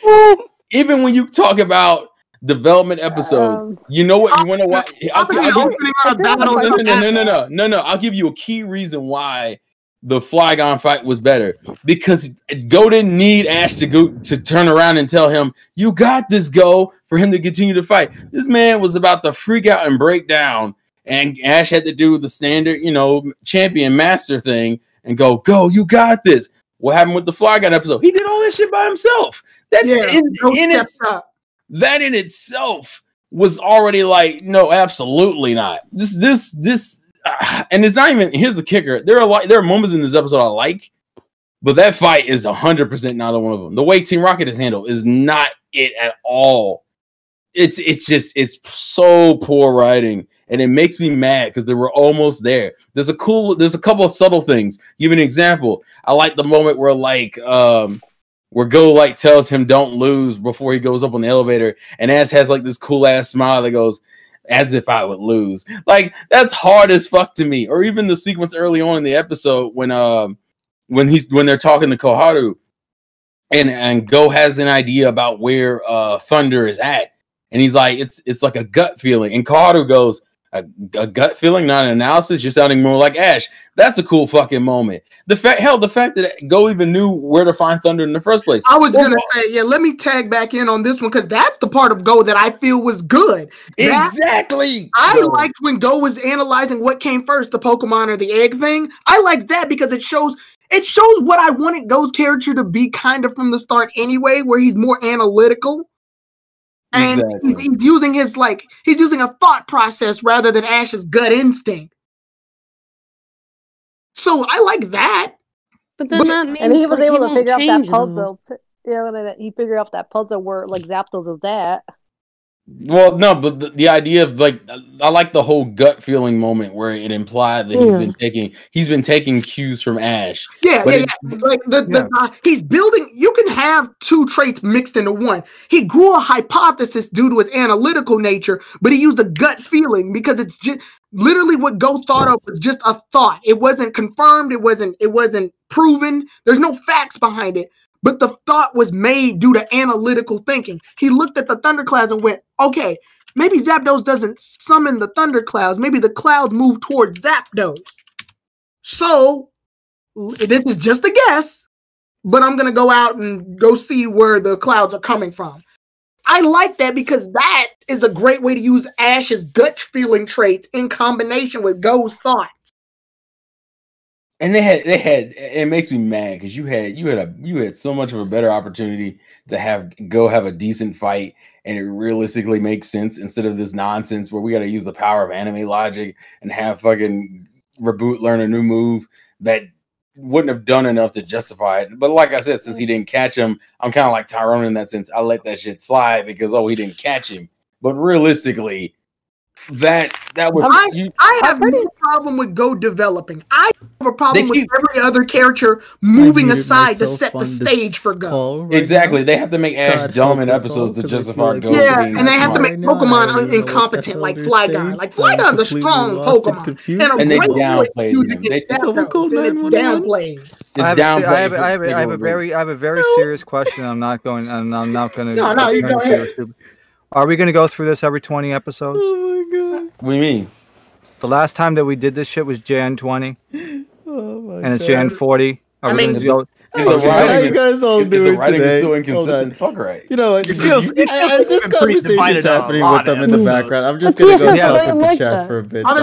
Even when you talk about development episodes, you know what? You want to watch? No. I'll give you a key reason why the Flygon fight was better, because Go didn't need Ash to turn around and tell him, "You got this, Go," for him to continue to fight. This man was about to freak out and break down, and Ash had to do the standard, champion master thing and go, "You got this." What happened with the Flygon episode? He did all that shit by himself. That in itself was already like, no, absolutely not. This, and it's not even. Here's the kicker: there are moments in this episode I like, But that fight is 100% not one of them. The way Team Rocket is handled is not it at all. It's so poor writing, and it makes me mad because they were almost there. There's a couple of subtle things. Give an example. I like the moment where where Go like tells him don't lose before he goes up on the elevator, and Ash has like this cool ass smile that goes, as if I would lose. Like, that's hard as fuck to me. Or even the sequence early on in the episode when they're talking to Koharu, and Go has an idea about where Thunder is at, and he's like, it's like a gut feeling, and Koharu goes, a gut feeling, not an analysis. You're sounding more like Ash. That's a cool fucking moment. The fact that Go even knew where to find Thunder in the first place. I was gonna say, yeah, let me tag back in on this one because that's the part of Go that I feel was good. Exactly. I liked when Go was analyzing what came first, the Pokemon or the egg thing. I like that because it shows what I wanted Go's character to be kind of from the start anyway, where he's more analytical. And he's using he's using a thought process rather than Ash's gut instinct. So I like that. But then that means, and he was able to figure out that puzzle. He figured out that puzzle where like Zapdos was at. Well, no, but the idea of I like the whole gut feeling moment where it implied that he's been taking cues from Ash. Yeah. Like he's building. You can have two traits mixed into one. He grew a hypothesis due to his analytical nature, but he used a gut feeling because it's just literally what Go thought of was just a thought. It wasn't confirmed. It wasn't proven. There's no facts behind it. But the thought was made due to analytical thinking. He looked at the thunderclouds and went, okay, maybe Zapdos doesn't summon the thunderclouds. Maybe the clouds move towards Zapdos. So, this is just a guess, but I'm going to go out and go see where the clouds are coming from. I like that because that is a great way to use Ash's gut feeling traits in combination with Go's thoughts. And they had it makes me mad because you had so much of a better opportunity to have a decent fight and it realistically makes sense instead of this nonsense where we got to use the power of anime logic and have fucking Reboot learn a new move that wouldn't have done enough to justify it. But like I said, since he didn't catch him, I'm kind of like Tyrone in that sense. I let that shit slide because he didn't catch him. But realistically, that was I have no problem with Go developing. I have a problem with every other character moving aside to set the stage for Go. Right exactly. Now. They have to make Ash dumb in episodes to justify Go. Yeah, and they have to make Pokemon incompetent like Flygon. Like Flygon's a strong Pokemon. And they downplayed him. It's downplayed. I have a very serious question. I'm not going to. No, you go ahead. Are we going to go through this every 20 episodes? Oh my god! What do you mean? The last time that we did this shit was Jan 20. Oh my god! And it's Jan 40. Are we going to go? How you guys all doing the writing today? Is still inconsistent. Fuck right. You know what? As this conversation is happening with them in the background, I'm just gonna go talk with the chat for a bit. I'm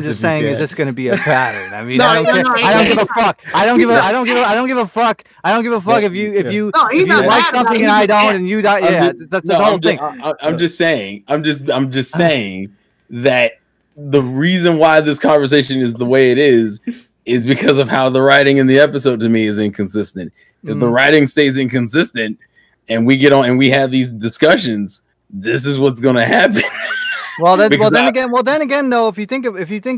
just saying, is this gonna be a pattern? I mean, I don't give a fuck. I don't give a fuck if you like something and I don't, and you don't. Yeah, that's the whole thing. I'm just saying that. The reason why this conversation is the way it is because of how the writing in the episode to me is inconsistent. If the writing stays inconsistent and we get on and we have these discussions, this is what's going to happen. Then again, though, if you think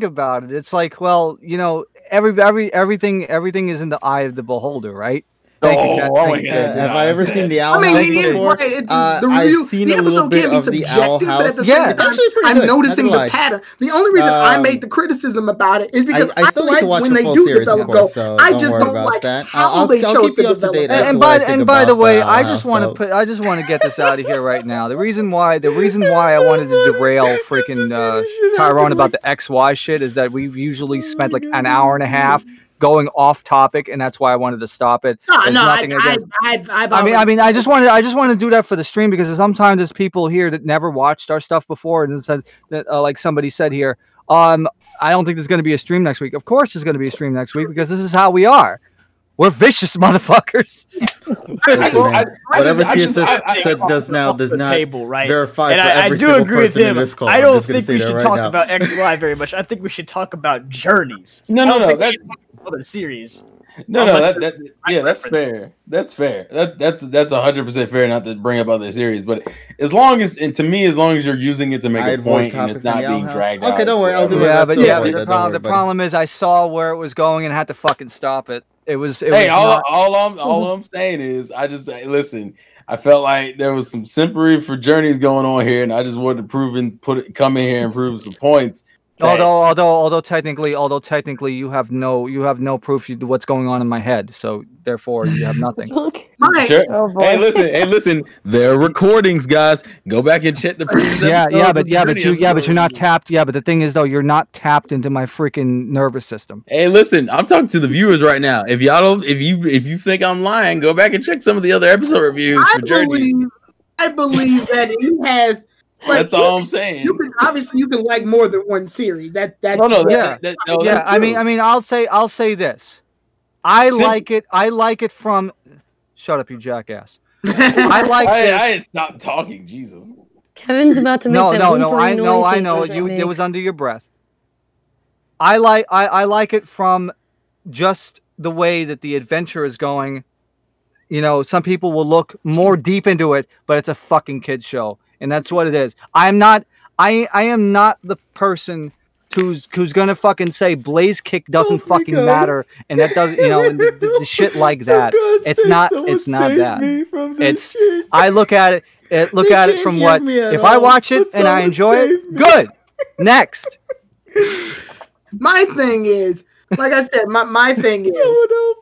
about it, it's like, well, you know, everything is in the eye of the beholder, right? Have I ever seen the Owl House before? I've seen a little bit of the Owl House. Yeah, it's actually pretty good. I'm noticing the pattern. The only reason I made the criticism about it is because I still like when they do develop Go. I just don't like how they chose to develop. And by the way, I just want to get this out of here right now. The reason why I wanted to derail freaking Tyrone about the XY shit is that we've usually spent like an hour and a half going off topic, and that's why I wanted to stop it. I just want to do that for the stream because sometimes there's people here that never watched our stuff before and said that, like somebody said here, I don't think there's going to be a stream next week. Of course, there's going to be a stream next week because this is how we are. We're vicious motherfuckers. Whatever TSS said does now does not verify and for every I do single agree with person in him. this call. I don't think we should talk about XY very much. I think we should talk about journeys. No. Other series. That's fair. That's fair. That's 100% fair not to bring up other series, but as long as you're using it to make a point and it's not being dragged out. Okay, don't worry, I'll do it. The problem is I saw where it was going and had to fucking stop it. All I'm saying is listen. I felt like there was some simpery for journeys going on here, and I just wanted to come in here and prove some points. Although technically you have no proof of what's going on in my head, so therefore you have nothing. Sure. Oh, hey, listen. There are recordings, guys. Go back and check the previous but you're not tapped. Yeah, but the thing is though, you're not tapped into my freaking nervous system. Hey, listen, I'm talking to the viewers right now. If you think I'm lying, go back and check some of the other episode reviews for Journeys. I believe that he has. That's all I'm saying. You can like more than one series. I mean, I'll say this. I like it from. Shut up, you jackass. I had stopped talking. Jesus. Kevin's about to make I know. It was under your breath. I like it from just the way that the adventure is going. You know, some people will look more deep into it, but it's a fucking kids show. And that's what it is. I am not the person who's gonna fucking say Blaze Kick doesn't fucking matter, and that doesn't, the shit like that. It's not that. I look at it from what if I watch it and I enjoy it, good. Next. My thing is, like I said, my thing is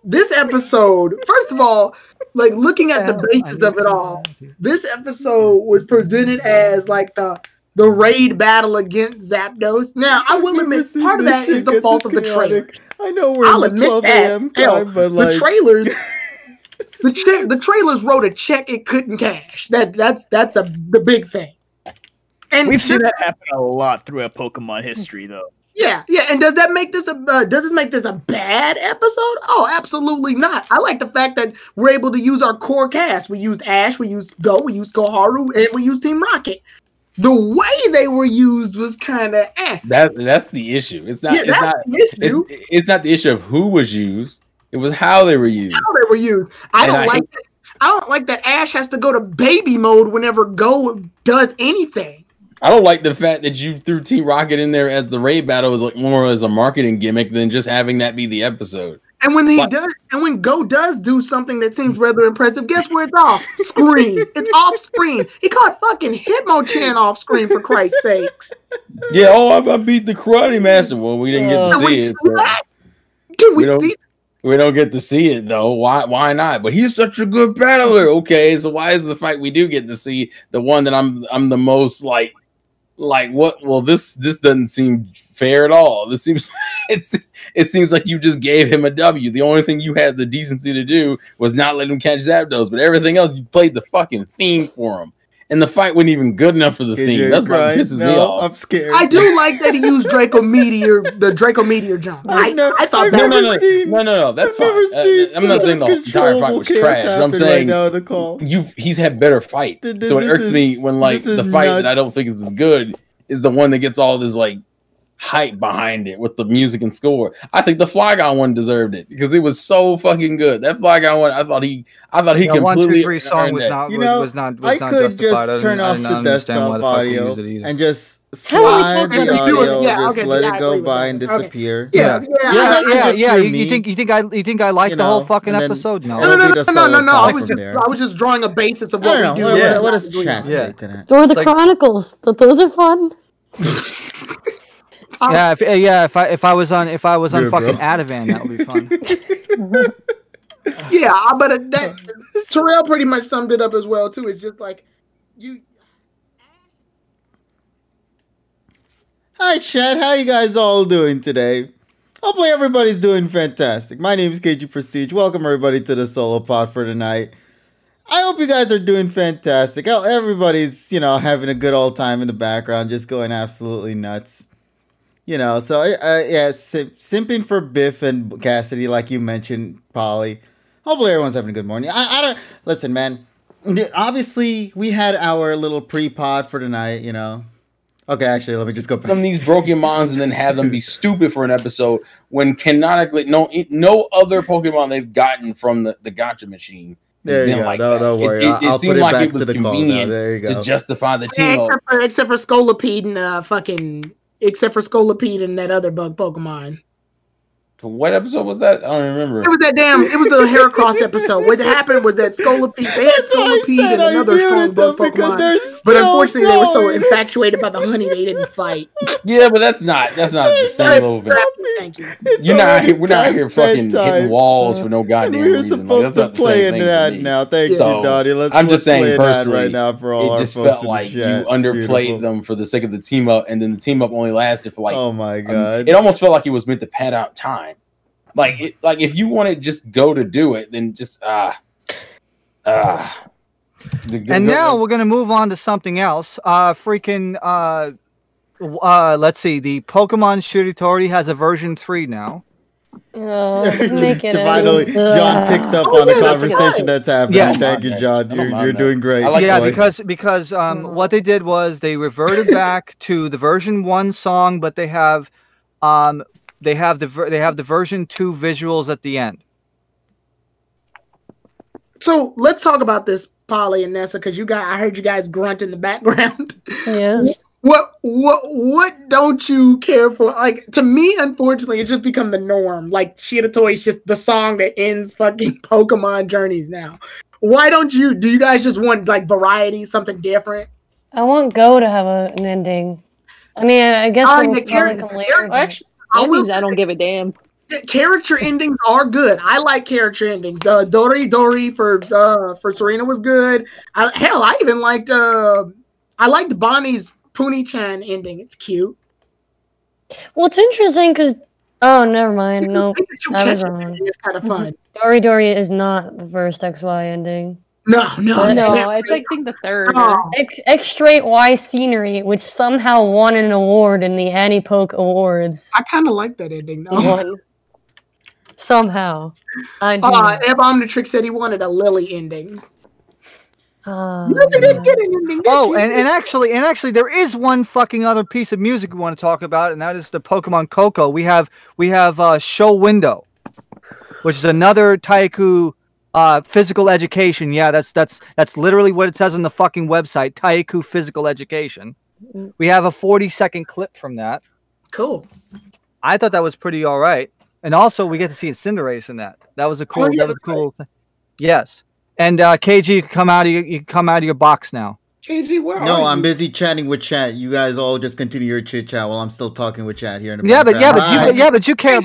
this episode. First of all, like looking at the basis of it all, this episode was presented as like the raid battle against Zapdos. Now, I will admit, part of that is the fault of the trailers. I know we're in the 12 a.m. time, but like the trailers. The trailers wrote a check it couldn't cash. That's the big thing. And we've seen that happen a lot throughout Pokemon history, though. Yeah, and does make this a bad episode? Oh, absolutely not. I like the fact that we're able to use our core cast. We used Ash, we used Go, we used Koharu, and we used Team Rocket. The way they were used was kind of That's the issue. It's not the issue of who was used. It was how they were used. I don't like that Ash has to go to baby mode whenever Go does anything. I don't like the fact that you threw Team Rocket in there as the raid battle was like more as a marketing gimmick than just having that be the episode. And when when Go does do something that seems rather impressive, guess where it's off? Screen. It's off screen. He caught fucking Hitmonchan off screen for Christ's sakes. Yeah, I beat the Karate Master. Well, we didn't get to see it. Can we see it? We don't get to see it though. Why not? But he's such a good battler. Okay, so why is the fight we do get to see the one that I'm the most like what? Well, this doesn't seem fair at all. This seems it seems like you just gave him a W. The only thing you had the decency to do was not let him catch Zapdos, but everything else you played the fucking theme for him. And the fight wasn't even good enough for the theme. That's what pisses me off. I'm scared. I do like that he used the Draco Meteor jump. I thought that. No. That's fine. I'm not saying the entire fight was trash. But I'm saying he's had better fights. So it irks me when like the fight that I don't think is as good is the one that gets all this like hype behind it with the music and score. I think the Flygon one deserved it because it was so fucking good. That Flygon one, I thought he completely 1, 2, 3 song was not. I could just turn off the desktop audio and just slide the audio, just let it go by and disappear. Yeah. You think I like the whole fucking episode? No. I was just drawing a basis of what we do. What does chat say to that? Or the Chronicles. Those are fun. If I was on fucking Ativan, that would be fun. But that Terrell pretty much summed it up as well too. It's just like you. Hi, chat. How you guys all doing today? Hopefully everybody's doing fantastic. My name is KG Prestige. Welcome everybody to the solo pod for tonight. I hope you guys are doing fantastic. Everybody's having a good old time in the background, just going absolutely nuts. You know, so yeah, simping for Biff and Cassidy, like you mentioned, Polly. Hopefully everyone's having a good morning. I don't listen, man. Obviously, we had our little pre-pod for tonight. You know. Okay, actually, let me just go back. From these broken mons and then have them be stupid for an episode when canonically no other Pokemon they've gotten from the Gacha machine. There you go. Like don't worry. It seemed like it was convenient to justify the team. Except for Scolipede and except for Scolipede and that other bug Pokemon. What episode was that? I don't remember. It was the Heracross episode. What happened was that Scolipede, they had Scolipede and another strong bug Pokemon. But unfortunately, they were so infatuated by the honey, they didn't fight. Yeah, but that's not the same movement. Thank you. We're not here fucking hitting walls for no goddamn reason. We're supposed to play into that now. Thank you, Donnie. I'm just saying personally, right now for all it just felt like you underplayed them for the sake of the team up, and then the team up only lasted for like. Oh my god! It almost felt like it was meant to pad out time. Like if you want to just go to do it, then just And now we're gonna move on to something else. Let's see. The Pokemon Shiritori has a version 3 now. Finally, John picked up on the conversation that's happening. Yes. Thank you, John. You're doing great. Because what they did was they reverted back to the version 1 song, but they have the version 2 visuals at the end. So let's talk about this, Polly and Nessa, because I heard you guys grunt in the background. Yeah. What don't you care for? Like, to me, unfortunately, it's just become the norm. Like, Shiritori is just the song that ends fucking Pokemon journeys now. Why don't you? Do you guys just want like variety, something different? I want Go to have an ending. I mean, I guess it'll probably come later. I don't give a damn. Character endings are good. I like character endings. The Dori for Serena was good. I even liked Bonnie's Puni-chan ending. It's cute. Well, it's interesting because never mind. No, I was wrong. It's kind of fun. Dori is not the first XY ending. No. It's I think the third. X straight Y scenery, which somehow won an award in the Annie-Poke Awards. I kind of like that ending though. Somehow. Eb Omnitrix said he wanted a Lily ending. And actually, there is one fucking other piece of music we want to talk about, and that is the Pokemon Coco. We have Show Window, which is another Taiku physical education. Yeah, that's literally what it says on the fucking website. Taiku physical education. We have a 40-second clip from that. Cool. I thought that was pretty all right, and also we get to see a Cinderace in that. That was a cool. Cool thing. Yes. And KG, you come out of your box now. KG, where are you? No, I'm busy chatting with chat. You guys all just continue your chit chat while I'm still talking with chat here in the background. But you care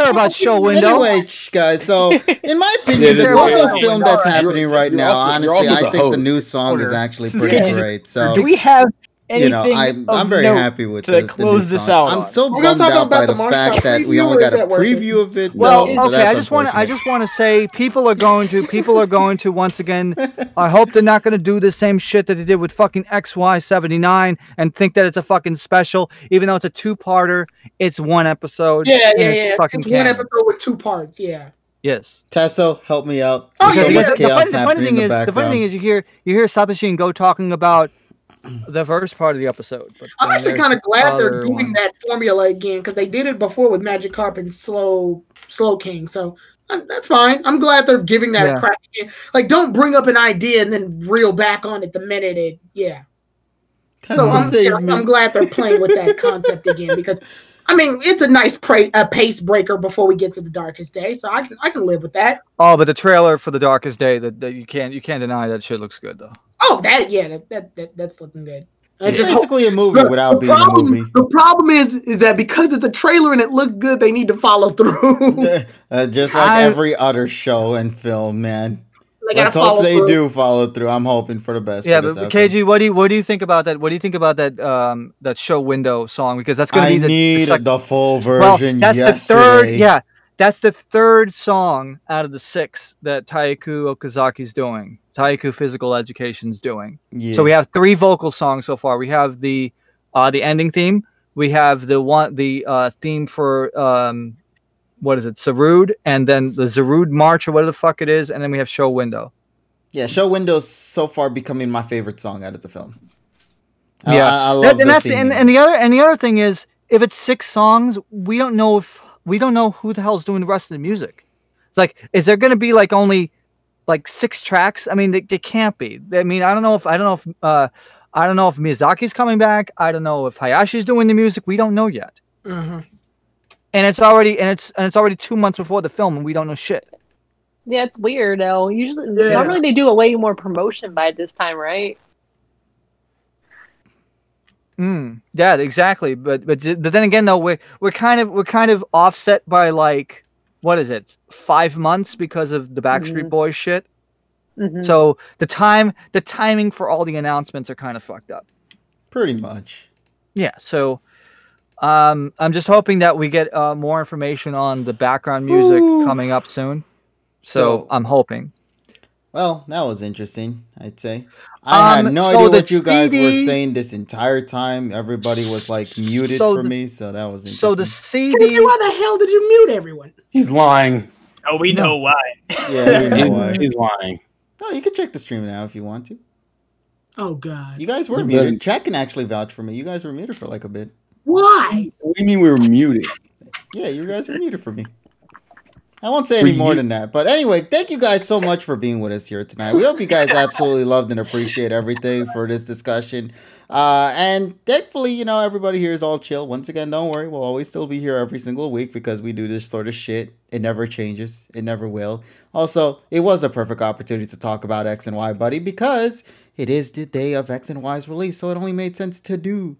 about Show Window. Anyway, guys. So, in my opinion, the Coco film that's happening right now, honestly, I think the new song is actually pretty great. So, do we have anything? I'm very happy with to close this out. I'm so bummed out by the fact that we only got a preview of it. Well, okay, I just want to say people are going to once again. I hope they're not going to do the same shit that they did with fucking XY79 and think that it's a fucking special, even though it's a 2-parter. It's one episode. Yeah. It's one episode with 2 parts. Yeah. Yes. Tasso, help me out. The funny thing is, you hear Satoshi and Go talking about the first part of the episode. But I'm actually kind of glad they're doing that formula again because they did it before with Magikarp and Slow King. So that's fine. I'm glad they're giving that a crack again. Like, don't bring up an idea and then reel back on it the minute it. Yeah. So I'm glad they're playing with that concept again because, I mean, it's a nice pace breaker before we get to the Darkest Day. So I can live with that. Oh, but the trailer for the Darkest Day that you can't deny that shit looks good though. Oh, that's looking good. It's just basically a movie without being a movie. The problem is that because it's a trailer and it looked good, they need to follow through. Just like every other show and film, man. Let's hope they do follow through. I'm hoping for the best. Yeah, but KG, what do you think about that? What do you think about that that Show Window song? Because that's going to be the full version. Well, that's the third. Yeah, that's the third song out of the 6 that Taiku Okazaki's doing. Taiku Physical Education's doing. Yeah. So we have 3 vocal songs so far. We have the ending theme. We have the theme for what is it, Sarud, and then the Zarud March or whatever the fuck it is, and then we have Show Window. Yeah, Show Window's so far becoming my favorite song out of the film. Yeah, I love the theme. And the other thing is, if it's 6 songs, we don't know who the hell's doing the rest of the music. It's like, is there going to be like only like 6 tracks? I mean, they can't be. I mean, I don't know if Miyazaki's coming back. I don't know if Hayashi's doing the music. We don't know yet. Uh-huh. And it's already 2 months before the film, and we don't know shit. Yeah, it's weird though. Normally they do a way more promotion by this time, right? Yeah, exactly. But then again, though, we're kind of offset by like, what is it, 5 months because of the Backstreet Boys shit. Mm-hmm. So the timing for all the announcements are kind of fucked up. Pretty much. Yeah. So I'm just hoping that we get more information on the background music coming up soon. So I'm hoping. Well, that was interesting, I'd say. I had no idea what you guys were saying this entire time. Everybody was like muted for me, so that was interesting. So the CD. Why the hell did you mute everyone? He's lying. Oh, we know why. Yeah, we know why. He's lying. No, you can check the stream now if you want to. Oh, God. You guys were muted. Chat can actually vouch for me. You guys were muted for like a bit. Why? What do you mean we were muted? Yeah, you guys were muted for me. I won't say any more than that. But anyway, thank you guys so much for being with us here tonight. We hope you guys absolutely loved and appreciate everything for this discussion. And thankfully, everybody here is all chill. Once again, don't worry. We'll always still be here every single week because we do this sort of shit. It never changes. It never will. Also, it was a perfect opportunity to talk about X and Y, buddy, because it is the day of X and Y's release. So it only made sense to do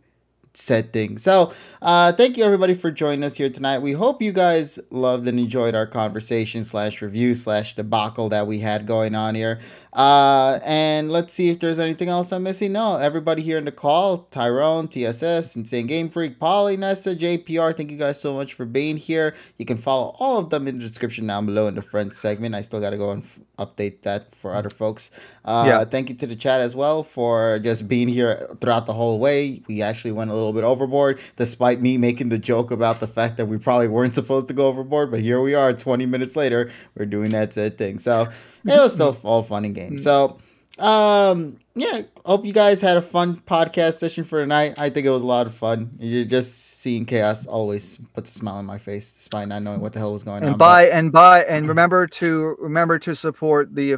said thing. So thank you everybody for joining us here tonight. We hope you guys loved and enjoyed our conversation / review / debacle that we had going on here. And let's see if there's anything else I'm missing. No, everybody here in the call, Tyrone, TSS, Insane Game Freak, Polly, Nessa, JPR, thank you guys so much for being here. You can follow all of them in the description down below in the friends segment. I still got to go and update that for other folks. Thank you to the chat as well for just being here throughout the whole way. We actually went a little bit overboard, despite me making the joke about the fact that we probably weren't supposed to go overboard, but here we are 20 minutes later, we're doing that said thing. So it was still all fun and games. So yeah, hope you guys had a fun podcast session for tonight. I think it was a lot of fun. You're just seeing chaos always puts a smile on my face, despite not knowing what the hell was going on. And remember to support the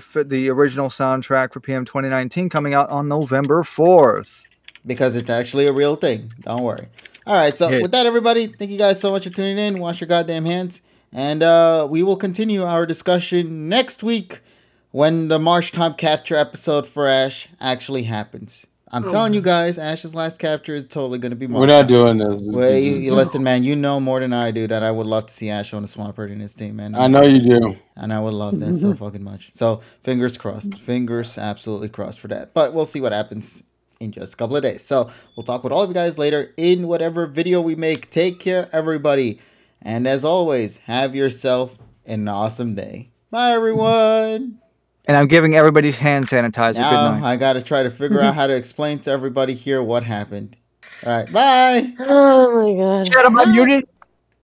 original soundtrack for PM 2019 coming out on November 4th. Because it's actually a real thing. Don't worry. All right, so with that, everybody, thank you guys so much for tuning in. Wash your goddamn hands. And we will continue our discussion next week when the March Time Capture episode for Ash actually happens. I'm telling you guys, Ash's last capture is totally going to be March. We're not doing this. Well, you listen, man, you know more than I do that I would love to see Ash on a Swampert in his team, man. I know you do. And I would love that so fucking much. So fingers crossed. Fingers absolutely crossed for that. But we'll see what happens in just a couple of days. So we'll talk with all of you guys later in whatever video we make. Take care, everybody. And as always, have yourself an awesome day. Bye, everyone. And I'm giving everybody's hand sanitizer. Now I got to try to figure out how to explain to everybody here what happened. All right, bye. Oh, my God. Chat, am I muted?